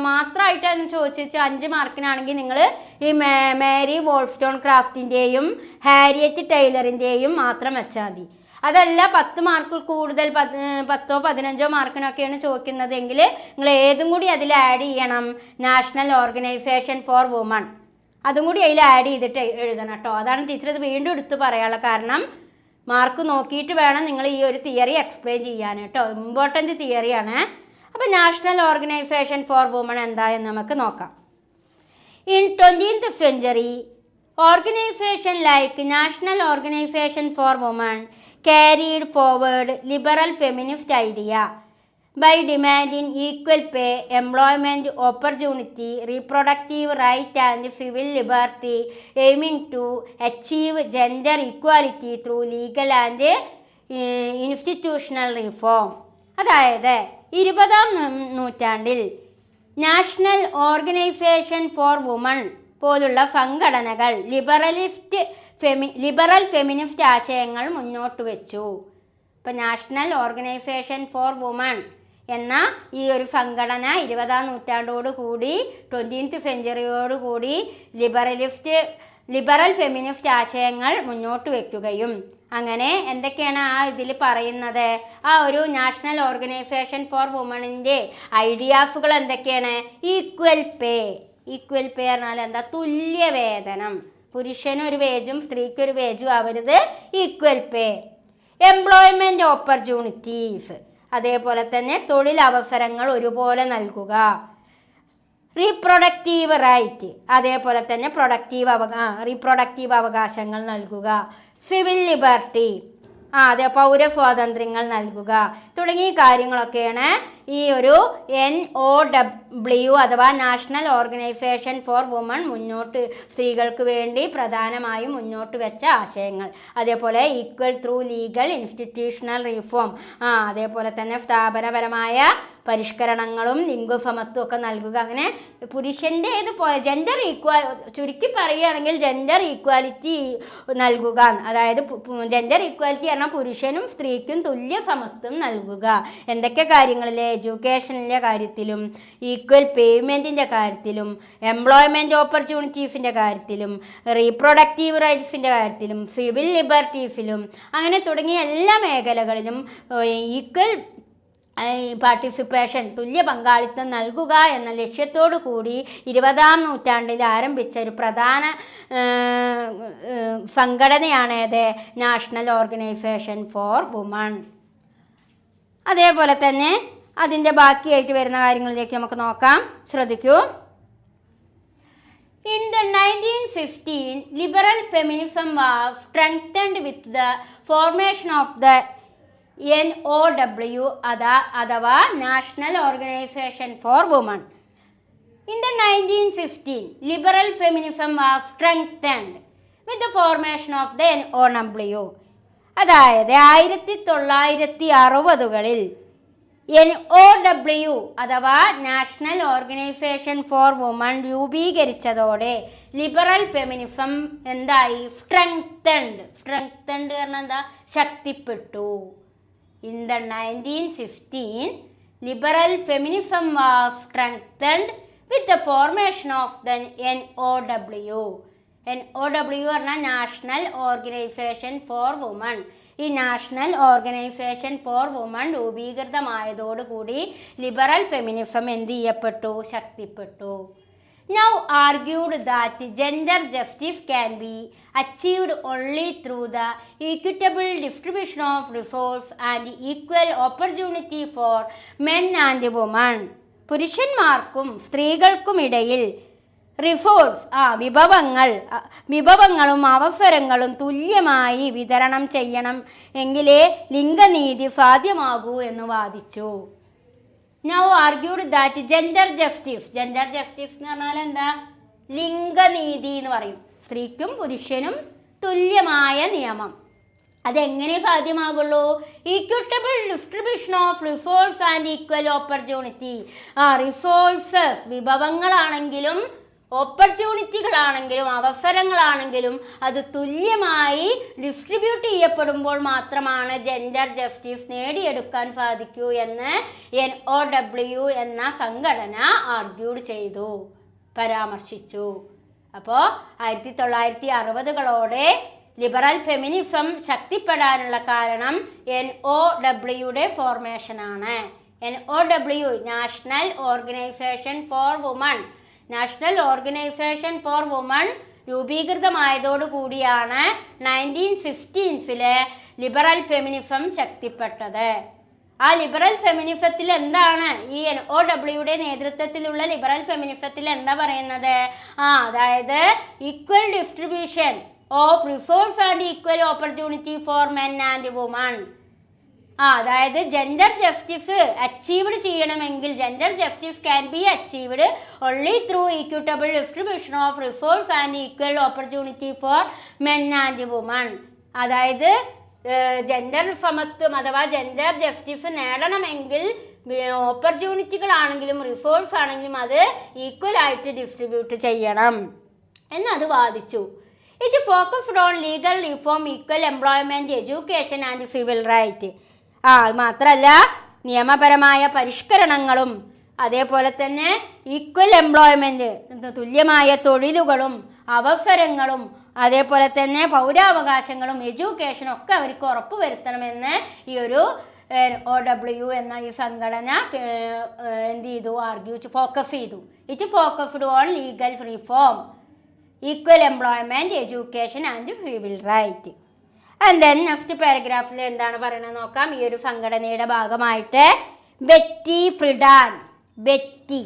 മാത്രമായിട്ടാണ് ചോദിച്ചു 5 മാർക്കിനാണെങ്കിൽ നിങ്ങൾ ഈ മാരി വോൾസ്റ്റോൺക്രാഫ്റ്റിൻ്റെയും ഹാരിയറ്റ് ടൈലറിൻ്റെയും മാത്രം വെച്ചാൽ മതി. അതല്ല 10 മാർക്ക് കൂടുതൽ 10ഓ 15ഓ മാർക്കിനൊക്കെയാണ് ചോദിക്കുന്നതെങ്കിൽ നിങ്ങൾ ഏതും കൂടി അതിൽ ആഡ് ചെയ്യണം. നാഷണൽ ഓർഗനൈസേഷൻ ഫോർ വുമൺ അതും കൂടി അതിൽ ആഡ് ചെയ്തിട്ട് എഴുതണം കേട്ടോ. അതാണ് ടീച്ചർ ഇത് വീണ്ടും എടുത്ത് പറയാനുള്ള കാരണം. മാർക്ക് നോക്കിയിട്ട് വേണം നിങ്ങൾ ഈ ഒരു തിയറി എക്സ്പ്ലെയിൻ ചെയ്യാൻ കേട്ടോ. ഇമ്പോർട്ടൻറ്റ് തിയറിയാണ്. അപ്പോൾ നാഷണൽ ഓർഗനൈസേഷൻ ഫോർ വുമൺ എന്തായെന്ന് നമുക്ക് നോക്കാം. In 20th century organization like National Organization for Women carried forward liberal feminist idea. by demanding equal pay, employment opportunity, reproductive right and civil liberty, aiming to achieve gender equality through legal and institutional reform. അതായത് 20-ാം നൂറ്റാണ്ടിൽ national organisation for woman പോലുള്ള സംഘടനകൾ liberal feminist ആശയങ്ങൾ മുന്നോട്ട് വെച്ചു. ഇപ്പം national organisation for woman എന്ന ഈ ഒരു സംഘടന 20-ാം നൂറ്റാണ്ടോടുകൂടി 20th സെഞ്ച്വറിയോടുകൂടി ലിബറൽ ഫെമിനിസ്റ്റ് ആശയങ്ങൾ മുന്നോട്ട് വയ്ക്കുകയും അങ്ങനെ എന്തൊക്കെയാണ് ആ ഇതിൽ പറയുന്നത്, ആ ഒരു നാഷണൽ ഓർഗനൈസേഷൻ ഫോർ വുമണിൻ്റെ ഐഡിയാസുകൾ എന്തൊക്കെയാണ്? ഈക്വൽ പേ പറഞ്ഞാൽ എന്താ? തുല്യ വേതനം, പുരുഷനൊരു വേജും സ്ത്രീക്കൊരു വേജും ആവരുത്, ഈക്വൽ പേ. എംപ്ലോയ്മെൻറ്റ് ഓപ്പർച്യൂണിറ്റീസ്, അതേപോലെ തന്നെ തൊഴിലവസരങ്ങൾ ഒരുപോലെ നൽകുക. റീപ്രൊഡക്റ്റീവ് റൈറ്റ്, അതേപോലെ തന്നെ റീപ്രൊഡക്റ്റീവ് അവകാശങ്ങൾ നൽകുക. സിവിൽ ലിബർട്ടി, അതെ, പൗരസ്വാതന്ത്ര്യങ്ങൾ നൽകുക തുടങ്ങിയ കാര്യങ്ങളൊക്കെയാണ് ഈ ഒരു NOW അഥവാ നാഷണൽ ഓർഗനൈസേഷൻ ഫോർ വുമൺ സ്ത്രീകൾക്ക് വേണ്ടി പ്രധാനമായും മുന്നോട്ട് വെച്ച ആശയങ്ങൾ. അതേപോലെ equal through legal institutional reform, അതേപോലെ തന്നെ സ്ഥാപനപരമായ പരിഷ്കരണങ്ങളും ലിംഗസമത്വം ഒക്കെ നൽകുക. അങ്ങനെ പുരുഷൻ്റെ ജെൻഡർ ചുരുക്കി പറയുകയാണെങ്കിൽ ജെൻഡർ ഈക്വാലിറ്റി നൽകുക. അതായത് ജെൻഡർ ഈക്വാലിറ്റി പറഞ്ഞാൽ പുരുഷനും സ്ത്രീക്കും തുല്യ സമത്വം നൽകുക. എന്തൊക്കെ കാര്യങ്ങളിൽ? എഡ്യൂക്കേഷനിലെ കാര്യത്തിലും, ഈക്വൽ പേയ്മെൻറ്റിൻ്റെ കാര്യത്തിലും, എംപ്ലോയ്മെൻറ്റ് ഓപ്പർച്യൂണിറ്റീസിൻ്റെ കാര്യത്തിലും, റീപ്രൊഡക്റ്റീവ് റൈറ്റ്സിൻ്റെ കാര്യത്തിലും, സിവിൽ ലിബർട്ടീസിലും, അങ്ങനെ തുടങ്ങിയ എല്ലാ മേഖലകളിലും ഈക്വൽ പാർട്ടിസിപ്പേഷൻ, തുല്യ പങ്കാളിത്തം നൽകുക എന്ന ലക്ഷ്യത്തോടു കൂടി 20-ാം നൂറ്റാണ്ടിൽ ആരംഭിച്ച ഒരു പ്രധാന സംഘടനയാണ് നാഷണൽ ഓർഗനൈസേഷൻ ഫോർ വുമൺ. അതേപോലെ തന്നെ അതിൻ്റെ ബാക്കിയായിട്ട് വരുന്ന കാര്യങ്ങളിലേക്ക് നമുക്ക് നോക്കാം. ശ്രദ്ധിക്കൂ. In the 1915, liberal feminism was strengthened with the formation of the NOW അഥവാ national organisation for woman. In the 1915, liberal feminism was strengthened with the formation of the NOW. അതായത് 1960കളിൽ NOW അഥവാ നാഷണൽ ഓർഗനൈസേഷൻ ഫോർ വുമൺ രൂപീകരിച്ചതോടെ liberal feminism എന്തായി? Strengthened പറഞ്ഞാൽ എന്താ? ശക്തിപ്പെട്ടു. In the 1915, liberal feminism was strengthened with the formation of the NOW. NOW പറഞ്ഞാൽ national organisation for woman. ഈ നാഷണൽ ഓർഗനൈസേഷൻ ഫോർ വുമൺ രൂപീകൃതമായതോടുകൂടി ലിബറൽ ഫെമിനിസം എന്ത് ചെയ്യപ്പെട്ടു? ശക്തിപ്പെട്ടു. Now argued that gender justice can be achieved only through the equitable distribution of resource and equal opportunity for men and women. പുരുഷന്മാർക്കും സ്ത്രീകൾക്കുമിടയിൽ resource വിഭവങ്ങളും അവസരങ്ങളും തുല്യമായി വിതരണം ചെയ്യണം എങ്കിലേ ലിംഗനീതി സാധ്യമാകൂ എന്ന് വാദിച്ചു. Now argued that gender justice എന്ന് പറഞ്ഞാൽ എന്താ? ലിംഗനീതി എന്ന് പറയും. സ്ത്രീക്കും പുരുഷനും തുല്യമായ നിയമം. അതെങ്ങനെ സാധ്യമാകുള്ളൂ? Equitable distribution of resource and equal opportunity. Resources വിഭവങ്ങളാണെങ്കിലും ഓപ്പർച്യൂണിറ്റികളാണെങ്കിലും അവസരങ്ങളാണെങ്കിലും അത് തുല്യമായി ഡിസ്ട്രിബ്യൂട്ട് ചെയ്യപ്പെടുമ്പോൾ മാത്രമാണ് ജെൻഡർ ജസ്റ്റിസ് നേടിയെടുക്കാൻ സാധിക്കൂ എന്ന് NOW എന്ന സംഘടന ആർഗ്യൂഡ് ചെയ്തു, പരാമർശിച്ചു. അപ്പോൾ 1960കളോടെ ലിബറൽ ഫെമിനിസം ശക്തിപ്പെടാനുള്ള കാരണം NOWയുടെ ഫോർമേഷനാണ്. NOW national organisation for woman. National organisation for woman രൂപീകൃതമായതോടുകൂടിയാണ് 1915 ലിബറൽ ഫെമിനിസം ശക്തിപ്പെട്ടത്. ആ ലിബറൽ ഫെമിനിസത്തിൽ എന്താണ് ഈ NOWയുടെ നേതൃത്വത്തിലുള്ള ലിബറൽ ഫെമിനിസത്തിൽ എന്താ പറയുന്നത്? അതായത് equal distribution of resource and equal opportunity for men and woman. അതായത് ജെൻഡർ ജസ്റ്റിസ് അച്ചീവ്ഡ് ചെയ്യണമെങ്കിൽ gender justice can be achieved only through equitable distribution of resource and equal opportunity for men and woman. അതായത് gender സമത്വം അഥവാ gender justice നേടണമെങ്കിൽ ഓപ്പർച്യൂണിറ്റികളാണെങ്കിലും resource ആണെങ്കിലും അത് equal ആയിട്ട് ഡിസ്ട്രിബ്യൂട്ട് ചെയ്യണം എന്നത് വാദിച്ചു. It focused on legal reform, equal employment, education and civil right. മാത്രമല്ല നിയമപരമായ പരിഷ്കരണങ്ങളും അതേപോലെ തന്നെ ഈക്വൽ എംപ്ലോയ്മെന്റ്, തുല്യമായ തൊഴിലുകളും അവസരങ്ങളും അതേപോലെ തന്നെ പൗരാവകാശങ്ങളും എഡ്യൂക്കേഷനും ഒക്കെ അവർക്ക് ഉറപ്പുവരുത്തണമെന്ന് ഈ ഒരു OW എന്ന ഈ സംഘടന എന്ത് ചെയ്തു, ഫോക്കസ് ചെയ്തു. It focused on legal reform, equal employment, education and civil right. And then next പാരഗ്രാഫിൽ എന്താണ് പറയുന്നത് നോക്കാം. ഈ ഒരു സംഘടനയുടെ ഭാഗമായിട്ട് ബെറ്റി ഫ്രിഡാൻ, ബെറ്റി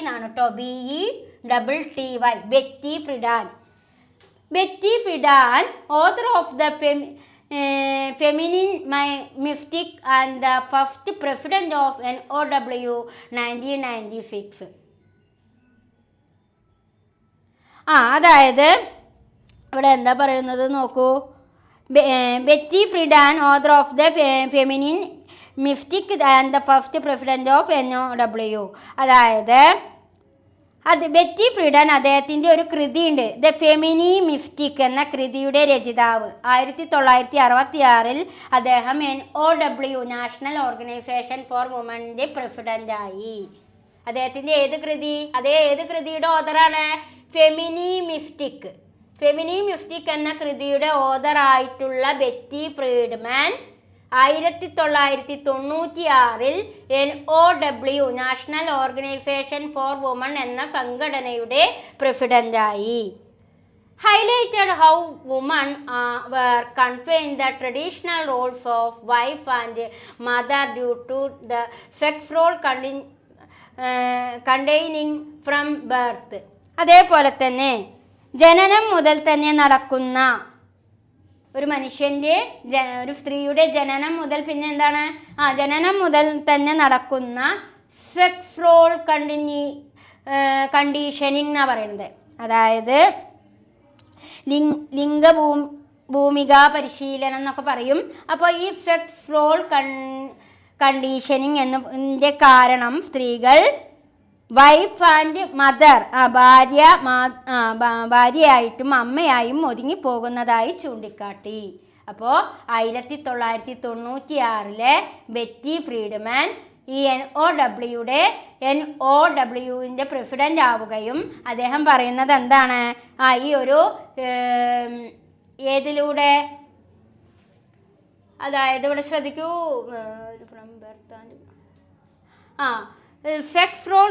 എന്നാണ് കേട്ടോ, BETTY, Betty Friedan. Betty Friedan, author of the feminine mystique and the first president of NOW 1996. അതായത് ഇവിടെ എന്താ പറയുന്നത് നോക്കൂ. Betty Friedan, author of the feminine mystique and the first president of NOW. അതായത് Betty Friedan അദ്ദേഹത്തിൻ്റെ ഒരു കൃതിയുണ്ട്, the ഫെമിനി mystique എന്ന കൃതിയുടെ രചയിതാവ്. 1966 അദ്ദേഹം NOW നാഷണൽ ഓർഗനൈസേഷൻ ഫോർ വുമൻ്റെ പ്രസിഡന്റായി. അദ്ദേഹത്തിൻ്റെ ഏത് കൃതിയുടെ ഓതറാണ്? ഫെമിനി മിസ്റ്റിക് എന്ന കൃതിയുടെ ഓതറായിട്ടുള്ള Betty Friedman 1996 NOW national organisation for woman എന്ന സംഘടനയുടെ പ്രസിഡന്റായി. highlighted how women were confined the traditional roles of wife and mother due to the sex role containing from birth. അതേപോലെ തന്നെ ജനനം മുതൽ തന്നെ നടക്കുന്ന ഒരു മനുഷ്യൻ്റെ ഒരു സ്ത്രീയുടെ ജനനം മുതൽ പിന്നെ എന്താണ് ജനനം മുതൽ തന്നെ നടക്കുന്ന സെക്സ് റോൾ കണ്ടീഷനിങ് എന്നാണ് പറയുന്നത്. അതായത് ഭൂമികാ പരിശീലനം എന്നൊക്കെ പറയും. അപ്പോൾ ഈ സെക്സ് റോൾ കണ്ടീഷനിങ് എന്നതിൻ്റെ കാരണം സ്ത്രീകൾ വൈഫ് ആൻഡ് മദർ ഭാര്യയായിട്ടും അമ്മയായും ഒതുങ്ങിപ്പോകുന്നതായി ചൂണ്ടിക്കാട്ടി. അപ്പോൾ 1996 ബെറ്റി ഫ്രീഡ്മാൻ ഈ NOWയുടെ പ്രസിഡന്റ് ആവുകയും അദ്ദേഹം പറയുന്നത് എന്താണ് ഈ ഒരു ഏതിലൂടെ അതായത് ഇവിടെ ശ്രദ്ധിക്കൂ സെക്സ് റോൾ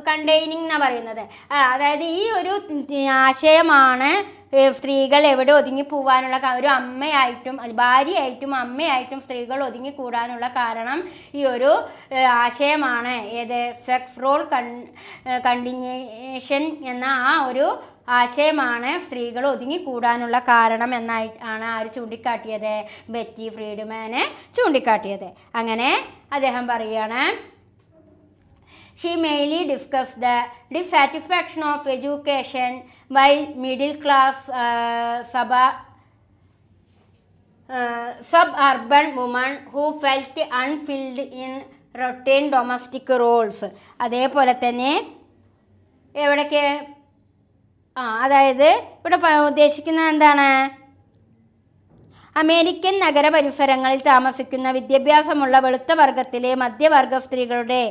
കണ്ടെയ്നിങ് എന്നാണ് പറയുന്നത്. അതായത് ഈ ഒരു ആശയമാണ് സ്ത്രീകൾ എവിടെ ഒതുങ്ങിപ്പോവാനുള്ള ഒരു അമ്മയായിട്ടും ഭാര്യയായിട്ടും അമ്മയായിട്ടും സ്ത്രീകൾ ഒതുങ്ങിക്കൂടാനുള്ള കാരണം ഈ ഒരു ആശയമാണ്. ഏത് സെക്സ് റോൾ കണ്ടിന്യൂഷൻ എന്ന ആ ഒരു ആശയമാണ് സ്ത്രീകൾ ഒതുങ്ങിക്കൂടാനുള്ള കാരണം എന്നായിട്ടാണ് ആര് ചൂണ്ടിക്കാട്ടിയത്? ബെറ്റി ഫ്രീഡ്മാന് ചൂണ്ടിക്കാട്ടിയത്. അങ്ങനെ അദ്ദേഹം പറയുകയാണ്, she mainly discussed the dissatisfaction of education by middle class suburban women who felt unfulfilled in routine domestic roles. അതേപോലെ തന്നെ എവിടേക്ക് അതായത് ഇവിടെ ഉദ്ദേശിക്കുന്നത് എന്താണ്? അമേരിക്കൻ നഗര പരിസരങ്ങളിൽ താമസിക്കുന്ന വിദ്യാഭ്യാസമുള്ള വെളുത്ത വർഗത്തിലെ മധ്യവർഗ സ്ത്രീകളുടെ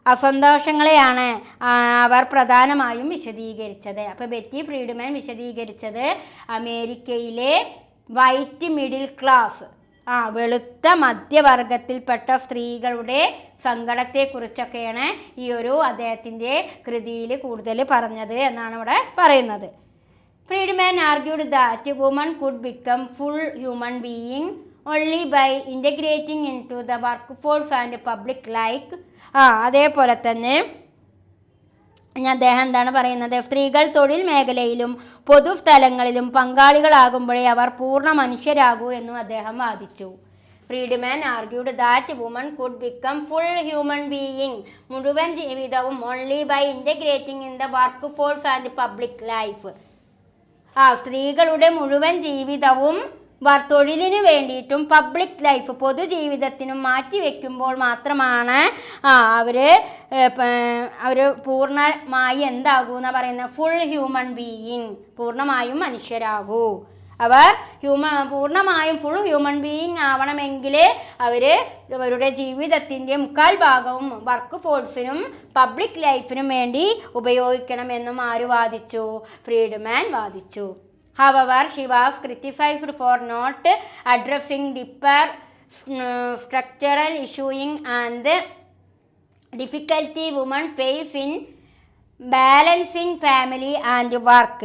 അസന്തോഷങ്ങളെയാണ് അവർ പ്രധാനമായും വിശദീകരിച്ചത്. അപ്പോൾ ബെറ്റി ഫ്രീഡ്മാൻ വിശദീകരിച്ചത് അമേരിക്കയിലെ വൈറ്റ് മിഡിൽ ക്ലാസ് വെളുത്ത മധ്യവർഗത്തിൽപ്പെട്ട സ്ത്രീകളുടെ സങ്കടത്തെക്കുറിച്ചൊക്കെയാണ് ഈ ഒരു അദ്ദേഹത്തിൻ്റെ കൃതിയിൽ കൂടുതൽ പറഞ്ഞത് എന്നാണ് ഇവിടെ പറയുന്നത്. Friedman argued that woman could become full human being only by integrating into the workforce and public life. അതേപോലെ തന്നെ അദ്ദേഹം എന്താണ് പറയുന്നത്? സ്ത്രീകൾ തൊഴിൽ മേഖലയിലും പൊതുസ്ഥലങ്ങളിലും പങ്കാളികളാകുമ്പോഴേ അവർ പൂർണ്ണ മനുഷ്യരാകൂ എന്നും അദ്ദേഹം വാദിച്ചു. Friedman argued that woman could become full human being മുഴുവൻ ജീവിതവും only by integrating in the work force and public life. സ്ത്രീകളുടെ മുഴുവൻ ജീവിതവും തൊഴിലിനു വേണ്ടിയിട്ടും പബ്ലിക് ലൈഫ് പൊതുജീവിതത്തിനും മാറ്റിവെക്കുമ്പോൾ മാത്രമാണ് അവർ പൂർണ്ണമായി എന്താകൂന്ന പറയുന്നത് ഫുൾ ഹ്യൂമൻ ബീയിങ്, പൂർണ്ണമായും മനുഷ്യരാകൂ. അവർ പൂർണ്ണമായും ഫുൾ ഹ്യൂമൻ ബീയിങ് ആവണമെങ്കിൽ അവരുടെ ജീവിതത്തിൻ്റെ മുക്കാൽ ഭാഗവും വർക്ക് ഫോഴ്സിനും പബ്ലിക് ലൈഫിനും വേണ്ടി ഉപയോഗിക്കണമെന്നും ആര് വാദിച്ചു? ഫ്രീഡ്മാൻ വാദിച്ചു. However, she was criticized for not addressing deeper structural issues and the difficulty women face in balancing family and work.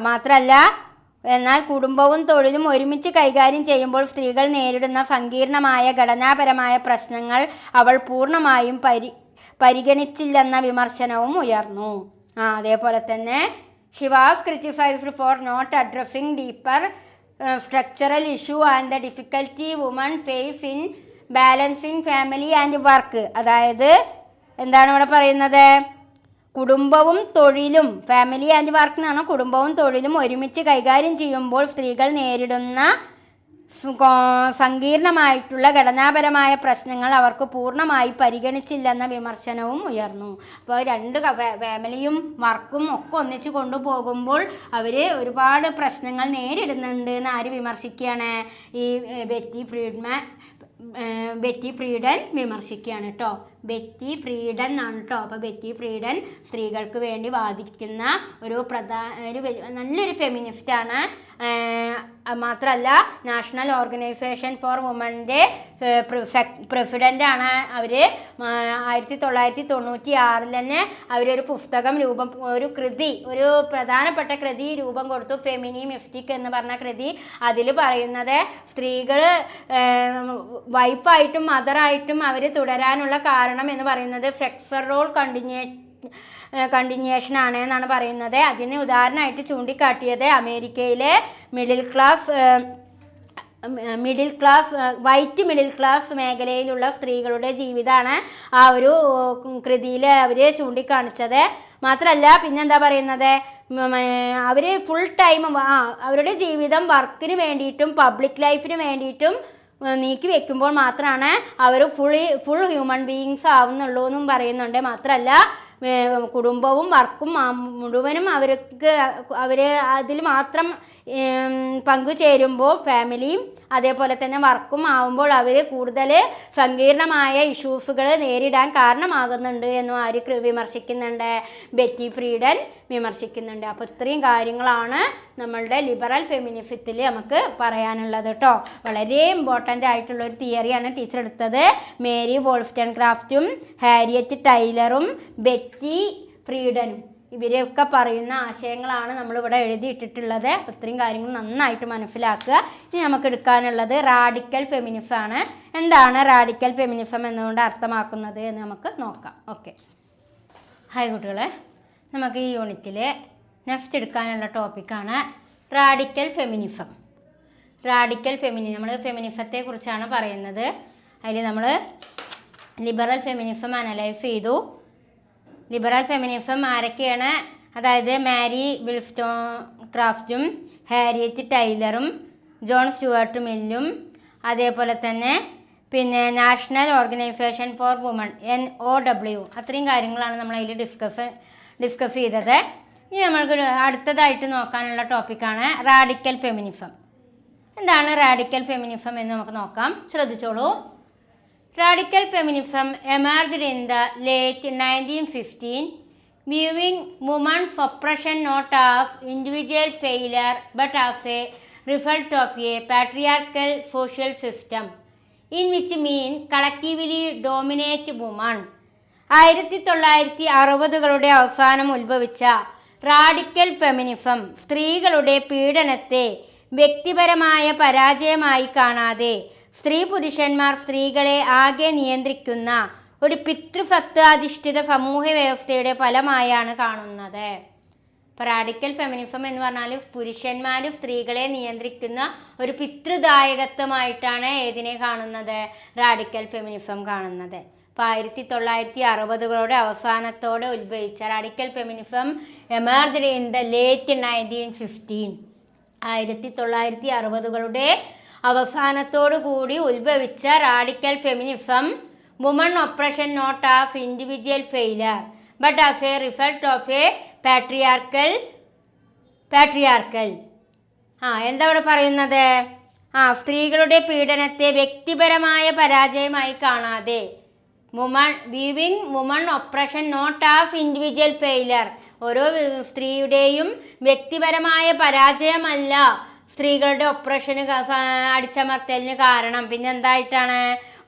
മാത്രമല്ല, എന്നാൽ കുടുംബവും തൊഴിലും ഒരുമിച്ച് കൈകാര്യം ചെയ്യുമ്പോൾ സ്ത്രീകൾ നേരിടുന്ന സങ്കീർണമായ ഘടനാപരമായ പ്രശ്നങ്ങൾ അവൾ പൂർണ്ണമായും പരിഗണിച്ചില്ലെന്ന വിമർശനവും ഉയർന്നു. അതേപോലെ തന്നെ she was criticized for not addressing deeper structural issue and the difficulty women face in balancing family and work. അതായത് എന്താണ് ഇവിടെ പറയുന്നത്? കുടുംബവും തൊഴിലും, ഫാമിലി ആൻഡ് വർക്ക് എന്നാണ്, കുടുംബവും തൊഴിലും ഒരുമിച്ച് കൈകാര്യം ചെയ്യുമ്പോൾ സ്ത്രീകൾ നേരിടുന്ന സങ്കീർണമായിട്ടുള്ള ഘടനാപരമായ പ്രശ്നങ്ങൾ അവർക്ക് പൂർണ്ണമായി പരിഗണിച്ചില്ലെന്ന വിമർശനവും ഉയർന്നു. അപ്പോൾ രണ്ട് ഫാമിലിയും വർക്കും ഒക്കെ ഒന്നിച്ച് കൊണ്ടുപോകുമ്പോൾ അവർ ഒരുപാട് പ്രശ്നങ്ങൾ നേരിടുന്നുണ്ട് എന്ന് ആര് വിമർശിക്കുകയാണ്? ഈ ബെറ്റി ഫ്രീഡൻ വിമർശിക്കുകയാണ് കേട്ടോ. ബെറ്റി ഫ്രീഡൻ എന്നാണ് കേട്ടോ. അപ്പോൾ ബെറ്റി ഫ്രീഡൻ സ്ത്രീകൾക്ക് വേണ്ടി വാദിക്കുന്ന ഒരു നല്ലൊരു ഫെമിനിസ്റ്റാണ്. മാത്രമല്ല നാഷണൽ ഓർഗനൈസേഷൻ ഫോർ വുമൻ്റെ പ്രസിഡൻ്റാണ് അവർ. 1996 തന്നെ അവരൊരു പുസ്തകം ഒരു പ്രധാനപ്പെട്ട കൃതി രൂപം കൊടുത്തു, ഫെമിനിമിസ്റ്റിക് എന്ന് പറഞ്ഞ കൃതി. അതിൽ പറയുന്നത് സ്ത്രീകൾ വൈഫായിട്ടും മദറായിട്ടും അവർ തുടരാനുള്ള കാരണം എന്ന് പറയുന്നത് സെക്സൽ റോൾ കണ്ടിന്യൂഷൻ ആണ് എന്നാണ് പറയുന്നത്. അതിന് ഉദാഹരണമായിട്ട് ചൂണ്ടിക്കാട്ടിയത് അമേരിക്കയിലെ വൈറ്റ് മിഡിൽ ക്ലാസ് മേഖലയിലുള്ള സ്ത്രീകളുടെ ജീവിതമാണ് ആ ഒരു കൃതിയിൽ അവർ ചൂണ്ടിക്കാണിച്ചത്. മാത്രമല്ല പിന്നെന്താ പറയുന്നത്, അവർ ഫുൾ ടൈം അവരുടെ ജീവിതം വർക്കിന് വേണ്ടിയിട്ടും പബ്ലിക് ലൈഫിന് വേണ്ടിയിട്ടും നീക്കി വെക്കുമ്പോൾ മാത്രമാണ് അവർ ഫുൾ ഹ്യൂമൻ ബീയിങ്സ് ആവുന്നുള്ളൂ എന്നും പറയുന്നുണ്ട്. മാത്രമല്ല കുടുംബവും വർക്കും മുഴുവനും അവർ അതിൽ മാത്രം പങ്കുചേരുമ്പോൾ ഫാമിലിയും അതേപോലെ തന്നെ വർക്കും ആവുമ്പോൾ അവർ കൂടുതൽ സങ്കീർണമായ ഇഷ്യൂസുകൾ നേരിടാൻ കാരണമാകുന്നുണ്ട് എന്നും ആര് വിമർശിക്കുന്നുണ്ട്? Betty Friedan വിമർശിക്കുന്നുണ്ട്. അപ്പോൾ ഇത്രയും കാര്യങ്ങളാണ് നമ്മളുടെ ലിബറൽ ഫെമിനിസത്തിൽ നമുക്ക് പറയാനുള്ളത് കേട്ടോ. വളരെ ഇമ്പോർട്ടൻ്റ് ആയിട്ടുള്ളൊരു തിയറിയാണ് ടീച്ചർ എടുത്തത്. മേരി വോൾസ്റ്റൺക്രാഫ്റ്റും ഹാരിയറ്റ് ടൈലറും ബെറ്റി ഫ്രീഡനും ഇവരെയൊക്കെ പറയുന്ന ആശയങ്ങളാണ് നമ്മളിവിടെ എഴുതിയിട്ടിട്ടുള്ളത്. ഇത്രയും കാര്യങ്ങൾ നന്നായിട്ട് മനസ്സിലാക്കുക. ഇനി നമുക്ക് എടുക്കാനുള്ളത് റാഡിക്കൽ ഫെമിനിസം ആണ്. എന്താണ് റാഡിക്കൽ ഫെമിനിസം എന്നുകൊണ്ട് അർത്ഥമാക്കുന്നത് എന്ന് നമുക്ക് നോക്കാം. ഓക്കെ, ഹായ് കുട്ടികളെ, നമുക്ക് ഈ യൂണിറ്റിൽ നെക്സ്റ്റ് എടുക്കാനുള്ള ടോപ്പിക്കാണ് റാഡിക്കൽ ഫെമിനിസം. നമ്മൾ ഫെമിനിസത്തെ കുറിച്ചാണ് പറയുന്നത്. അതിൽ നമ്മൾ ലിബറൽ ഫെമിനിസം അനലൈസ് ചെയ്തു. ലിബറൽ ഫെമിനിസം ആരൊക്കെയാണ്? അതായത് മാരി വിൽസ്റ്റോൺക്രാഫ്റ്റും ഹാരിയറ്റ് ടൈലറും ജോൺ സ്റ്റുവർട്ട് മില്ലും അതേപോലെ തന്നെ national organisation for woman NOW. അത്രയും കാര്യങ്ങളാണ് നമ്മൾ അതിൽ ഡിസ്കസ് ചെയ്തത്. ഇനി നമ്മൾക്ക് അടുത്തതായിട്ട് നോക്കാനുള്ള ടോപ്പിക്കാണ് റാഡിക്കൽ ഫെമിനിസം. എന്താണ് റാഡിക്കൽ ഫെമിനിസം എന്ന് നമുക്ക് നോക്കാം. ശ്രദ്ധിച്ചോളൂ. Radical feminism emerged in the late 1915, viewing women's oppression not as individual failure but as a result of a patriarchal social system in which men collectively dominate women. 1960കളുടെ അവസാനം ഉത്ഭവിച്ച radical feminism സ്ത്രീകളുടെ പീഡനത്തെ വ്യക്തിപരമായ പരാജയമായി കാണാതെ സ്ത്രീ പുരുഷന്മാർ സ്ത്രീകളെ ആകെ നിയന്ത്രിക്കുന്ന ഒരു പിതൃസത്താധിഷ്ഠിത സമൂഹ വ്യവസ്ഥയുടെ ഫലമായാണ് കാണുന്നത്. അപ്പോൾ റാഡിക്കൽ ഫെമിനിസം എന്ന് പറഞ്ഞാൽ പുരുഷന്മാർ സ്ത്രീകളെ നിയന്ത്രിക്കുന്ന ഒരു പിതൃദായകത്വമായിട്ടാണ് ഏതിനെ കാണുന്നത്? റാഡിക്കൽ ഫെമിനിസം കാണുന്നത്. അപ്പോൾ 1960കളുടെ അവസാനത്തോടെ ഉത്ഭവിച്ച radical feminism emerged in the late 1915. 1960കളുടെ അവസാനത്തോടു കൂടി ഉത്ഭവിച്ച radical feminism woman oppression not of individual failure but as a result of a patriarchal എന്താ ഇവിടെ പറയുന്നത്? സ്ത്രീകളുടെ പീഡനത്തെ വ്യക്തിപരമായ പരാജയമായി കാണാതെ woman oppression not of individual failure, ഓരോ സ്ത്രീയുടെയും വ്യക്തിപരമായ പരാജയമല്ല സ്ത്രീകളുടെ ഒപ്രഷന് അടിച്ചമർത്തലിന് കാരണം. പിന്നെ എന്തായിട്ടാണ്?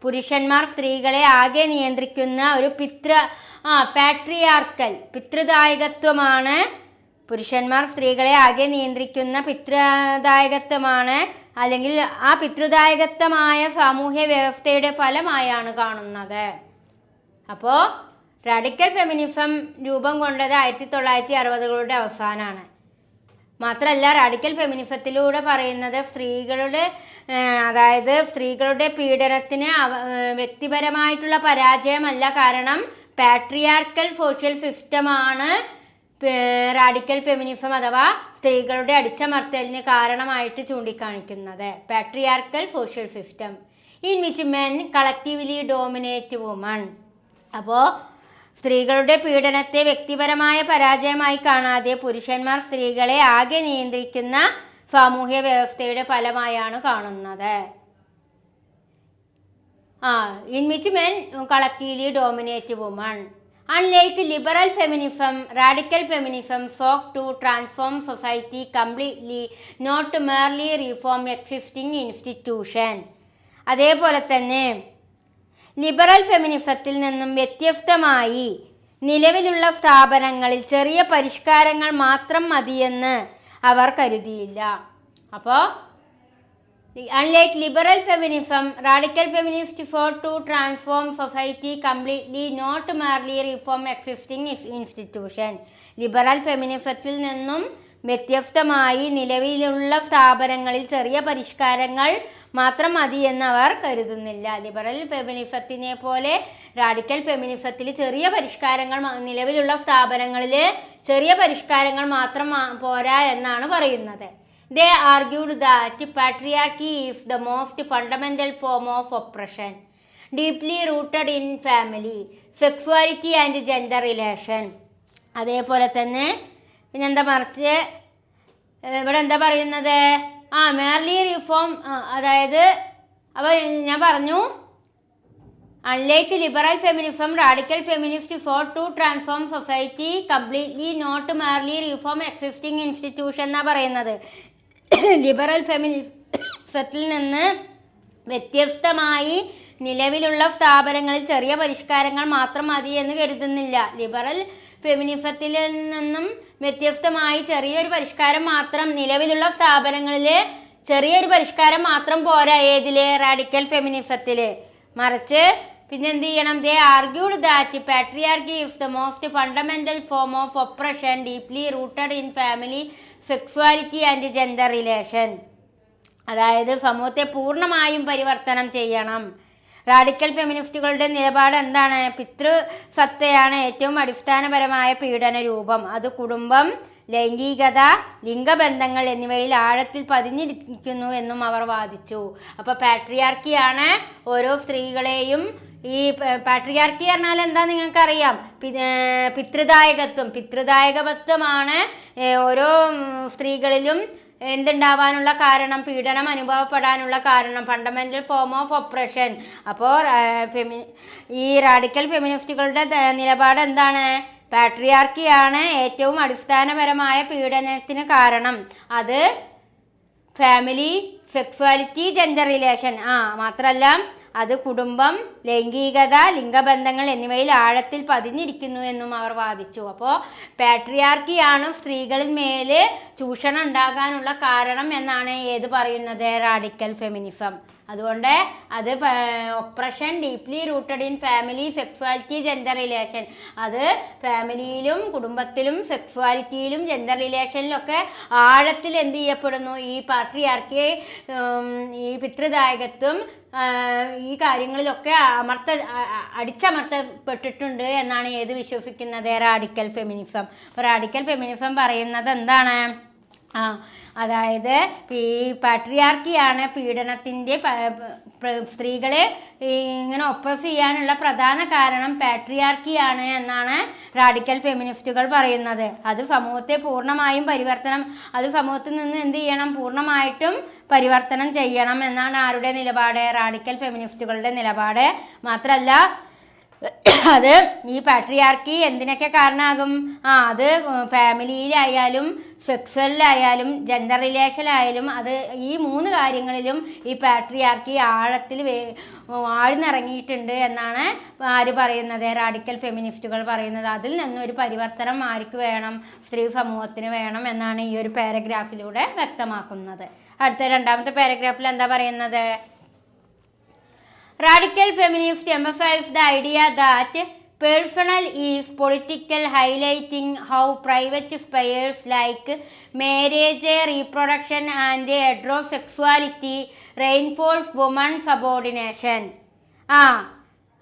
പുരുഷന്മാർ സ്ത്രീകളെ ആകെ നിയന്ത്രിക്കുന്ന ഒരു പിതൃദായകത്വമാണ്. പുരുഷന്മാർ സ്ത്രീകളെ ആകെ നിയന്ത്രിക്കുന്ന പിതൃദായകത്വമാണ്, അല്ലെങ്കിൽ ആ പിതൃദായകത്വമായ സാമൂഹ്യ വ്യവസ്ഥയുടെ ഫലമായാണ് കാണുന്നത്. അപ്പോൾ റാഡിക്കൽ ഫെമിനിസം രൂപം കൊണ്ടത് 1960കളുടെ അവസാനമാണ്. മാത്രമല്ല റാഡിക്കൽ ഫെമിനിസത്തിലൂടെ പറയുന്നത് സ്ത്രീകളുടെ പീഡനത്തിന് വ്യക്തിപരമായിട്ടുള്ള പരാജയമല്ല, കാരണം പാട്രിയാർക്കൽ സോഷ്യൽ സിസ്റ്റമാണ് റാഡിക്കൽ ഫെമിനിസം അഥവാ സ്ത്രീകളുടെ അടിച്ചമർത്തലിന് കാരണമായിട്ട് ചൂണ്ടിക്കാണിക്കുന്നത്. Patriarchal social system in which men collectively dominate woman. അപ്പോൾ സ്ത്രീകളുടെ പീഡനത്തെ വ്യക്തിപരമായ പരാജയമായി കാണാതെ പുരുഷന്മാർ സ്ത്രീകളെ ആകെ നിയന്ത്രിക്കുന്ന സാമൂഹ്യ വ്യവസ്ഥയുടെ ഫലമായാണ് കാണുന്നത്. In which men collectively dominate woman. Unlike liberal feminism, radical feminism sought to transform society completely, not merely reform existing institution. അതേപോലെ തന്നെ ലിബറൽ ഫെമിനിസത്തിൽ നിന്നും വ്യത്യസ്തമായി നിലവിലുള്ള സ്ഥാപനങ്ങളിൽ ചെറിയ പരിഷ്കാരങ്ങൾ മാത്രം മതിയെന്ന് അവർ കരുതിയില്ല. അപ്പോൾ unlike liberal feminism, radical feminists sought to transform society completely, not merely reform existing institution. Liberal ഫെമിനിസത്തിൽ നിന്നും വ്യത്യസ്തമായി നിലവിലുള്ള സ്ഥാപനങ്ങളിൽ ചെറിയ പരിഷ്കാരങ്ങൾ മാത്രം മതി എന്നവർ കരുതുന്നില്ല. ലിബറൽ ഫെമിനിസത്തിനെ പോലെ റാഡിക്കൽ ഫെമിനിസത്തിൽ ചെറിയ പരിഷ്കാരങ്ങൾ, നിലവിലുള്ള സ്ഥാപനങ്ങളിൽ ചെറിയ പരിഷ്കാരങ്ങൾ മാത്രം പോരാ എന്നാണ് പറയുന്നത്. They argued that patriarchy is the most fundamental form of oppression, deeply rooted in family, sexuality and gender relation. അതേപോലെ തന്നെ പിന്നെന്താ മറിച്ച് ഇവിടെ എന്താ പറയുന്നത്? മേർലി റിഫോം, അതായത് അപ്പോൾ ഞാൻ പറഞ്ഞു unlike liberal feminism, radical feminists sought to transform society completely, not merely reform existing institution എന്നാ പറയുന്നത്. ലിബറൽ ഫെമിനിസത്തിൽ നിന്ന് വ്യത്യസ്തമായി നിലവിലുള്ള സ്ഥാപനങ്ങളിൽ ചെറിയ പരിഷ്കാരങ്ങൾ മാത്രം മതി എന്ന് കരുതുന്നില്ല. ലിബറൽ ഫെമിനിസത്തിൽ നിന്നും വ്യത്യസ്തമായി ചെറിയൊരു പരിഷ്കാരം മാത്രം, നിലവിലുള്ള സ്ഥാപനങ്ങളിൽ ചെറിയൊരു പരിഷ്കാരം മാത്രം പോരാ ഏതില്? റാഡിക്കൽ ഫെമിനിസത്തിൽ. മറിച്ച് പിന്നെ എന്ത് ചെയ്യണം? They argued that patriarchy is the most fundamental form of oppression, deeply rooted in family, sexuality and gender relation. അതായത് സമൂഹത്തെ പൂർണ്ണമായും പരിവർത്തനം ചെയ്യണം. റാഡിക്കൽ ഫെമിനിസ്റ്റുകളുടെ നിലപാട് എന്താണ്? പിതൃസത്തയാണ് ഏറ്റവും അടിസ്ഥാനപരമായ പീഡന രൂപം. അത് കുടുംബം, ലൈംഗികത, ലിംഗബന്ധങ്ങൾ എന്നിവയിൽ ആഴത്തിൽ പതിഞ്ഞിരിക്കുന്നു എന്നും അവർ വാദിച്ചു. അപ്പോൾ പാട്രിയാർക്കിയാണ് ഓരോ സ്ത്രീകളെയും, ഈ പാട്രിയാർക്കി പറഞ്ഞാൽ എന്താ നിങ്ങൾക്കറിയാം? പിതൃദായകത്വമാണ് ഓരോ സ്ത്രീകളിലും എന്തുണ്ടാവാനുള്ള കാരണം, പീഡനം അനുഭവപ്പെടാനുള്ള കാരണം, ഫണ്ടമെന്റൽ ഫോം ഓഫ് ഒപ്രഷൻ. അപ്പോൾ ഈ റാഡിക്കൽ ഫെമിനിസ്റ്റുകളുടെ നിലപാട് എന്താണ്? പാട്രിയാർക്കിയാണ് ഏറ്റവും അടിസ്ഥാനപരമായ പീഡനത്തിന് കാരണം. അത് ഫാമിലി, സെക്സ്വാലിറ്റി, ജെൻഡർ റിലേഷൻ, മാത്രമല്ല അത് കുടുംബം, ലൈംഗികത, ലിംഗബന്ധങ്ങൾ എന്നിവയിൽ ആഴത്തിൽ പതിഞ്ഞിരിക്കുന്നു എന്നും അവർ വാദിച്ചു. അപ്പോൾ പാട്രിയാർക്കിയാണ് സ്ത്രീകളിൽ മേല് ചൂഷണം ഉണ്ടാകാനുള്ള കാരണം എന്നാണ് ഏത് പറയുന്നത്? Radical feminism. അതുകൊണ്ട് അത് oppression deeply rooted in family, sexuality, gender relation. അത് ഫാമിലിയിലും കുടുംബത്തിലും സെക്സ്വാലിറ്റിയിലും ജെൻഡർ റിലേഷനിലൊക്കെ ആഴത്തിൽ എന്ത് ചെയ്യപ്പെടുന്നു? ഈ പാട്രിയാർക്കി, ഈ പിതൃദായകത്വം, ഈ കാര്യങ്ങളിലൊക്കെ അടിച്ചമർത്തപ്പെട്ടിട്ടുണ്ട് എന്നാണ് ഏത് വിശ്വസിക്കുന്നത്? Radical feminism. അപ്പോൾ റാഡിക്കൽ ഫെമിനിസം പറയുന്നത് എന്താണ്? അതായത് ഈ പാട്രിയാർക്കിയാണ് പീഡനത്തിൻ്റെ സ്ത്രീകളെ ഇങ്ങനെ ഒപ്രസ് ചെയ്യാനുള്ള പ്രധാന കാരണം പാട്രിയാർക്കിയാണ് എന്നാണ് റാഡിക്കൽ ഫെമിനിസ്റ്റുകൾ പറയുന്നത്. അത് സമൂഹത്തെ പൂർണ്ണമായും അത് സമൂഹത്തിൽ നിന്ന് എന്ത് ചെയ്യണം? പൂർണ്ണമായിട്ടും പരിവർത്തനം ചെയ്യണം എന്നാണ് ആരുടെ നിലപാട്? റാഡിക്കൽ ഫെമിനിസ്റ്റുകളുടെ നിലപാട്. മാത്രമല്ല അത് ഈ പാട്രിയാർക്കി എന്തിനൊക്കെ കാരണമാകും? അത് ഫാമിലിയിലായാലും സെക്സ്വലിലായാലും ജെൻഡർ റിലേഷനിലായാലും അത് ഈ 3 കാര്യങ്ങളിലും ഈ പാട്രിയാർക്കി ആഴത്തിൽ ആഴ്ന്നിറങ്ങിയിട്ടുണ്ട് എന്നാണ് ആര് പറയുന്നത്? റാഡിക്കൽ ഫെമിനിസ്റ്റുകൾ പറയുന്നത്. അതിൽ നിന്നൊരു പരിവർത്തനം ആർക്ക് വേണം? സ്ത്രീ സമൂഹത്തിന് വേണം എന്നാണ് ഈ ഒരു പാരഗ്രാഫിലൂടെ വ്യക്തമാക്കുന്നത്. അടുത്ത 2ാമത്തെ പാരഗ്രാഫിൽ എന്താ പറയുന്നത്? Radical feminists emphasize the idea that personal is political, highlighting how private spheres like marriage, reproduction and heterosexuality reinforce women's subordination.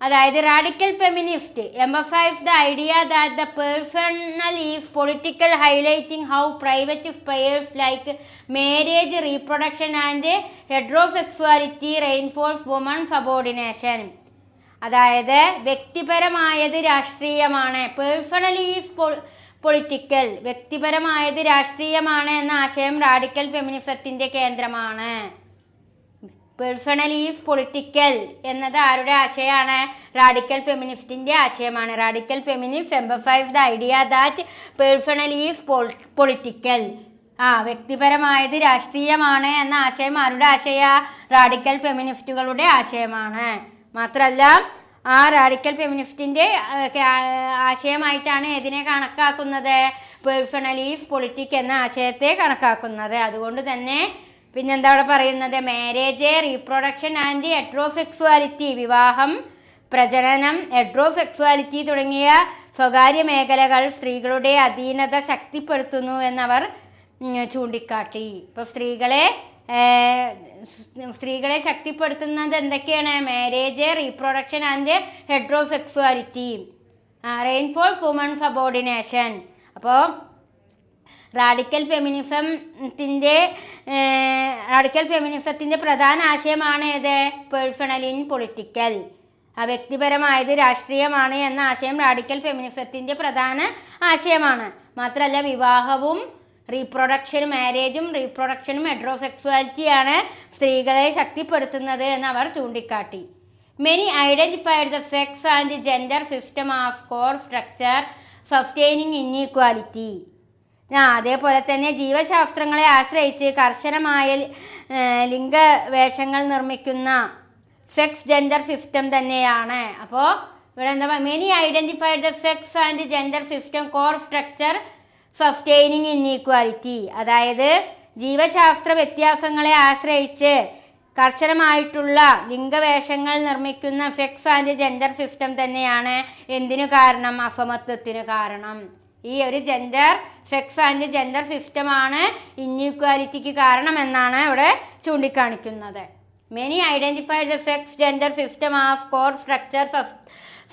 അതായത് radical feminist emphasize the idea that the personal is political, highlighting how private spheres like marriage, reproduction and heterosexuality reinforce woman subordination. അതായത് വ്യക്തിപരമായത് രാഷ്ട്രീയമാണ്, personal is political, വ്യക്തിപരമായത് രാഷ്ട്രീയമാണ് എന്ന ആശയം radical ഫെമിനിസത്തിന്റെ കേന്ദ്രമാണ്. Personal is political എന്നത് ആരുടെ ആശയമാണ്? റാഡിക്കൽ ഫെമിനിസ്റ്റിന്റെ ആശയമാണ്. Radical feminist emphasize the idea that personal is political, വ്യക്തിപരമായത് രാഷ്ട്രീയമാണ് എന്ന ആശയം ആരുടെ ആശയ? റാഡിക്കൽ ഫെമിനിസ്റ്റുകളുടെ ആശയമാണ്. മാത്രമല്ല റാഡിക്കൽ ഫെമിനിസ്റ്റിന്റെ ആശയമായിട്ടാണ് ഇതിനെ കണക്കാക്കുന്നത്? പേഴ്സണൽ ഈസ് പൊളിറ്റിക് എന്ന ആശയത്തെ കണക്കാക്കുന്നത്. അതുകൊണ്ട് തന്നെ പിന്നെന്താ അവിടെ പറയുന്നത്? മാരേജ്, റീപ്രൊഡക്ഷൻ ആൻഡ് ഹെട്രോസെക്സ്വാലിറ്റി, വിവാഹം, പ്രജനനം, ഹെട്രോസെക്സ്വാലിറ്റി തുടങ്ങിയ സ്വകാര്യ മേഖലകൾ സ്ത്രീകളുടെ അധീനത ശക്തിപ്പെടുത്തുന്നു എന്നവർ ചൂണ്ടിക്കാട്ടി. ഇപ്പോൾ സ്ത്രീകളെ ശക്തിപ്പെടുത്തുന്നത് എന്തൊക്കെയാണ്? Marriage, reproduction and heterosexuality, reinforce woman subordination. അപ്പോൾ റാഡിക്കൽ ഫെമിനിസത്തിന്റെ പ്രധാന ആശയമാണ് ഏത്? പേഴ്സണൽ ഇൻ പൊളിറ്റിക്കൽ, വ്യക്തിപരമായത് രാഷ്ട്രീയമാണ് എന്ന ആശയം റാഡിക്കൽ ഫെമിനിസത്തിന്റെ പ്രധാന ആശയമാണ്. മാത്രമല്ല വിവാഹവും മാരേജും റീപ്രൊഡക്ഷനും ഹെട്രോസെക്സ്വാലിറ്റിയാണ് സ്ത്രീകളെ ശക്തിപ്പെടുത്തുന്നത് എന്ന് അവർ ചൂണ്ടിക്കാട്ടി. Many identified the sex and gender system as core structure sustaining inequality. അതേപോലെ തന്നെ ജീവശാസ്ത്രങ്ങളെ ആശ്രയിച്ച് കർശനമായ ലിംഗവേഷങ്ങൾ നിർമ്മിക്കുന്ന സെക്സ് ജെൻഡർ സിസ്റ്റം തന്നെയാണ്. അപ്പോൾ ഇവിടെ എന്താ? Many identified the sex and gender system core structure sustaining inequality. അതായത് ജീവശാസ്ത്ര വ്യത്യാസങ്ങളെ ആശ്രയിച്ച് കർശനമായിട്ടുള്ള ലിംഗവേഷങ്ങൾ നിർമ്മിക്കുന്ന സെക്സ് ആൻഡ് ജെൻഡർ സിസ്റ്റം തന്നെയാണ് എന്തിനു കാരണം? അസമത്വത്തിന് കാരണം. ഈ ഒരു സെക്സ് ആൻഡ് ജെൻഡർ സിസ്റ്റമാണ് ഇൻഈക്വാലിറ്റിക്ക് കാരണമെന്നാണ് ഇവിടെ ചൂണ്ടിക്കാണിക്കുന്നത്. Many identified the sex gender system as core structure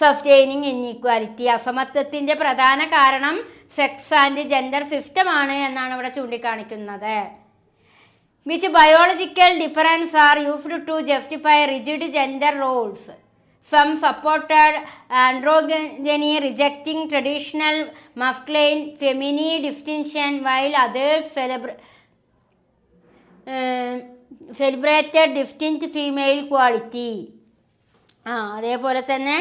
sustaining inequality. അസമത്വത്തിന്റെ പ്രധാന കാരണം സെക്സ് ആൻഡ് ജെൻഡർ സിസ്റ്റമാണ് എന്നാണ് ഇവിടെ ചൂണ്ടിക്കാണിക്കുന്നത്. which biological difference are used to justify rigid gender roles. Some supported androgyny, rejecting traditional masculine feminine distinction, while others celebrated distinct female quality. അതേപോലെ തന്നെ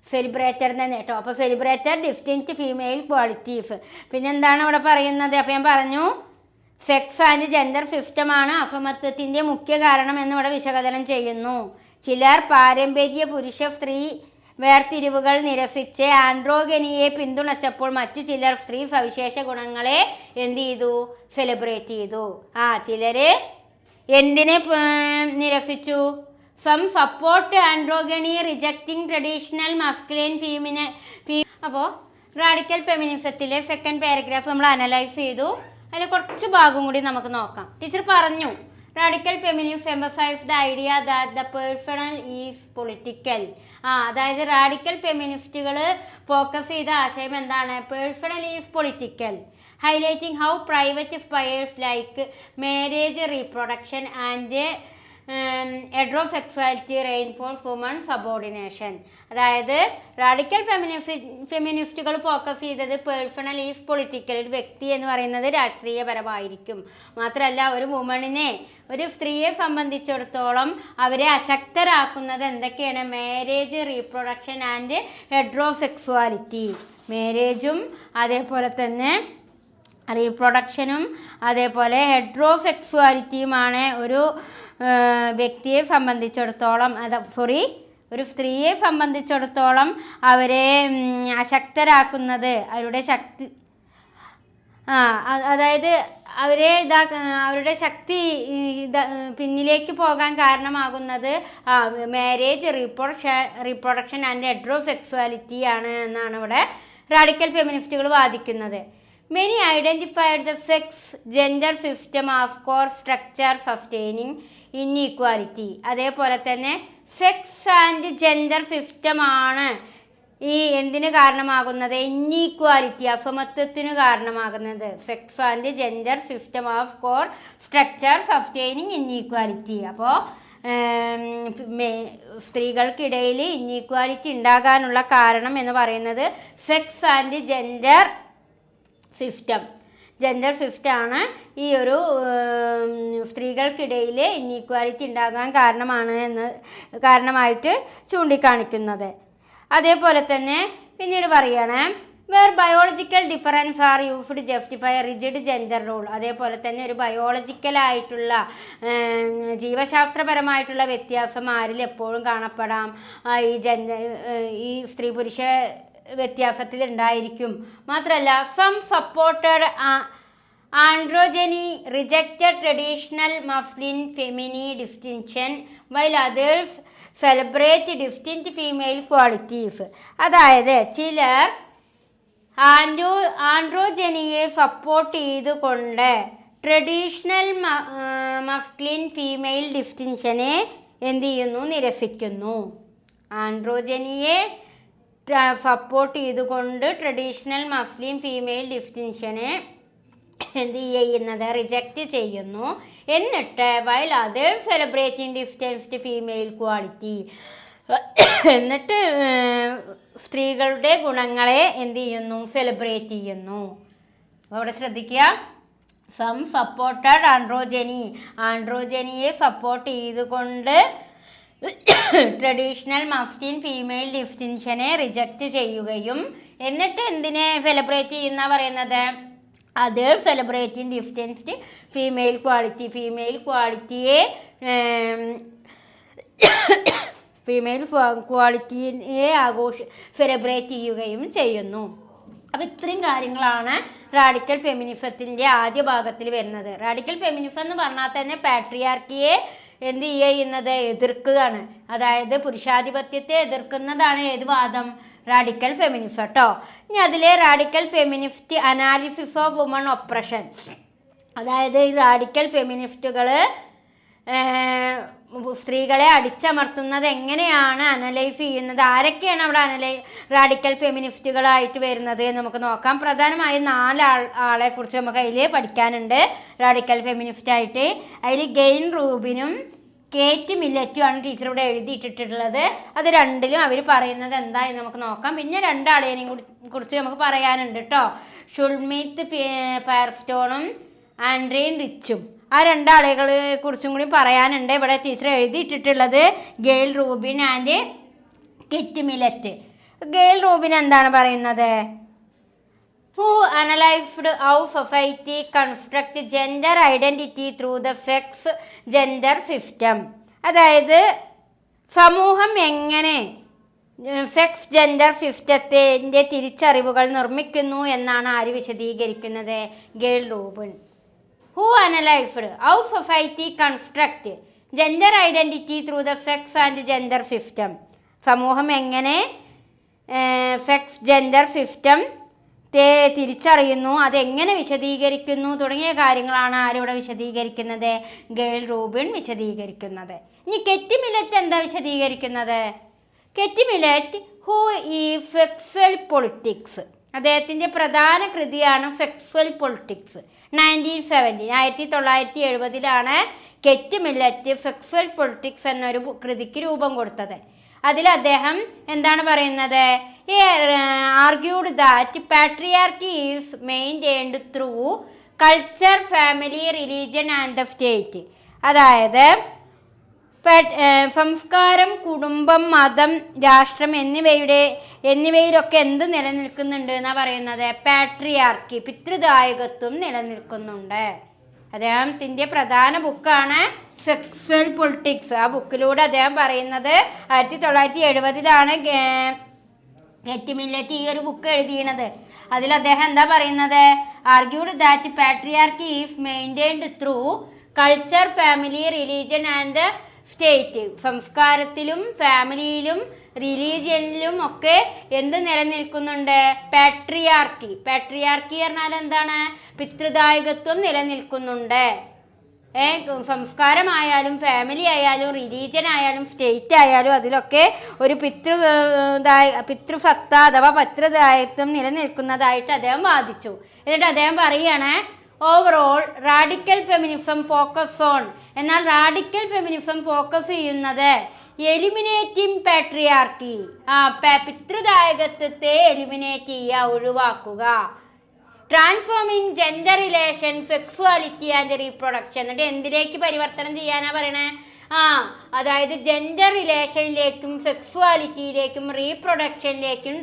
celebrated തന്നെ കേട്ടോ. അപ്പോൾ സെലിബ്രേറ്റഡ് ഡിസ്റ്റിങ്ക്റ്റ് ഫീമെയിൽ ക്വാളിറ്റീസ്. പിന്നെന്താണ് ഇവിടെ പറയുന്നത്? അപ്പോൾ ഞാൻ പറഞ്ഞു സെക്സ് ആൻഡ് ജെൻഡർ സിസ്റ്റമാണ് അസമത്വത്തിൻ്റെ മുഖ്യ കാരണം എന്നിവിടെ വിശകലനം ചെയ്യുന്നു. ചിലർ പാരമ്പര്യ പുരുഷ സ്ത്രീ വേർതിരിവുകൾ നിരസിച്ച് ആൻഡ്രോഗനിയെ പിന്തുണച്ചപ്പോൾ മറ്റു ചിലർ സ്ത്രീ സവിശേഷ ഗുണങ്ങളെ എന്ത് ചെയ്തു? സെലിബ്രേറ്റ് ചെയ്തു. ചിലർ എന്തിനെ നിരസിച്ചു? Some support androgyny rejecting traditional masculine അപ്പോൾ റാഡിക്കൽ ഫെമിനിസത്തിലെ സെക്കൻഡ് പാരഗ്രാഫ് നമ്മൾ അനലൈസ് ചെയ്തു. അതിൽ കുറച്ച് ഭാഗം കൂടി നമുക്ക് നോക്കാം. ടീച്ചർ പറഞ്ഞു radical feminist emphasize the idea that the personal is political. അതായത് റാഡിക്കൽ ഫെമിനിസ്റ്റുകൾ ഫോക്കസ് ചെയ്ത ആശയം എന്താണ്? Personal is political, highlighting how private spheres like marriage, reproduction and heterosexuality reinforce women subordination. അതായത് റാഡിക്കൽ ഫെമിനിസ്റ്റുകൾ ഫോക്കസ് ചെയ്തത് പേഴ്സണൽ ഈസ് പൊളിറ്റിക്കൽ, ഒരു വ്യക്തി എന്ന് പറയുന്നത് രാഷ്ട്രീയപരമായിരിക്കും. മാത്രമല്ല ഒരു വുമണിനെ, ഒരു സ്ത്രീയെ സംബന്ധിച്ചിടത്തോളം അവരെ അശക്തരാക്കുന്നത് എന്തൊക്കെയാണ്? Marriage, reproduction and heterosexuality. മാരേജും അതേപോലെ തന്നെ റീപ്രൊഡക്ഷനും അതേപോലെ ഹെട്രോസെക്സ്വാലിറ്റിയുമാണ് ഒരു വ്യക്തിയെ സംബന്ധിച്ചിടത്തോളം ഒരു സ്ത്രീയെ സംബന്ധിച്ചിടത്തോളം അവരെ അശക്തരാക്കുന്നത്, അവരുടെ ശക്തി അതായത് അവരുടെ ശക്തി പിന്നിലേക്ക് പോകാൻ കാരണമാകുന്നത് മാരേജ്, റീപ്രൊഡക്ഷൻ ആൻഡ് ഹെട്രോസെക്സ്വാലിറ്റി ആണ് എന്നാണ് ഇവിടെ റാഡിക്കൽ ഫെമിനിസ്റ്റുകൾ വാദിക്കുന്നത്. Many identified the sex-gender system as core structure sustaining inequality. അതേപോലെ തന്നെ സെക്സ് ആൻഡ് ജെൻഡർ സിസ്റ്റമാണ് ഈ എന്തിന് കാരണമാകുന്നത്? ഇന്നീക്വാലിറ്റി, അസമത്വത്തിന് കാരണമാകുന്നത്. Sex and gender system of core structure sustaining inequality. അപ്പോൾ സ്ത്രീകൾക്കിടയിൽ ഇന്നീക്വാലിറ്റി ഉണ്ടാകാനുള്ള കാരണം എന്ന് പറയുന്നത് സെക്സ് ആൻഡ് ജെൻഡർ സിസ്റ്റമാണ് ഈ ഒരു സ്ത്രീകൾക്കിടയിൽ ഇന്നീക്വാലിറ്റി ഉണ്ടാകാൻ കാരണമായിട്ട് ചൂണ്ടിക്കാണിക്കുന്നത്. അതേപോലെ തന്നെ പിന്നീട് പറയണേ where biological difference are used justify rigid gender rule. അതേപോലെ തന്നെ ഒരു ബയോളജിക്കലായിട്ടുള്ള ജീവശാസ്ത്രപരമായിട്ടുള്ള വ്യത്യാസം ആരിൽ എപ്പോഴും കാണപ്പെടാം, ഈ സ്ത്രീ പുരുഷ വ്യത്യാസത്തിൽ ഉണ്ടായിരിക്കും. മാത്രമല്ല some supported androgyny rejected traditional masculine feminine distinction while others celebrate distinct female qualities. അതായത് ചിലർ ആൻഡ്രോജനിയെ സപ്പോർട്ട് ചെയ്തുകൊണ്ട് ട്രഡീഷണൽ മസ്ലിൻ ഫീമെയിൽ ഡിസ്റ്റിങ്ഷനെ എന്ത് ചെയ്യുന്നു? നിരസിക്കുന്നു. ആൻഡ്രോജനിയെ സപ്പോർട്ട് ചെയ്തുകൊണ്ട് ട്രഡീഷണൽ മസ്ലിം ഫീമെയിൽ ഡിസ്റ്റിങ്ഷനെ എന്ത് ചെയ്യുന്നത്? റിജക്റ്റ് ചെയ്യുന്നു. എന്നിട്ട് while other celebrating distanced female quality, എന്നിട്ട് സ്ത്രീകളുടെ ഗുണങ്ങളെ എന്ത് ചെയ്യുന്നു? സെലിബ്രേറ്റ് ചെയ്യുന്നു. അവിടെ ശ്രദ്ധിക്കുക, സം സപ്പോർട്ടഡ് ആൻഡ്രോജനിയെ സപ്പോർട്ട് ചെയ്തുകൊണ്ട് ട്രഡീഷണൽ മസ്ലിൻ ഫീമെയിൽ ഡിസ്റ്റിങ്ഷനെ റിജക്റ്റ് ചെയ്യുകയും എന്നിട്ട് എന്തിനെ സെലിബ്രേറ്റ് ചെയ്യുന്ന പറയുന്നത്? Other celebrating distanced female ക്വാളിറ്റിയെ celebrate ചെയ്യുകയും ചെയ്യുന്നു. അപ്പോൾ ഇത്രയും കാര്യങ്ങളാണ് റാഡിക്കൽ ഫെമിനിസത്തിൻ്റെ ആദ്യ ഭാഗത്തിൽ വരുന്നത്. റാഡിക്കൽ ഫെമിനിസം എന്ന് പറഞ്ഞാൽ തന്നെ പാട്രിയാർക്കിയെ എന്ത് ചെയ്യുന്നത്? എതിർക്കുകയാണ്. അതായത് പുരുഷാധിപത്യത്തെ എതിർക്കുന്നതാണ് ഏത് വാദം? റാഡിക്കൽ ഫെമിനിസം കേട്ടോ. ഇനി അതിലെ radical feminist analysis of woman oppression. അതായത് ഈ റാഡിക്കൽ ഫെമിനിസ്റ്റുകൾ സ്ത്രീകളെ അടിച്ചമർത്തുന്നത് എങ്ങനെയാണ് അനലൈസ് ചെയ്യുന്നത്? ആരൊക്കെയാണ് അവിടെ റാഡിക്കൽ ഫെമിനിസ്റ്റുകളായിട്ട് വരുന്നത് നമുക്ക് നോക്കാം. പ്രധാനമായും 4 ആളെ കുറിച്ച് നമുക്ക് അതിൽ പഠിക്കാനുണ്ട് റാഡിക്കൽ ഫെമിനിസ്റ്റായിട്ട്. അതിൽ ഗെയിൻ റൂബിനും കേറ്റ് മില്ലറ്റുമാണ് ടീച്ചർ ഇവിടെ എഴുതിയിട്ടിട്ടുള്ളത്. അത് രണ്ടിലും അവർ പറയുന്നത് എന്താണെന്ന് നമുക്ക് നോക്കാം. പിന്നെ 2 ആളെയും കുറിച്ച് നമുക്ക് പറയാനുണ്ട് കേട്ടോ. ഷുൾമീത്ത് ഫയർസ്റ്റോണും ആൻഡ്രീൻ റിച്ചും. ആ 2 ആളുകളെ കുറിച്ചും കൂടി പറയാനുണ്ട്. ഇവിടെ ടീച്ചർ എഴുതിയിട്ടിട്ടുള്ളത് Gail Rubin and Kate Millett. Gail Rubin എന്താണ് പറയുന്നത്? Who analysed how society construct gender identity through the sex gender system. അതായത് സമൂഹം എങ്ങനെ സെക്സ് ജെൻഡർ സിസ്റ്റത്തിൻ്റെ തിരിച്ചറിവുകൾ നിർമ്മിക്കുന്നു എന്നാണ് ആര് വിശദീകരിക്കുന്നത്? Gayle Rubin. Who analysed how society construct gender identity through the sex and gender system. സമൂഹം എങ്ങനെ സെക്സ് ജെൻഡർ സിസ്റ്റം തിരിച്ചറിയുന്നു, അതെങ്ങനെ വിശദീകരിക്കുന്നു തുടങ്ങിയ കാര്യങ്ങളാണ് ആരിവിടെ വിശദീകരിക്കുന്നത്? ഗെയിൽ റൂബിൻ വിശദീകരിക്കുന്നത്. ഇനി കെറ്റി മില്ലറ്റ് എന്താ വിശദീകരിക്കുന്നത്? കെറ്റി മില്ലറ്റ് ഹു ഈ സെക്സ്വൽ പൊളിറ്റിക്സ്, അദ്ദേഹത്തിൻ്റെ പ്രധാന കൃതിയാണ് sexual politics. 1970 Kate Millett sexual politics എന്നൊരു കൃതിക്ക് രൂപം കൊടുത്തത്. അതിൽ അദ്ദേഹം എന്താണ് പറയുന്നത്? Argued that patriarchy is maintained through culture, family, religion and the state. അതായത് സംസ്കാരം, കുടുംബം, മതം, രാഷ്ട്രം എന്നിവയിലൊക്കെ എന്ത് നിലനിൽക്കുന്നുണ്ട് എന്നാണ് പറയുന്നത്? പാട്രിയാർക്കി, പിതൃദായകത്വം നിലനിൽക്കുന്നുണ്ട്. അദ്ദേഹത്തിൻ്റെ പ്രധാന ബുക്കാണ് സെക്സ്വൽ പൊളിറ്റിക്സ്. ആ ബുക്കിലൂടെ അദ്ദേഹം പറയുന്നത് 1970 കെറ്റി മില്ലറ്റ് ഈ ഒരു ബുക്ക് എഴുതിയത്. അതിൽ അദ്ദേഹം എന്താ പറയുന്നത്? Argued that patriarchy is maintained through culture, family, religion and state. സംസ്കാരത്തിലും ഫാമിലിയിലും റിലീജിയനിലും ഒക്കെ എന്ത് നിലനിൽക്കുന്നുണ്ട്? പാട്രിയാർക്കി. പാട്രിയാർക്കി പറഞ്ഞാൽ എന്താണ്? പിതൃദായകത്വം നിലനിൽക്കുന്നുണ്ട്. സംസ്കാരമായാലും ഫാമിലി ആയാലും റിലീജിയൻ ആയാലും സ്റ്റേറ്റ് ആയാലും അതിലൊക്കെ ഒരു പിതൃസത്ത അഥവാ പിതൃദായത്വം നിലനിൽക്കുന്നതായിട്ട് അദ്ദേഹം വാദിച്ചു. എന്നിട്ട് അദ്ദേഹം പറയുകയാണ് overall radical feminism focus on. എന്നാൽ റാഡിക്കൽ ഫെമിനിസം ഫോക്കസ് ചെയ്യുന്നത് എലിമിനേറ്റിംഗ് പാട്രിയാർക്കി, പിതൃദായകത്വത്തെ എലിമിനേറ്റ് ചെയ്യുക, ഒഴിവാക്കുക. Transforming gender relation, sexuality and reproduction. എന്നിട്ട് എന്തിലേക്ക് പരിവർത്തനം ചെയ്യാനാ പറയണേ? അതായത് ജെൻഡർ റിലേഷനിലേക്കും സെക്സ്വാലിറ്റിയിലേക്കും റീപ്രൊഡക്ഷനിലേക്കും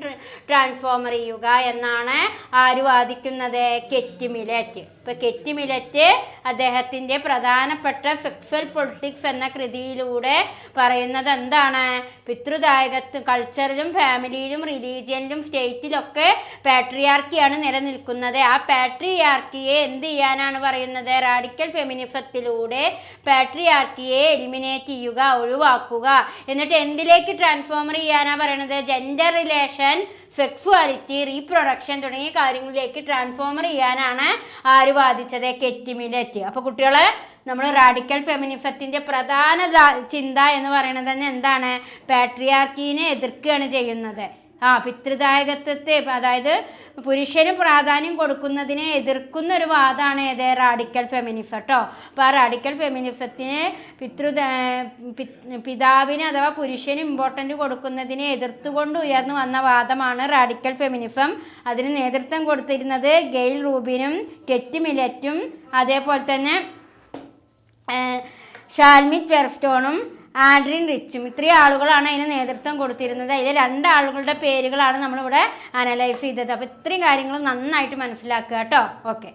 ട്രാൻസ്ഫോമർ ചെയ്യുക എന്നാണ് ആര് വാദിക്കുന്നത്? കെറ്റി മില്ലറ്റ്. ഇപ്പം കെറ്റി മില്ലറ്റ് അദ്ദേഹത്തിൻ്റെ പ്രധാനപ്പെട്ട സെക്സ്വൽ പൊളിറ്റിക്സ് എന്ന കൃതിയിലൂടെ പറയുന്നത് എന്താണ്? പിതൃദായകത്വം കൾച്ചറിലും ഫാമിലിയിലും റിലീജിയനിലും സ്റ്റേറ്റിലൊക്കെ പാട്രിയാർക്കിയാണ് നിലനിൽക്കുന്നത്. ആ പാട്രിയാർക്കിയെ എന്ത് ചെയ്യാനാണ് പറയുന്നത്? റാഡിക്കൽ ഫെമിനിസത്തിലൂടെ പാട്രിയാർക്കിയെ എലിമിനേറ്റ് ചെയ്യുക, ഒഴിവാക്കുക. എന്നിട്ട് എന്തിലേക്ക് ട്രാൻസ്ഫോമർ ചെയ്യാനാ പറയണത്? ജെൻഡർ റിലേഷൻ, സെക്സ്വാലിറ്റി, റീപ്രൊഡക്ഷൻ തുടങ്ങിയ കാര്യങ്ങളിലേക്ക് ട്രാൻസ്ഫോമർ ചെയ്യാനാണ് ആര് വാദിച്ചത്? കെറ്റി മില്ലറ്റ്. അപ്പോൾ കുട്ടികളെ, നമ്മൾ റാഡിക്കൽ ഫെമിനിസത്തിൻ്റെ പ്രധാന ചിന്ത എന്ന് പറയുന്നത് തന്നെ എന്താണ്? പാട്രിയാർക്കീനെ എതിർക്കുകയാണ് ചെയ്യുന്നത്. പിതൃദായകത്വത്തെ, അതായത് പുരുഷന് പ്രാധാന്യം കൊടുക്കുന്നതിനെ എതിർക്കുന്ന ഒരു വാദമാണ് ഏത്? റാഡിക്കൽ ഫെമിനിസം കേട്ടോ. അപ്പോൾ ആ റാഡിക്കൽ ഫെമിനിസത്തിന് പിതാവിന് അഥവാ പുരുഷന് ഇമ്പോർട്ടൻ്റ് കൊടുക്കുന്നതിനെ എതിർത്തുകൊണ്ട് ഉയർന്നു വന്ന വാദമാണ് റാഡിക്കൽ ഫെമിനിസം. അതിന് നേതൃത്വം കൊടുത്തിരുന്നത് ഗെയിൽ റൂബിനും കെറ്റി മില്ലറ്റും അതേപോലെ തന്നെ ഷാൽമിറ്റ് വെർസ്റ്റോണും ആഡ്രിൻ റിച്ചും. ഇത്രയും ആളുകളാണ് അതിന് നേതൃത്വം കൊടുത്തിരുന്നത്. അതിൽ 2 ആളുകളുടെ പേരുകളാണ് നമ്മളിവിടെ അനലൈസ് ചെയ്തത്. അപ്പോൾ ഇത്രയും കാര്യങ്ങൾ നന്നായിട്ട് മനസ്സിലാക്കുക കേട്ടോ. ഓക്കെ.